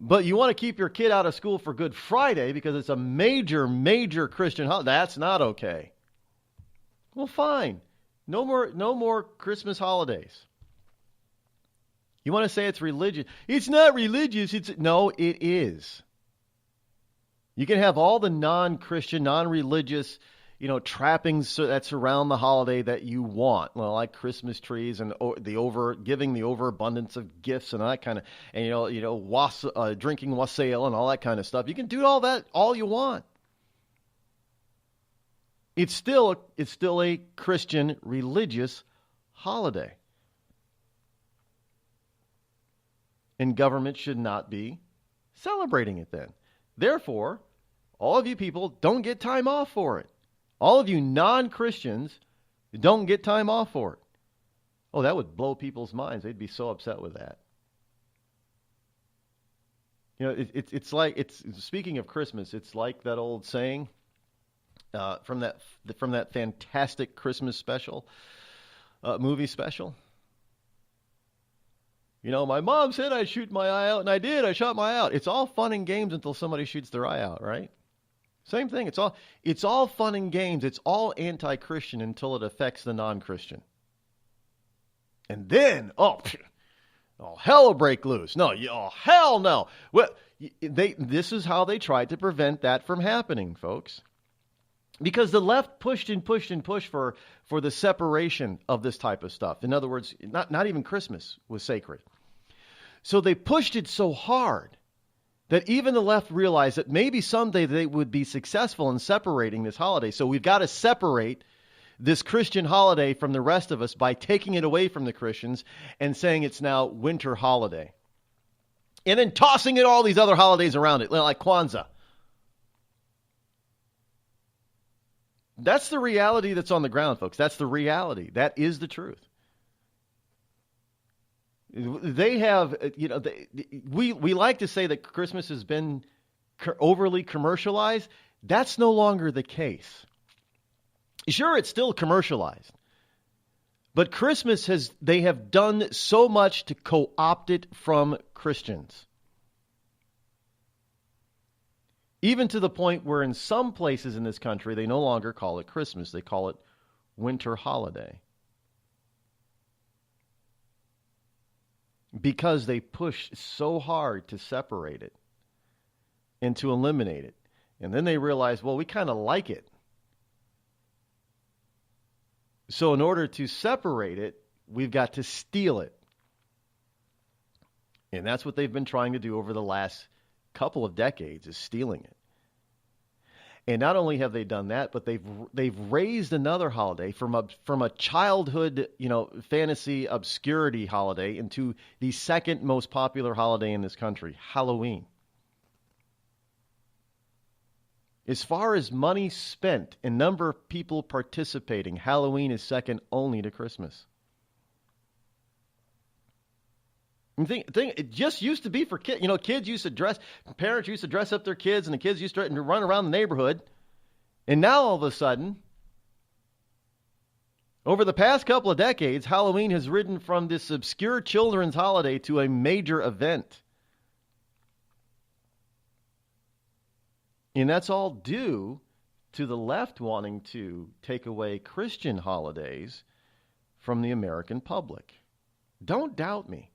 But you want to keep your kid out of school for Good Friday because it's a major, major Christian holiday. That's not okay. Well, fine. No more Christmas holidays. You want to say it's religious? It's not religious. No, it is. You can have all the non-Christian, non-religious, trappings that surround the holiday that you want, like Christmas trees and giving the overabundance of gifts and all that kind of, and drinking wassail and all that kind of stuff. You can do all that all you want. It's still a Christian religious holiday. And government should not be celebrating it then. Therefore, all of you people don't get time off for it. All of you non-Christians don't get time off for it. Oh, that would blow people's minds. They'd be so upset with that. It's like speaking of Christmas, it's like that old saying from that fantastic Christmas special, movie special. My mom said I'd shoot my eye out, and I did. I shot my eye out. It's all fun and games until somebody shoots their eye out, right? Same thing. It's all fun and games. It's all anti-Christian until it affects the non-Christian. And then, hell will break loose. No, hell no. Well, this is how they tried to prevent that from happening, folks. Because the left pushed and pushed and pushed for the separation of this type of stuff. In other words, not even Christmas was sacred. So they pushed it so hard that even the left realized that maybe someday they would be successful in separating this holiday. So we've got to separate this Christian holiday from the rest of us by taking it away from the Christians and saying it's now winter holiday. And then tossing it all these other holidays around it, like Kwanzaa. That's the reality that's on the ground, folks. That's the reality. That is the truth. They have, we like to say that Christmas has been overly commercialized. That's no longer the case. Sure, it's still commercialized. But Christmas they have done so much to co-opt it from Christians. Even to the point where in some places in this country, they no longer call it Christmas. They call it winter holiday. Because they push so hard to separate it and to eliminate it. And then they realize, well, we kind of like it. So in order to separate it, we've got to steal it. And that's what they've been trying to do over the last couple of decades, is stealing it. And not only have they done that, but they've raised another holiday from a childhood, fantasy obscurity holiday into the second most popular holiday in this country, Halloween. As far as money spent and number of people participating, Halloween is second only to Christmas. It just used to be for kids. Kids used to parents used to dress up their kids, and the kids used to run around the neighborhood. And now all of a sudden, over the past couple of decades, Halloween has ridden from this obscure children's holiday to a major event. And that's all due to the left wanting to take away Christian holidays from the American public. Don't doubt me.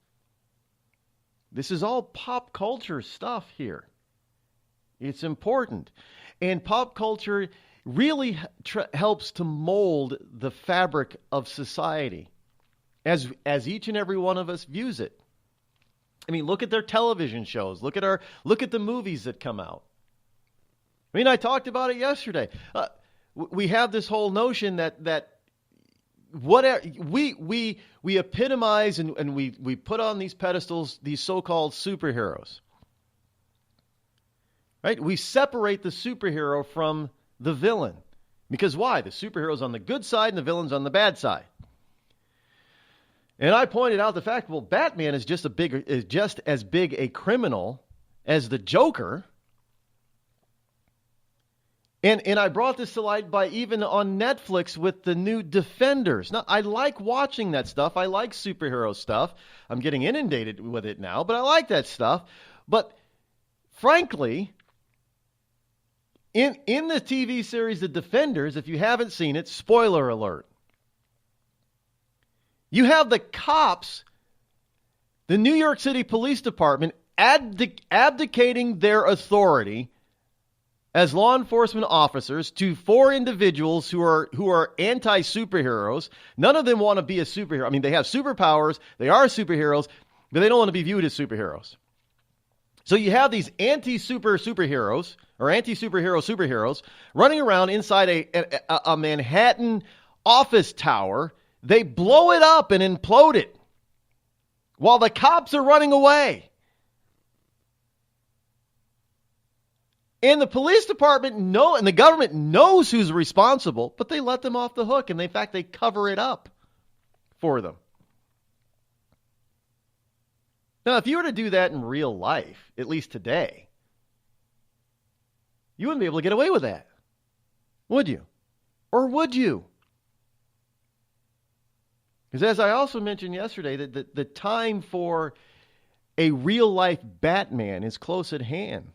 This is all pop culture stuff here. It's important. And pop culture really helps to mold the fabric of society as each and every one of us views it. I mean, look at their television shows. Look at the movies that come out. I mean, I talked about it yesterday. We have this whole notion that whatever we epitomize and we put on these pedestals these so-called superheroes. Right? We separate the superhero from the villain. Because why? The superhero's on the good side and the villain's on the bad side. And I pointed out the fact, well, Batman is just as big a criminal as the Joker. And I brought this to light by even on Netflix with the new Defenders. Now, I like watching that stuff. I like superhero stuff. I'm getting inundated with it now, but I like that stuff. But frankly, in the TV series The Defenders, if you haven't seen it, spoiler alert, you have the cops, the New York City Police Department, abdicating their authority as law enforcement officers to 4 individuals who are anti-superheroes. None of them want to be a superhero. I mean, they have superpowers, they are superheroes, but they don't want to be viewed as superheroes. So you have these anti-superheroes or anti-superhero superheroes running around inside a Manhattan office tower. They blow it up and implode it while the cops are running away. And the police department and the government knows who's responsible, but they let them off the hook. And in fact, they cover it up for them. Now, if you were to do that in real life, at least today, you wouldn't be able to get away with that. Would you? Or would you? Because as I also mentioned yesterday, that the time for a real-life Batman is close at hand.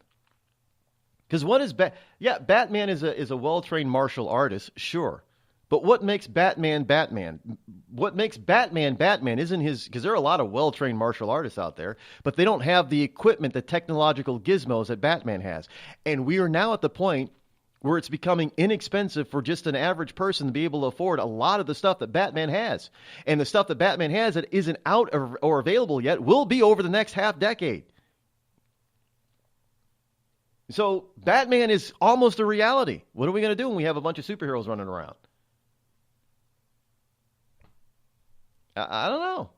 Because what is Batman is a well-trained martial artist, sure. But what makes Batman Batman? What makes Batman Batman isn't his, because there are a lot of well-trained martial artists out there, but they don't have the equipment, the technological gizmos that Batman has. And we are now at the point where it's becoming inexpensive for just an average person to be able to afford a lot of the stuff that Batman has. And the stuff that Batman has that isn't out or available yet will be over the next half decade. So Batman is almost a reality. What are we going to do when we have a bunch of superheroes running around? I don't know.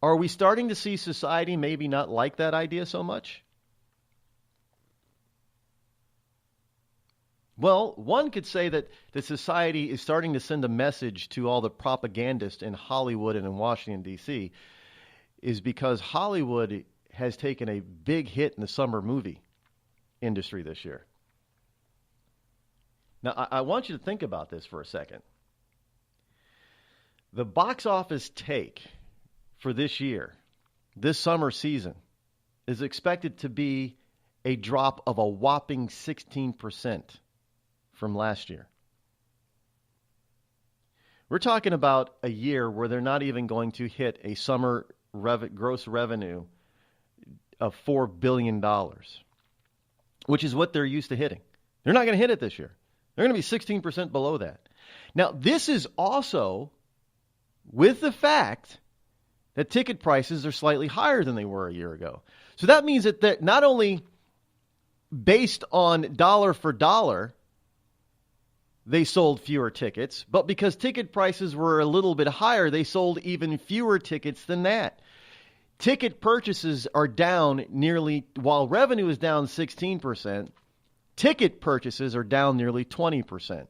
Are we starting to see society maybe not like that idea so much? Well, one could say that the society is starting to send a message to all the propagandists in Hollywood and in Washington, D.C., is because Hollywood has taken a big hit in the summer movie industry this year. Now, I want you to think about this for a second. The box office take for this year, this summer season, is expected to be a drop of a whopping 16% from last year. We're talking about a year where they're not even going to hit a summer gross revenue of $4 billion. Which is what they're used to hitting. They're not going to hit it this year. They're going to be 16% below that. Now, this is also with the fact that ticket prices are slightly higher than they were a year ago. So that means that not only based on dollar for dollar, they sold fewer tickets, but because ticket prices were a little bit higher, they sold even fewer tickets than that. Ticket purchases are down nearly, while revenue is down 16%, ticket purchases are down nearly 20%.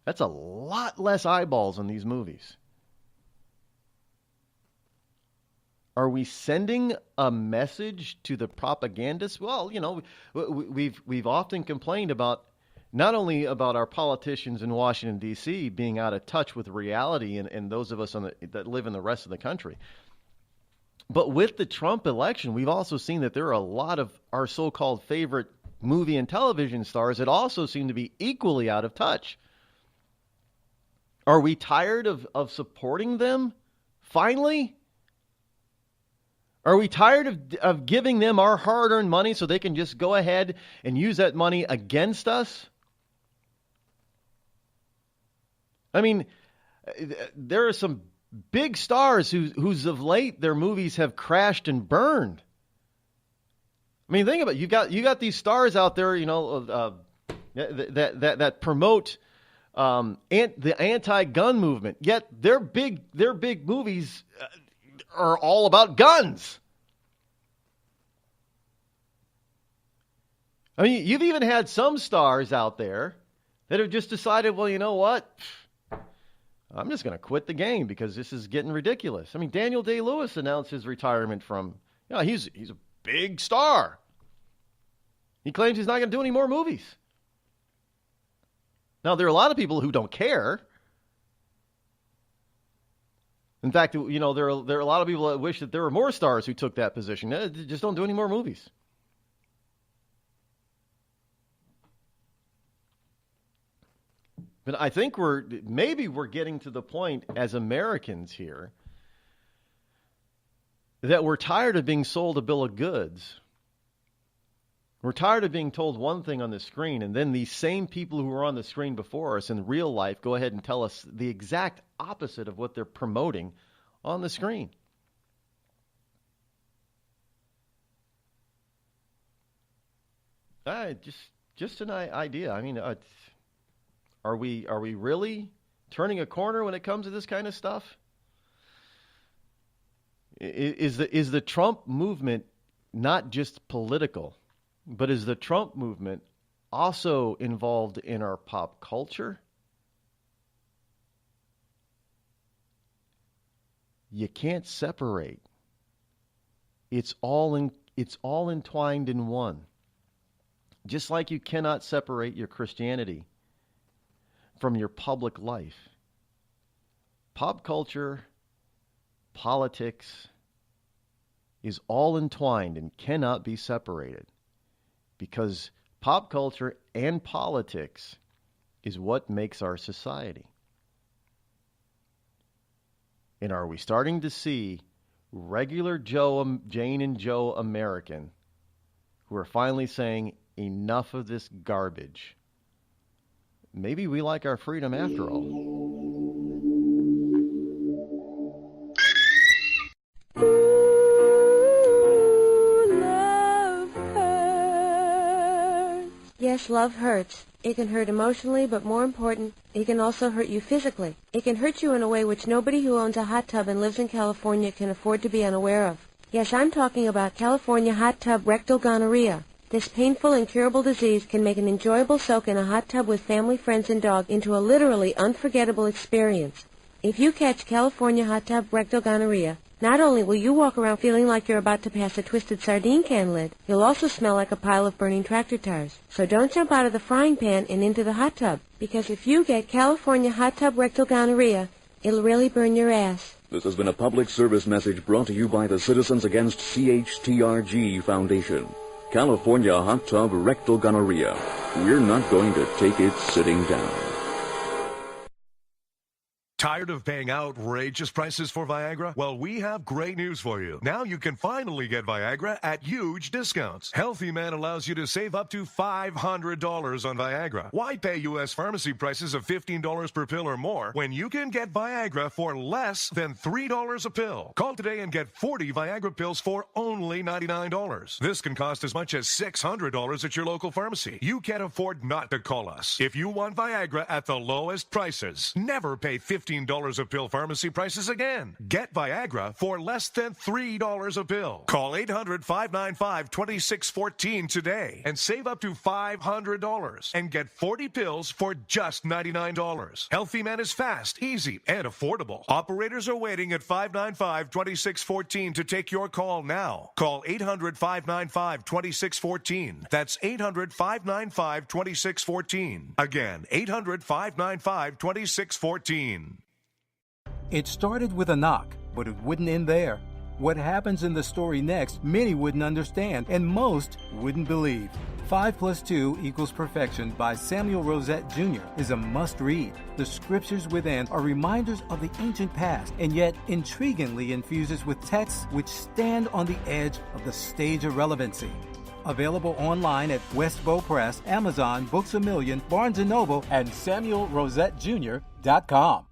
That's a lot less eyeballs on these movies. Are we sending a message to the propagandists? Well, you know, we've often complained about not only about our politicians in Washington, D.C. being out of touch with reality and those of us that live in the rest of the country. But with the Trump election, we've also seen that there are a lot of our so-called favorite movie and television stars that also seem to be equally out of touch. Are we tired of supporting them, finally? Are we tired of giving them our hard-earned money so they can just go ahead and use that money against us? I mean, there are some big stars who's of late their movies have crashed and burned. I mean, think about it. You got these stars out there, you know, that promote the anti-gun movement. Yet their big movies are all about guns. I mean, you've even had some stars out there that have just decided, well, you know what? I'm just going to quit the game because this is getting ridiculous. I mean, Daniel Day-Lewis announced his retirement from, he's a big star. He claims he's not going to do any more movies. Now, there are a lot of people who don't care. In fact, there are a lot of people that wish that there were more stars who took that position. Just don't do any more movies. But I think we're getting to the point as Americans here that we're tired of being sold a bill of goods. We're tired of being told one thing on the screen, and then these same people who were on the screen before us in real life go ahead and tell us the exact opposite of what they're promoting on the screen. Just an idea. I mean, are we really turning a corner when it comes to this kind of stuff? Is the Trump movement not just political, but is the Trump movement also involved in our pop culture? You can't separate. It's all entwined in one. Just like you cannot separate your Christianity from your public life. Pop culture, politics is all entwined and cannot be separated, because pop culture and politics is what makes our society. And are we starting to see regular Jane and Joe American who are finally saying, enough of this garbage? Maybe we like our freedom after all. Yes, love hurts. It can hurt emotionally, but more important, it can also hurt you physically. It can hurt you in a way which nobody who owns a hot tub and lives in California can afford to be unaware of. Yes, I'm talking about California hot tub rectal gonorrhea. This painful, incurable disease can make an enjoyable soak in a hot tub with family, friends, and dog into a literally unforgettable experience. If you catch California hot tub rectal gonorrhea, not only will you walk around feeling like you're about to pass a twisted sardine can lid, you'll also smell like a pile of burning tractor tires. So don't jump out of the frying pan and into the hot tub, because if you get California hot tub rectal gonorrhea, it'll really burn your ass. This has been a public service message brought to you by the Citizens Against CHTRG Foundation. California hot tub rectal gonorrhea. We're not going to take it sitting down. Tired of paying outrageous prices for Viagra? Well, we have great news for you. Now you can finally get Viagra at huge discounts. Healthy Man allows you to save up to $500 on Viagra. Why pay U.S. pharmacy prices of $15 per pill or more when you can get Viagra for less than $3 a pill? Call today and get 40 Viagra pills for only $99. This can cost as much as $600 at your local pharmacy. You can't afford not to call us. If you want Viagra at the lowest prices, never pay $15 a pill pharmacy prices again. Get Viagra for less than $3 a pill. Call 800-595-2614 today and save up to $500 and get 40 pills for just $99. Healthy Man is fast, easy, and affordable. Operators are waiting at 595-2614 to take your call now. Call 800-595-2614. That's 800-595-2614. Again, 800-595-2614. It started with a knock, but it wouldn't end there. What happens in the story next, many wouldn't understand, and most wouldn't believe. 5 + 2 = Perfection by Samuel Rosette Jr. is a must-read. The scriptures within are reminders of the ancient past, and yet intriguingly infuses with texts which stand on the edge of the stage of relevancy. Available online at Westbow Press, Amazon, Books A Million, Barnes & Noble, and SamuelRosetteJr.com.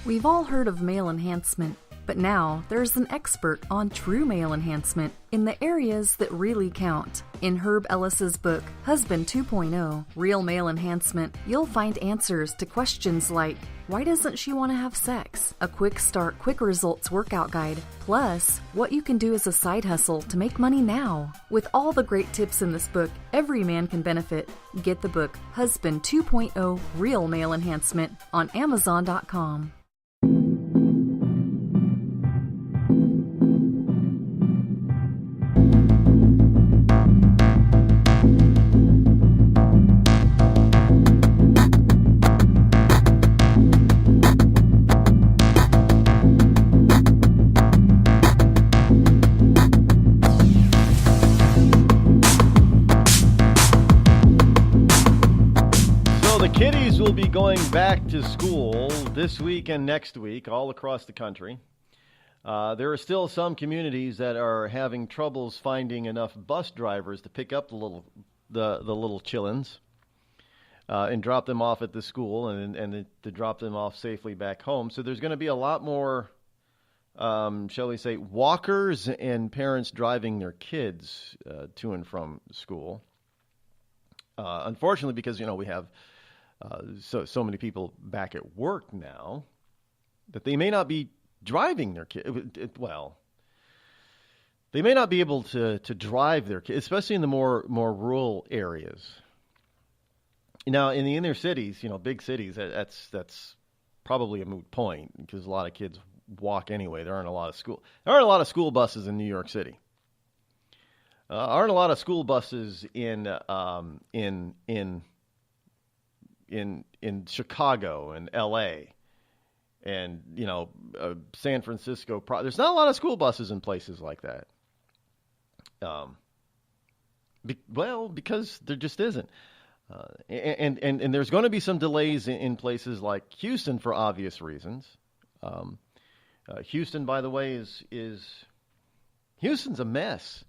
We've all heard of male enhancement, But now there's an expert on true male enhancement in the areas that really count. In Herb Ellis's book, Husband 2.0, Real Male Enhancement, you'll find answers to questions like, why doesn't she want to have sex? A quick start, quick results workout guide. Plus, what you can do as a side hustle to make money now. With all the great tips in this book, every man can benefit. Get the book, Husband 2.0, Real Male Enhancement, on Amazon.com. Going back to school this week and next week all across the country. There are still some communities that are having troubles finding enough bus drivers to pick up the little chillins and drop them off at the school and to drop them off safely back home. So there's going to be a lot more, shall we say, walkers and parents driving their kids to and from school. Unfortunately, because we have so many people back at work now that they may not be driving their kids. Well, they may not be able to drive their kids, especially in the more rural areas. Now, in the inner cities, big cities, that's probably a moot point because a lot of kids walk anyway. There aren't a lot of school buses in New York City. Aren't a lot of school buses in Chicago and L.A. and, San Francisco. There's not a lot of school buses in places like that. Because there just isn't. And there's going to be some delays in places like Houston for obvious reasons. Houston, by the way, Houston's a mess.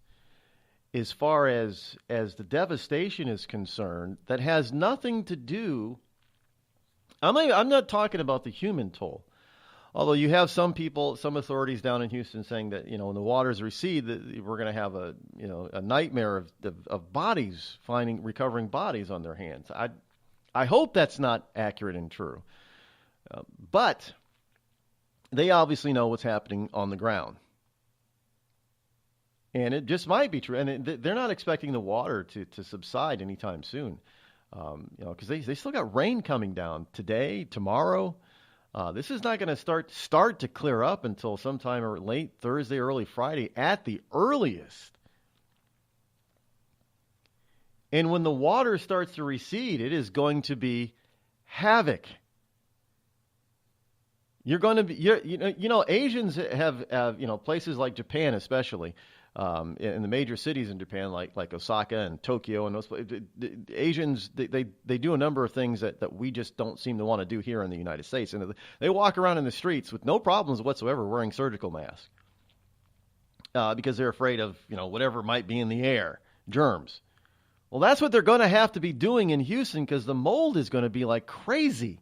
As far as the devastation is concerned, that has nothing to do. I'm not talking about the human toll, although you have some authorities down in Houston saying that when the waters recede, that we're going to have a nightmare of recovering bodies on their hands. I hope that's not accurate and true, but they obviously know what's happening on the ground. And it just might be true. And they're not expecting the water to subside anytime soon, because they still got rain coming down today, tomorrow. This is not going to start to clear up until sometime late Thursday, early Friday at the earliest. And when the water starts to recede, it is going to be havoc. You're going to be, Asians have places like Japan especially. In the major cities in Japan, like Osaka and Tokyo, and those the Asians, they do a number of things that we just don't seem to want to do here in the United States. And they walk around in the streets with no problems whatsoever wearing surgical masks because they're afraid of whatever might be in the air, germs. Well, that's what they're going to have to be doing in Houston because the mold is going to be like crazy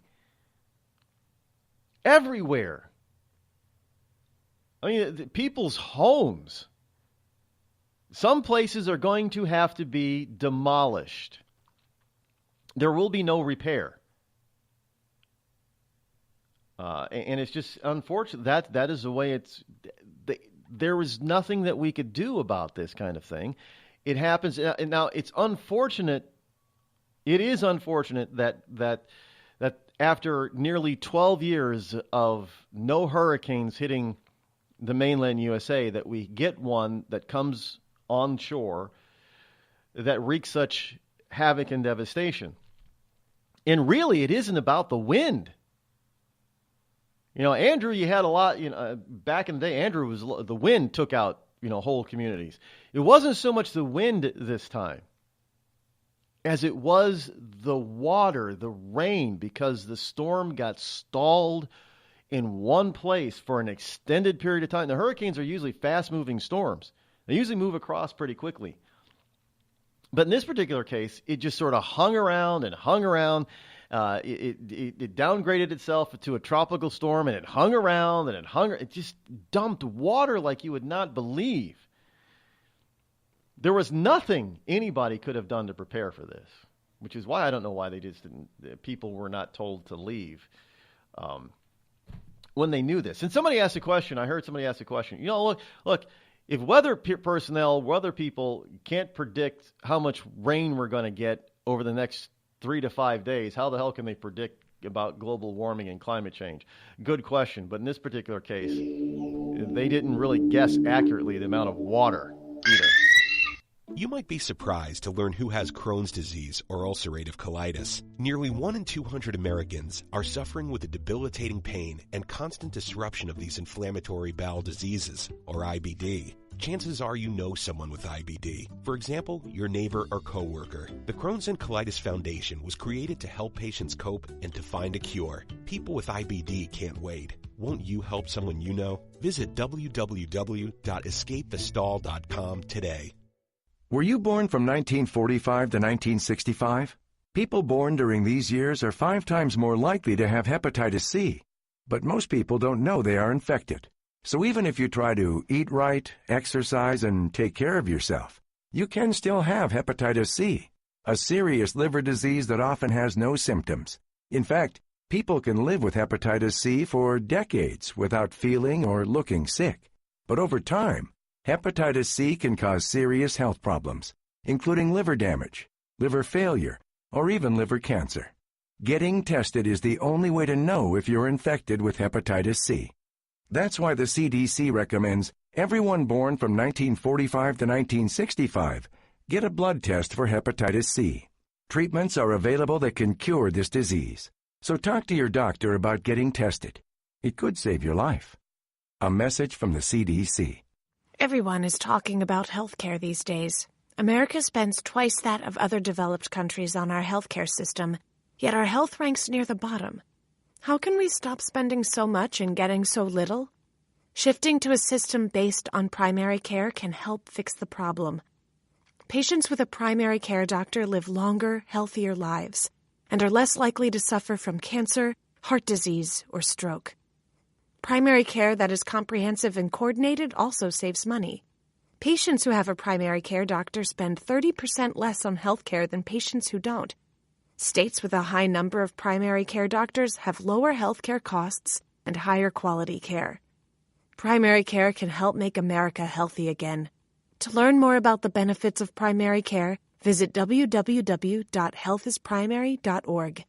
everywhere. I mean, people's homes. Some places are going to have to be demolished. There will be no repair. And it's just unfortunate that is the way it's. There was nothing that we could do about this kind of thing. It happens now. It's unfortunate. It is unfortunate that after nearly 12 years of no hurricanes hitting the mainland USA, that we get one that comes onshore that wreaks such havoc and devastation. And really, it isn't about the wind. Andrew, you had a lot, back in the day, the wind took out, whole communities. It wasn't so much the wind this time as it was the water, the rain, because the storm got stalled in one place for an extended period of time. The hurricanes are usually fast-moving storms. They usually move across pretty quickly. But in this particular case, it just sort of hung around. It downgraded itself to a tropical storm, and it hung around, and it just dumped water like you would not believe. There was nothing anybody could have done to prepare for this, which is why I don't know why people were not told to leave when they knew this. And somebody asked a question. I heard somebody ask a question. Look, if weather people can't predict how much rain we're going to get over the next 3 to 5 days, how the hell can they predict about global warming and climate change? Good question. But in this particular case, they didn't really guess accurately the amount of water either. You might be surprised to learn who has Crohn's disease or ulcerative colitis. Nearly 1 in 200 Americans are suffering with a debilitating pain and constant disruption of these inflammatory bowel diseases, or IBD. Chances are you know someone with IBD. For example, your neighbor or coworker. The Crohn's and Colitis Foundation was created to help patients cope and to find a cure. People with IBD can't wait. Won't you help someone you know? Visit www.escapethestall.com today. Were you born from 1945 to 1965? People born during these years are 5 times more likely to have hepatitis C, but most people don't know they are infected. So even if you try to eat right, exercise, and take care of yourself, you can still have hepatitis C, a serious liver disease that often has no symptoms. In fact, people can live with hepatitis C for decades without feeling or looking sick. But over time, hepatitis C can cause serious health problems, including liver damage, liver failure, or even liver cancer. Getting tested is the only way to know if you're infected with hepatitis C. That's why the CDC recommends everyone born from 1945 to 1965 get a blood test for hepatitis C. Treatments are available that can cure this disease. So talk to your doctor about getting tested. It could save your life. A message from the CDC. Everyone is talking about healthcare these days. America spends twice that of other developed countries on our healthcare system, yet our health ranks near the bottom. How can we stop spending so much and getting so little? Shifting to a system based on primary care can help fix the problem. Patients with a primary care doctor live longer, healthier lives and are less likely to suffer from cancer, heart disease, or stroke. Primary care that is comprehensive and coordinated also saves money. Patients who have a primary care doctor spend 30% less on health care than patients who don't. States with a high number of primary care doctors have lower health care costs and higher quality care. Primary care can help make America healthy again. To learn more about the benefits of primary care, visit www.healthisprimary.org.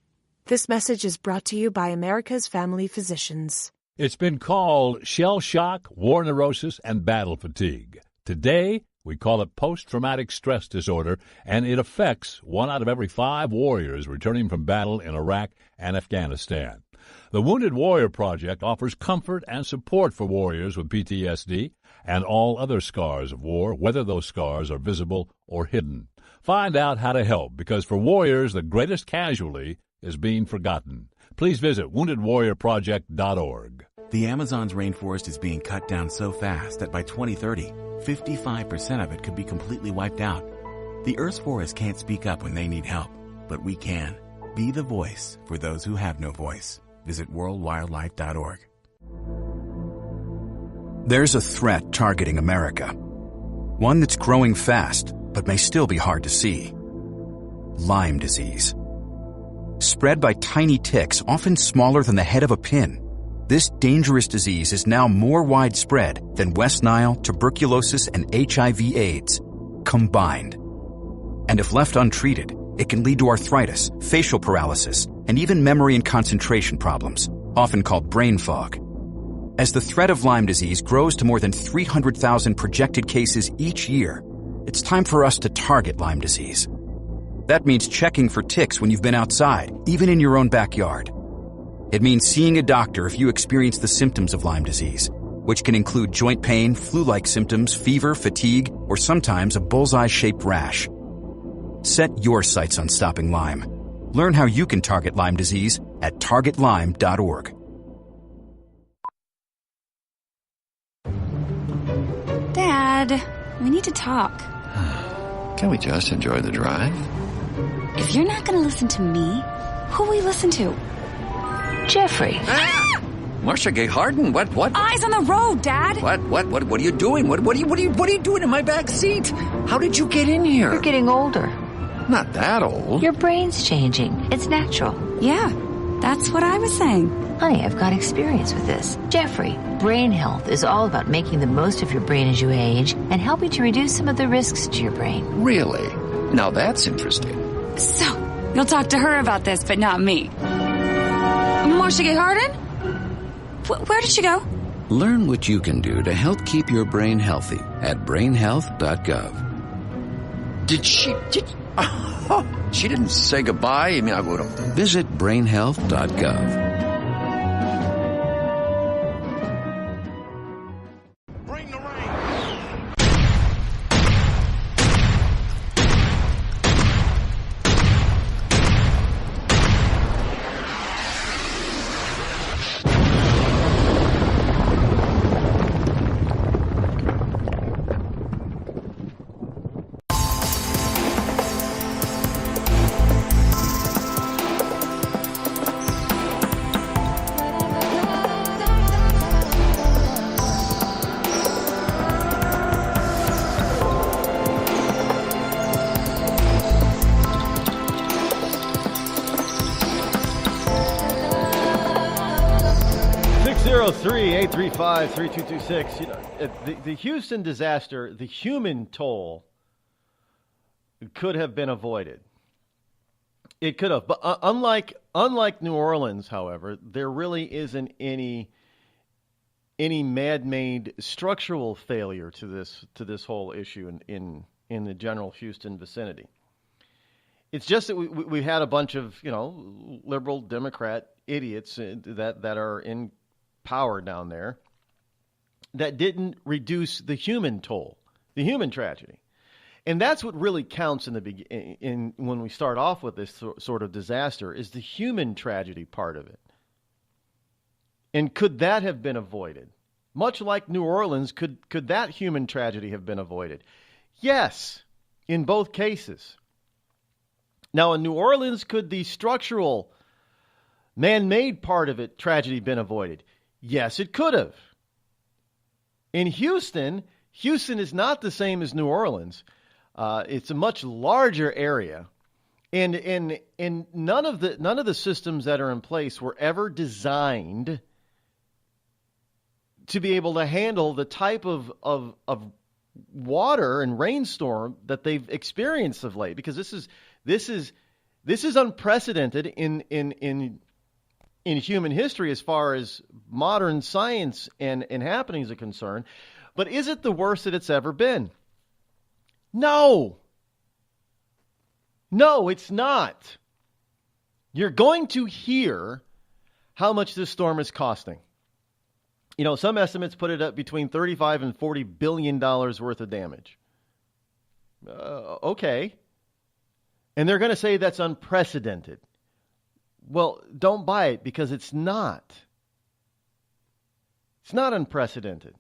This message is brought to you by America's Family Physicians. It's been called shell shock, war neurosis, and battle fatigue. Today, we call it post-traumatic stress disorder, and it affects 1 out of every 5 warriors returning from battle in Iraq and Afghanistan. The Wounded Warrior Project offers comfort and support for warriors with PTSD and all other scars of war, whether those scars are visible or hidden. Find out how to help, because for warriors, the greatest casualty is being forgotten. Please visit woundedwarriorproject.org. The Amazon's rainforest is being cut down so fast that by 2030, 55% of it could be completely wiped out. The Earth's forests can't speak up when they need help, but we can. Be the voice for those who have no voice. Visit worldwildlife.org. There's a threat targeting America. One that's growing fast, but may still be hard to see. Lyme disease. Spread by tiny ticks, often smaller than the head of a pin. This dangerous disease is now more widespread than West Nile, tuberculosis, and HIV/AIDS combined. And if left untreated, it can lead to arthritis, facial paralysis, and even memory and concentration problems, often called brain fog. As the threat of Lyme disease grows to more than 300,000 projected cases each year, it's time for us to target Lyme disease. That means checking for ticks when you've been outside, even in your own backyard. It means seeing a doctor if you experience the symptoms of Lyme disease, which can include joint pain, flu-like symptoms, fever, fatigue, or sometimes a bullseye-shaped rash. Set your sights on stopping Lyme. Learn how you can target Lyme disease at targetlyme.org. Dad, we need to talk. Can we just enjoy the drive? If you're not going to listen to me, Who we listen to? Jeffrey. Ah! Marcia Gay Harden? What? Eyes on the road, Dad. What are you doing? What are you doing in my back seat? How did you get in here? You're getting older. Not that old. Your brain's changing. It's natural. Yeah, that's what I was saying. Honey, I've got experience with this. Jeffrey, brain health is all about making the most of your brain as you age and helping to reduce some of the risks to your brain. Really? Now that's interesting. So, you'll talk to her about this, but not me. Marcia Gay Harden? Where did she go? Learn what you can do to help keep your brain healthy at brainhealth.gov. She didn't say goodbye? I mean, I would have. Visit brainhealth.gov. Bring the rain. 603-835-3226. You know, the Houston disaster, the human toll could have been avoided. It could have, but unlike New Orleans, however, there really isn't any man-made structural failure to this whole issue in the general Houston vicinity. It's just that we've had a bunch of liberal Democrat idiots that are in power down there that didn't reduce the human toll, the human tragedy. And that's what really counts in when we start off with this sort of disaster, is the human tragedy part of it. And could that have been avoided? Much like New Orleans, could that human tragedy have been avoided? Yes, in both cases. Now, in New Orleans, could the structural, man-made part of it tragedy been avoided? Yes, it could have. In Houston is not the same as New Orleans. It's a much larger area, and none of the systems that are in place were ever designed to be able to handle the type of water and rainstorm that they've experienced of late. Because this is unprecedented in human history as far as modern science and happenings are concerned. But is it the worst that it's ever been? No, it's not. You're going to hear how much this storm is costing. Some estimates put it up between $35 and $40 billion worth of damage. Okay. And they're going to say that's unprecedented. Well, don't buy it, because it's not. It's not unprecedented.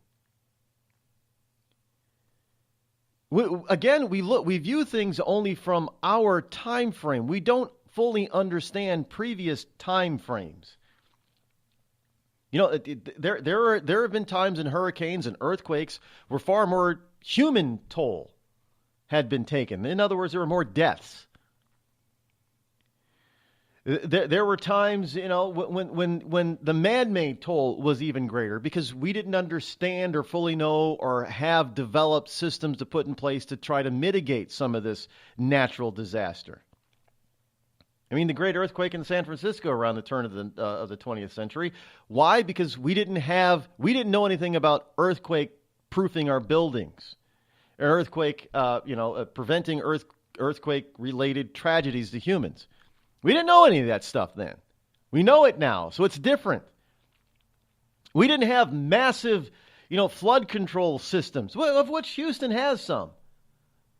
We view things only from our time frame. We don't fully understand previous time frames. There have been times in hurricanes and earthquakes where far more human toll had been taken. In other words, there were more deaths. There were times, when the man-made toll was even greater, because we didn't understand or fully know or have developed systems to put in place to try to mitigate some of this natural disaster. I mean, the great earthquake in San Francisco around the turn of the 20th century. Why? Because we didn't know anything about earthquake proofing our buildings, preventing earthquake related tragedies to humans. We didn't know any of that stuff then. We know it now, so it's different. We didn't have massive, flood control systems, of which Houston has some.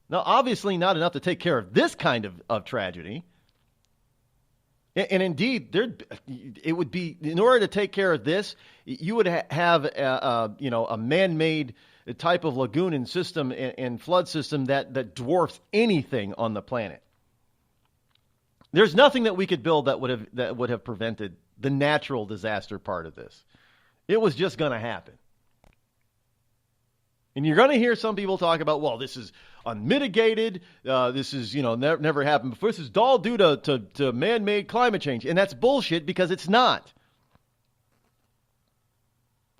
Now, obviously not enough to take care of this kind of tragedy. And indeed, it would be, in order to take care of this, you would have a man-made type of lagoon and system and flood system that dwarfs anything on the planet. There's nothing that we could build that would have prevented the natural disaster part of this. It was just going to happen. And you're going to hear some people talk about, well, this is unmitigated. This is, never happened before. This is all due to man-made climate change. And that's bullshit because it's not.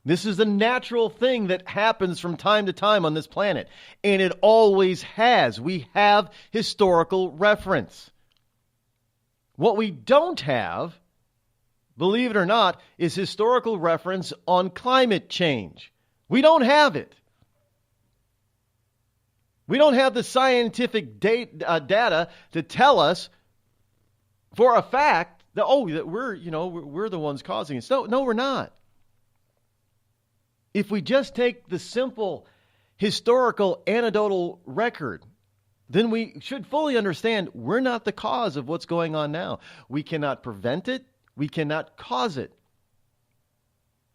This is a natural thing that happens from time to time on this planet. And it always has. We have historical reference. What we don't have, believe it or not, is historical reference on climate change. We don't have it. We don't have the scientific data to tell us for a fact that, that we're the ones causing it. No, we're not. If we just take the simple historical anecdotal record, then we should fully understand we're not the cause of what's going on now. We cannot prevent it. We cannot cause it.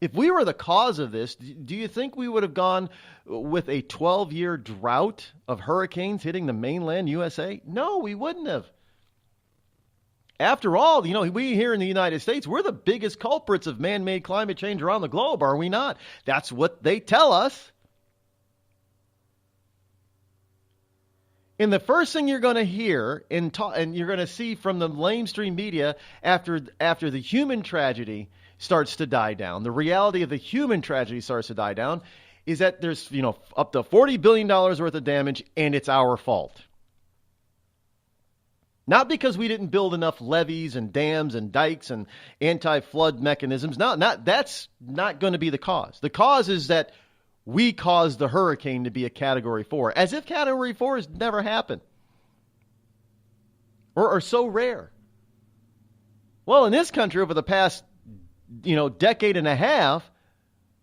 If we were the cause of this, do you think we would have gone with a 12-year drought of hurricanes hitting the mainland USA? No, we wouldn't have. After all, we here in the United States, we're the biggest culprits of man-made climate change around the globe, are we not? That's what they tell us. And the first thing you're going to hear and you're going to see from the mainstream media after the human tragedy starts to die down, the reality of the human tragedy starts to die down, is that there's up to $40 billion worth of damage, and it's our fault. Not because we didn't build enough levees and dams and dikes and anti-flood mechanisms. That's not going to be the cause. The cause is that we caused the hurricane to be a Category 4, as if Category 4 has never happened or are so rare. Well, in this country over the past, decade and a half,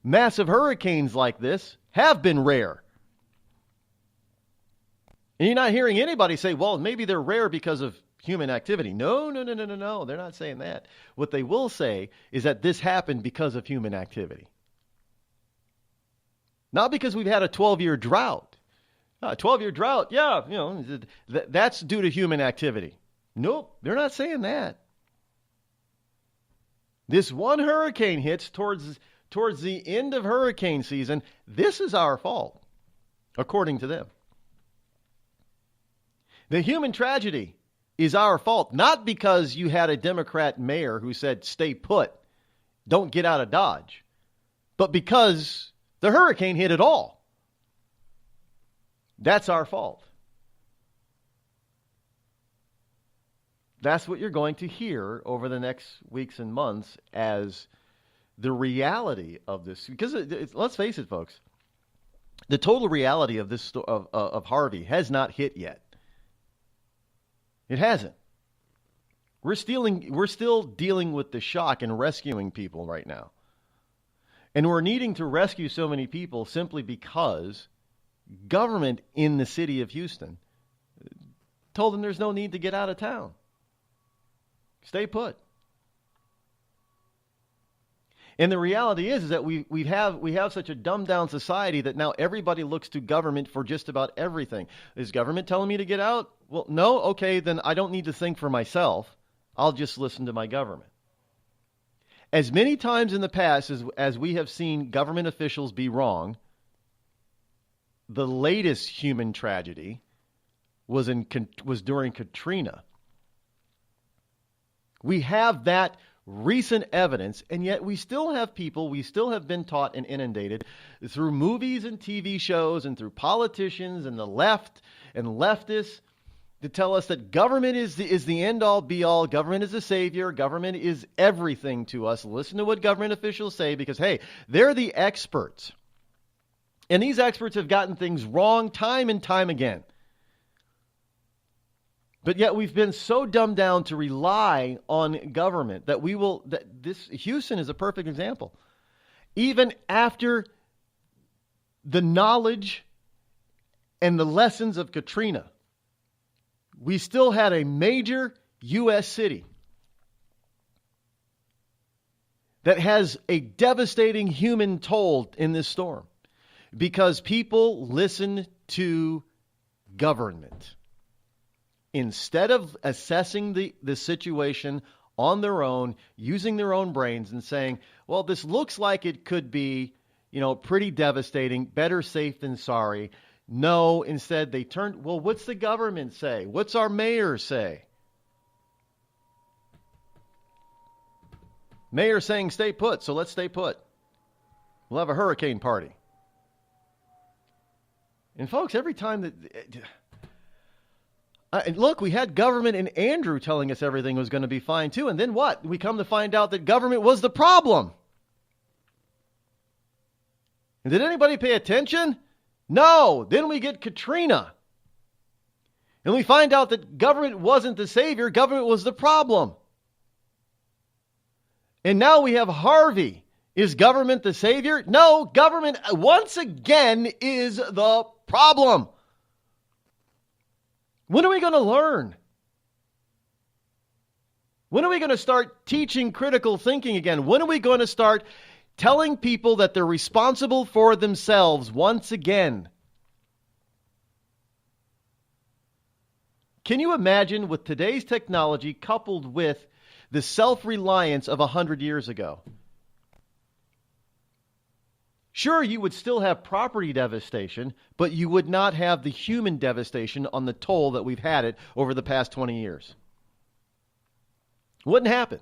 massive hurricanes like this have been rare. And you're not hearing anybody say, well, maybe they're rare because of human activity. No. They're not saying that. What they will say is that this happened because of human activity. Not because we've had a 12-year drought. A 12-year drought, that's due to human activity. Nope, they're not saying that. This one hurricane hits towards the end of hurricane season. This is our fault, according to them. The human tragedy is our fault, not because you had a Democrat mayor who said, stay put, don't get out of Dodge, but because the hurricane hit it all. That's our fault. That's what you're going to hear over the next weeks and months as the reality of this. Because let's face it, folks, the total reality of this of Harvey has not hit yet. It hasn't. We're still dealing with the shock and rescuing people right now. And we're needing to rescue so many people simply because government in the city of Houston told them there's no need to get out of town. Stay put. And the reality is that we have such a dumbed down society that now everybody looks to government for just about everything. Is government telling me to get out? Well, no. Okay, then I don't need to think for myself. I'll just listen to my government. As many times in the past as we have seen government officials be wrong, the latest human tragedy was during Katrina. We have that recent evidence, and yet we still have been taught and inundated through movies and TV shows and through politicians and the left and leftists to tell us that government is the end-all, be-all. Government is the savior. Government is everything to us. Listen to what government officials say because, hey, they're the experts. And these experts have gotten things wrong time and time again. But yet we've been so dumbed down to rely on government that Houston is a perfect example. Even after the knowledge and the lessons of Katrina, we still had a major U.S. city that has a devastating human toll in this storm because people listen to government. instead of assessing the situation on their own, using their own brains and saying, well, this looks like it could be, pretty devastating, better safe than sorry. No, instead they turned, well, what's the government say? What's our mayor say? Mayor saying stay put, so let's stay put. We'll have a hurricane party. And folks, every time that... and look, we had government and Andrew telling us everything was going to be fine too. And then what? We come to find out that government was the problem. And did anybody pay attention? No. Then we get Katrina. And we find out that government wasn't the savior. Government was the problem. And now we have Harvey. Is government the savior? No, government once again is the problem. When are we going to learn? When are we going to start teaching critical thinking again? When are we going to start telling people that they're responsible for themselves once again? Can you imagine with today's technology coupled with the self-reliance of 100 years ago? Sure, you would still have property devastation, but you would not have the human devastation on the toll that we've had it over the past 20 years. Wouldn't happen.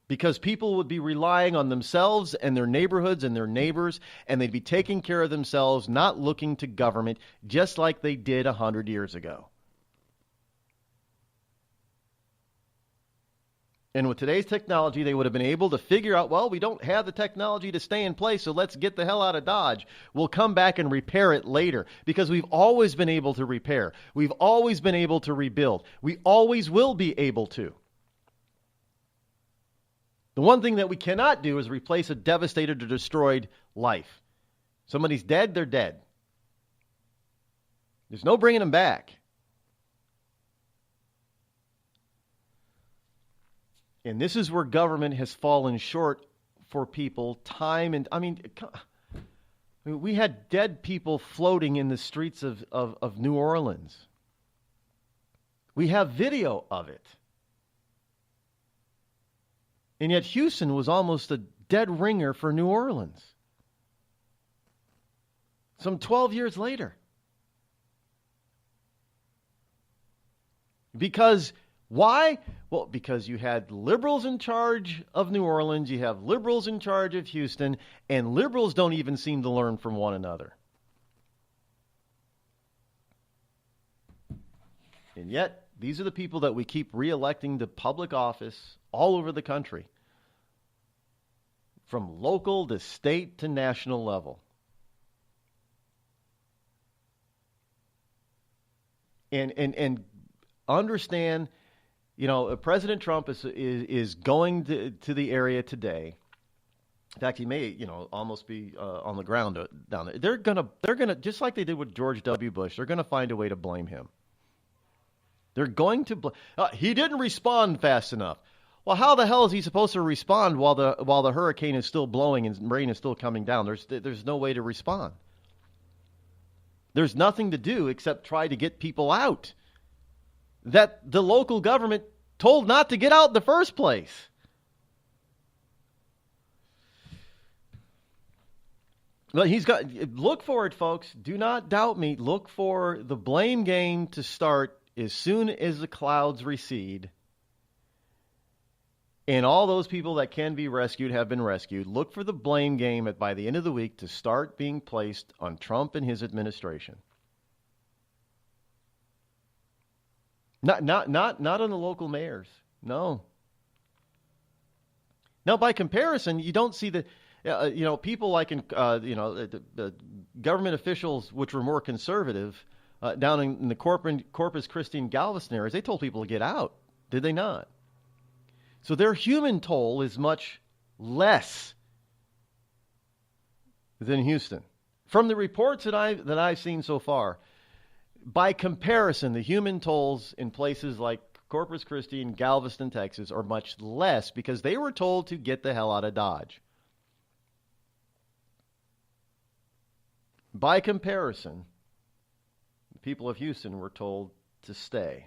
Because people would be relying on themselves and their neighborhoods and their neighbors, and they'd be taking care of themselves, not looking to government, just like they did 100 years ago. And with today's technology, they would have been able to figure out, well, we don't have the technology to stay in place, so let's get the hell out of Dodge. We'll come back and repair it later, because we've always been able to repair. We've always been able to rebuild. We always will be able to. The one thing that we cannot do is replace a devastated or destroyed life. Somebody's dead, they're dead. There's no bringing them back. And this is where government has fallen short for people time and... we had dead people floating in the streets of New Orleans. We have video of it. And yet Houston was almost a dead ringer for New Orleans. Some 12 years later. Because... why? Well, because you had liberals in charge of New Orleans, you have liberals in charge of Houston, and liberals don't even seem to learn from one another. And yet, these are the people that we keep re-electing to public office all over the country, from local to state to national level. And understand... President Trump is going to the area today. In fact, he may, almost be on the ground down there. They're gonna just like they did with George W. Bush. They're gonna find a way to blame him. They're going to he didn't respond fast enough. Well, how the hell is he supposed to respond while the hurricane is still blowing and rain is still coming down? There's no way to respond. There's nothing to do except try to get people out that the local government told not to get out in the first place. But look for it, folks. Do not doubt me. Look for the blame game to start as soon as the clouds recede. And all those people that can be rescued have been rescued. Look for the blame game by the end of the week to start being placed on Trump and his administration. Not on the local mayors. No. Now, by comparison, you don't see the, people like the government officials, which were more conservative, down in the Corpus Christi and Galveston areas. They told people to get out, did they not? So their human toll is much less than Houston. From the reports that I've seen so far. By comparison, the human tolls in places like Corpus Christi and Galveston, Texas, are much less because they were told to get the hell out of Dodge. By comparison, people of Houston were told to stay.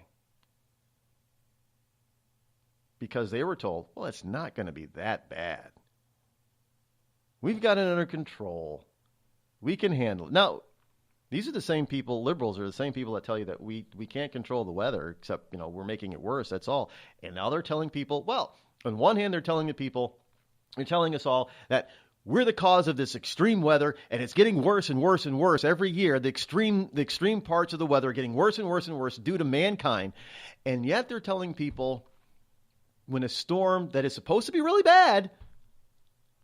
Because they were told, well, it's not going to be that bad. We've got it under control. We can handle it. Now, these are the same people, liberals are the same people that tell you that we can't control the weather, except, we're making it worse, that's all. And now they're telling people, well, on one hand, they're telling us all that we're the cause of this extreme weather, and it's getting worse and worse and worse every year. The extreme parts of the weather are getting worse and worse and worse due to mankind. And yet they're telling people when a storm that is supposed to be really bad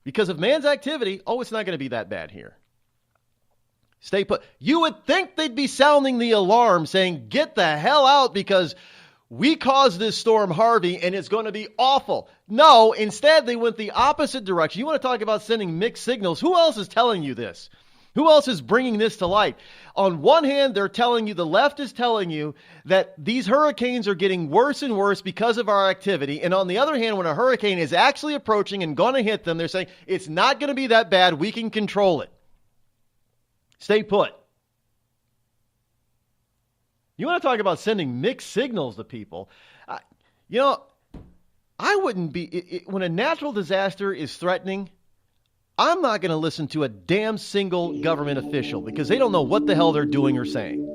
because of man's activity, oh, it's not going to be that bad here. Stay put. You would think they'd be sounding the alarm saying, get the hell out because we caused this storm Harvey and it's going to be awful. No, instead they went the opposite direction. You want to talk about sending mixed signals? Who else is telling you this? Who else is bringing this to light? On one hand, they're telling you, the left is telling you that these hurricanes are getting worse and worse because of our activity. And on the other hand, when a hurricane is actually approaching and going to hit them, they're saying it's not going to be that bad. We can control it. Stay put. You want to talk about sending mixed signals to people? I wouldn't be, when a natural disaster is threatening, I'm not going to listen to a damn single government official because they don't know what the hell they're doing or saying.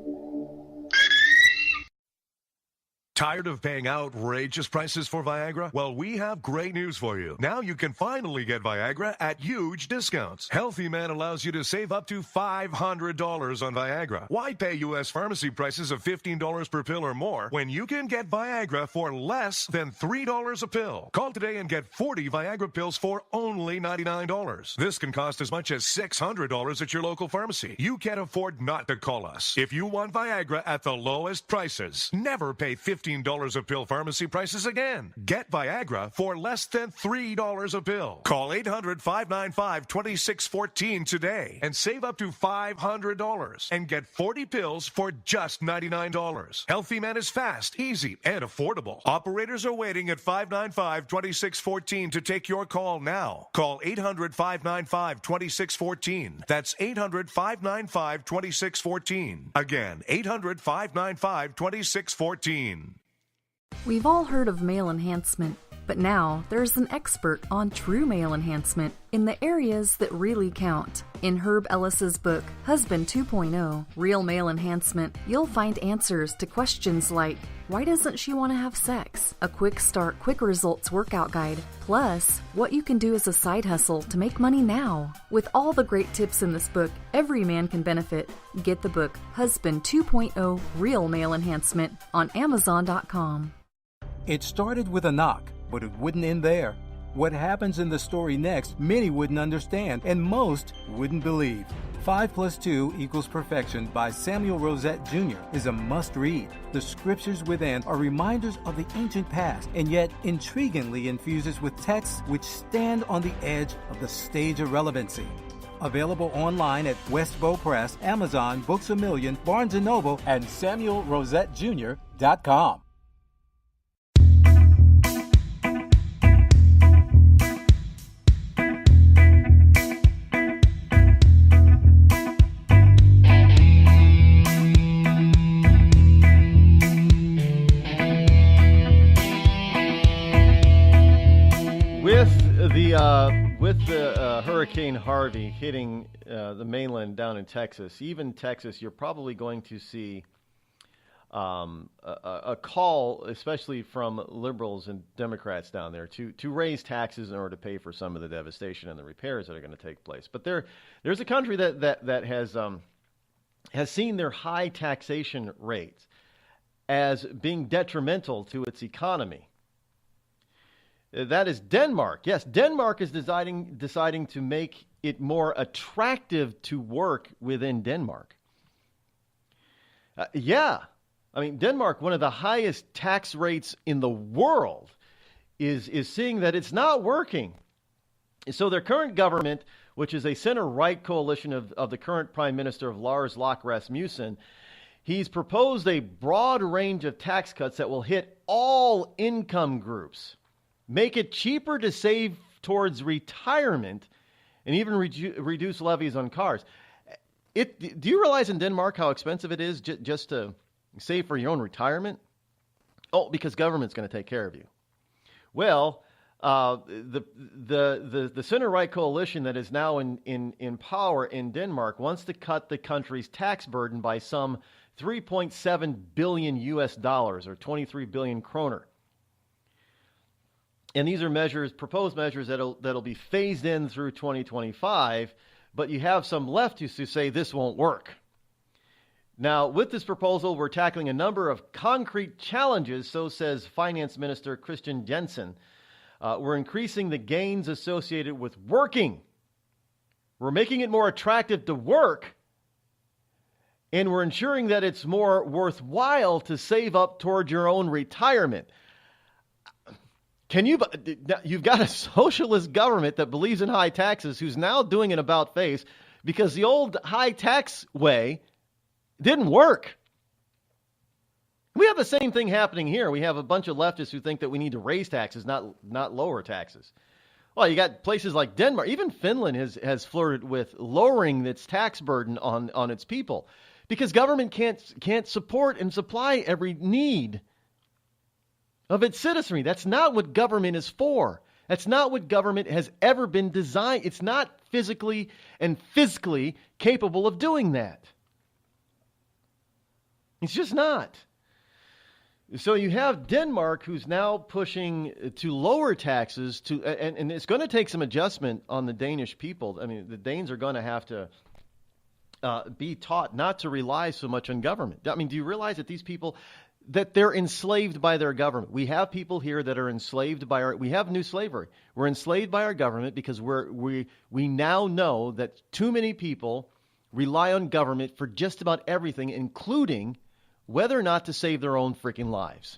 Tired of paying outrageous prices for Viagra? Well, we have great news for you. Now you can finally get Viagra at huge discounts. Healthy Man allows you to save up to $500 on Viagra. Why pay U.S. pharmacy prices of $15 per pill or more when you can get Viagra for less than $3 a pill? Call today and get 40 Viagra pills for only $99. This can cost as much as $600 at your local pharmacy. You can't afford not to call us. If you want Viagra at the lowest prices, never pay $15 a pill pharmacy prices again. Get Viagra for less than $3 a pill. Call 800-595-2614 today and save up to $500 and get 40 pills for just $99. Healthy Man is fast, easy, and affordable. Operators are waiting at 595-2614 to take your call now. Call 800-595-2614. That's 800-595-2614. Again, 800-595-2614. We've all heard of male enhancement, but now there's an expert on true male enhancement in the areas that really count. In Herb Ellis's book, Husband 2.0, Real Male Enhancement, you'll find answers to questions like, why doesn't she want to have sex? A quick start, quick results workout guide, plus what you can do as a side hustle to make money now. With all the great tips in this book, every man can benefit. Get the book, Husband 2.0, Real Male Enhancement, on Amazon.com. It started with a knock, but it wouldn't end there. What happens in the story next, many wouldn't understand, and most wouldn't believe. 5 + 2 = Perfection by Samuel Rosette Jr. is a must-read. The scriptures within are reminders of the ancient past, and yet intriguingly infuses with texts which stand on the edge of the stage of relevancy. Available online at Westbow Press, Amazon, Books A Million, Barnes & Noble, and SamuelRosetteJr.com. With the Hurricane Harvey hitting the mainland down in Texas, even Texas, you're probably going to see a call, especially from liberals and Democrats down there, to raise taxes in order to pay for some of the devastation and the repairs that are going to take place. But there's a country that has seen their high taxation rates as being detrimental to its economy. That is Denmark. Yes, Denmark is deciding to make it more attractive to work within Denmark. Denmark, one of the highest tax rates in the world, is seeing that it's not working. So their current government, which is a center-right coalition of the current Prime Minister of Lars Løkke Rasmussen, he's proposed a broad range of tax cuts that will hit all income groups, make it cheaper to save towards retirement, and even reduce levies on cars. Do you realize in Denmark how expensive it is just to save for your own retirement? Oh, because government's going to take care of you. Well, the center-right coalition that is now in power in Denmark wants to cut the country's tax burden by some $3.7 billion or 23 billion kroner. And these are proposed measures that'll be phased in through 2025, but you have some leftists who say this won't work. Now, with this proposal, we're tackling a number of concrete challenges, so says Finance Minister Christian Jensen. We're increasing the gains associated with working. We're making it more attractive to work, and we're ensuring that it's more worthwhile to save up toward your own retirement. You've got a socialist government that believes in high taxes who's now doing an about face because the old high tax way didn't work. We have the same thing happening here. We have a bunch of leftists who think that we need to raise taxes, not lower taxes. Well, you got places like Denmark. Even Finland has flirted with lowering its tax burden on its people because government can't support and supply every need of its citizenry. That's not what government is for. That's not what government has ever been designed. It's not physically and fiscally capable of doing that. It's just not. So you have Denmark who's now pushing to lower taxes and it's going to take some adjustment on the Danish people. I mean, the Danes are going to have to be taught not to rely so much on government. I mean, do you realize that these people, that they're enslaved by their government? We have people here that are enslaved by we have new slavery. We're enslaved by our government because we now know that too many people rely on government for just about everything, including whether or not to save their own freaking lives.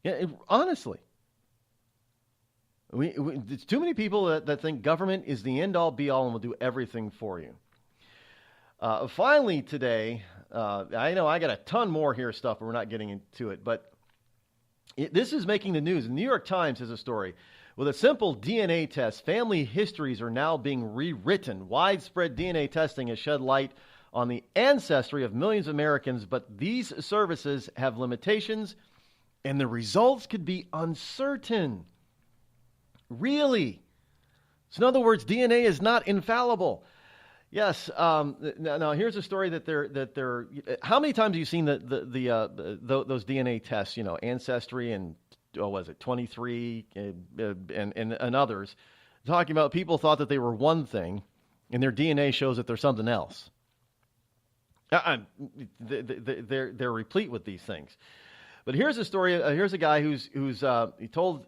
Yeah, honestly. It's too many people that think government is the end-all, be-all, and will do everything for you. Finally today, I know I got a ton more here stuff, but we're not getting into it, but this is making the news. The New York Times has a story. With a simple DNA test, family histories are now being rewritten. Widespread DNA testing has shed light on the ancestry of millions of Americans, but these services have limitations, and the results could be uncertain. Really? So in other words, DNA is not infallible. Yes. Now here's a story that they're. How many times have you seen those DNA tests? You know, Ancestry and 23 and others, talking about people thought that they were one thing, and their DNA shows that they're something else. They're replete with these things. But here's a story. Here's a guy who's he told.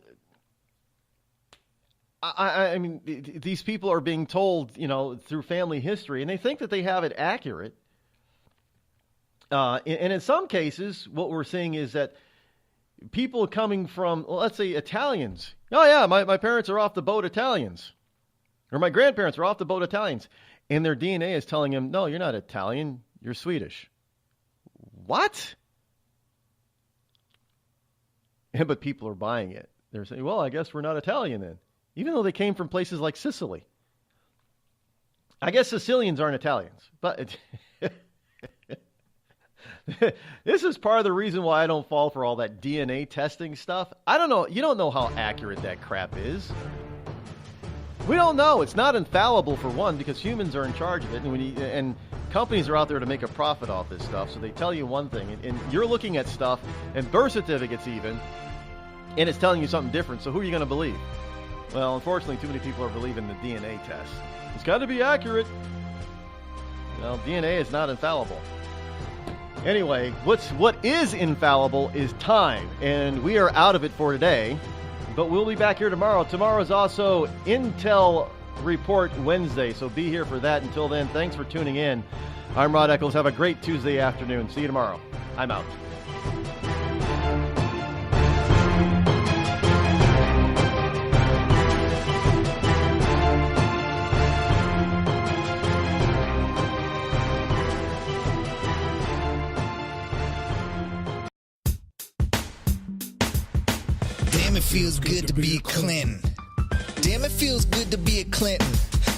I mean, these people are being told, you know, through family history, and they think that they have it accurate. And in some cases, what we're seeing is that people coming from, well, let's say, Italians. Oh, yeah, my parents are off the boat Italians. Or my grandparents are off the boat Italians. And their DNA is telling them, no, you're not Italian, you're Swedish. What? But people are buying it. They're saying, well, I guess we're not Italian then. Even though they came from places like Sicily. I guess Sicilians aren't Italians. But this is part of the reason why I don't fall for all that DNA testing stuff. I don't know. You don't know how accurate that crap is. We don't know. It's not infallible, for one, because humans are in charge of it. And companies are out there to make a profit off this stuff. So they tell you one thing. And you're looking at stuff, and birth certificates even, and it's telling you something different. So who are you going to believe? Well, unfortunately, too many people are believing the DNA test. It's got to be accurate. Well, DNA is not infallible. Anyway, what is infallible is time, and we are out of it for today. But we'll be back here tomorrow. Tomorrow is also Intel Report Wednesday, so be here for that. Until then, thanks for tuning in. I'm Rod Eccles. Have a great Tuesday afternoon. See you tomorrow. I'm out. Damn, it feels good to be a Clinton. Damn, it feels good to be a Clinton.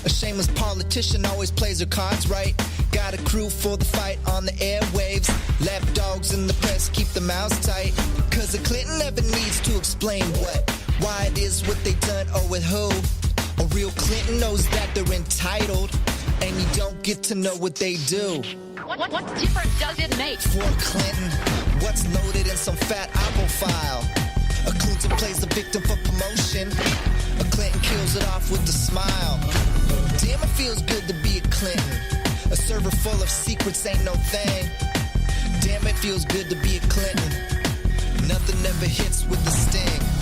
A shameless politician always plays her cards right. Got a crew for the fight on the airwaves. Lapdogs in the press keep their mouths tight. Cause a Clinton never needs to explain why it is what they done or with who. A real Clinton knows that they're entitled, and you don't get to know what they do. What difference does it make? For Clinton, what's loaded in some fat Apple file? A Clinton plays the victim for promotion. A Clinton kills it off with a smile. Damn, it feels good to be a Clinton. A server full of secrets ain't no thing. Damn, it feels good to be a Clinton. Nothing ever hits with the sting.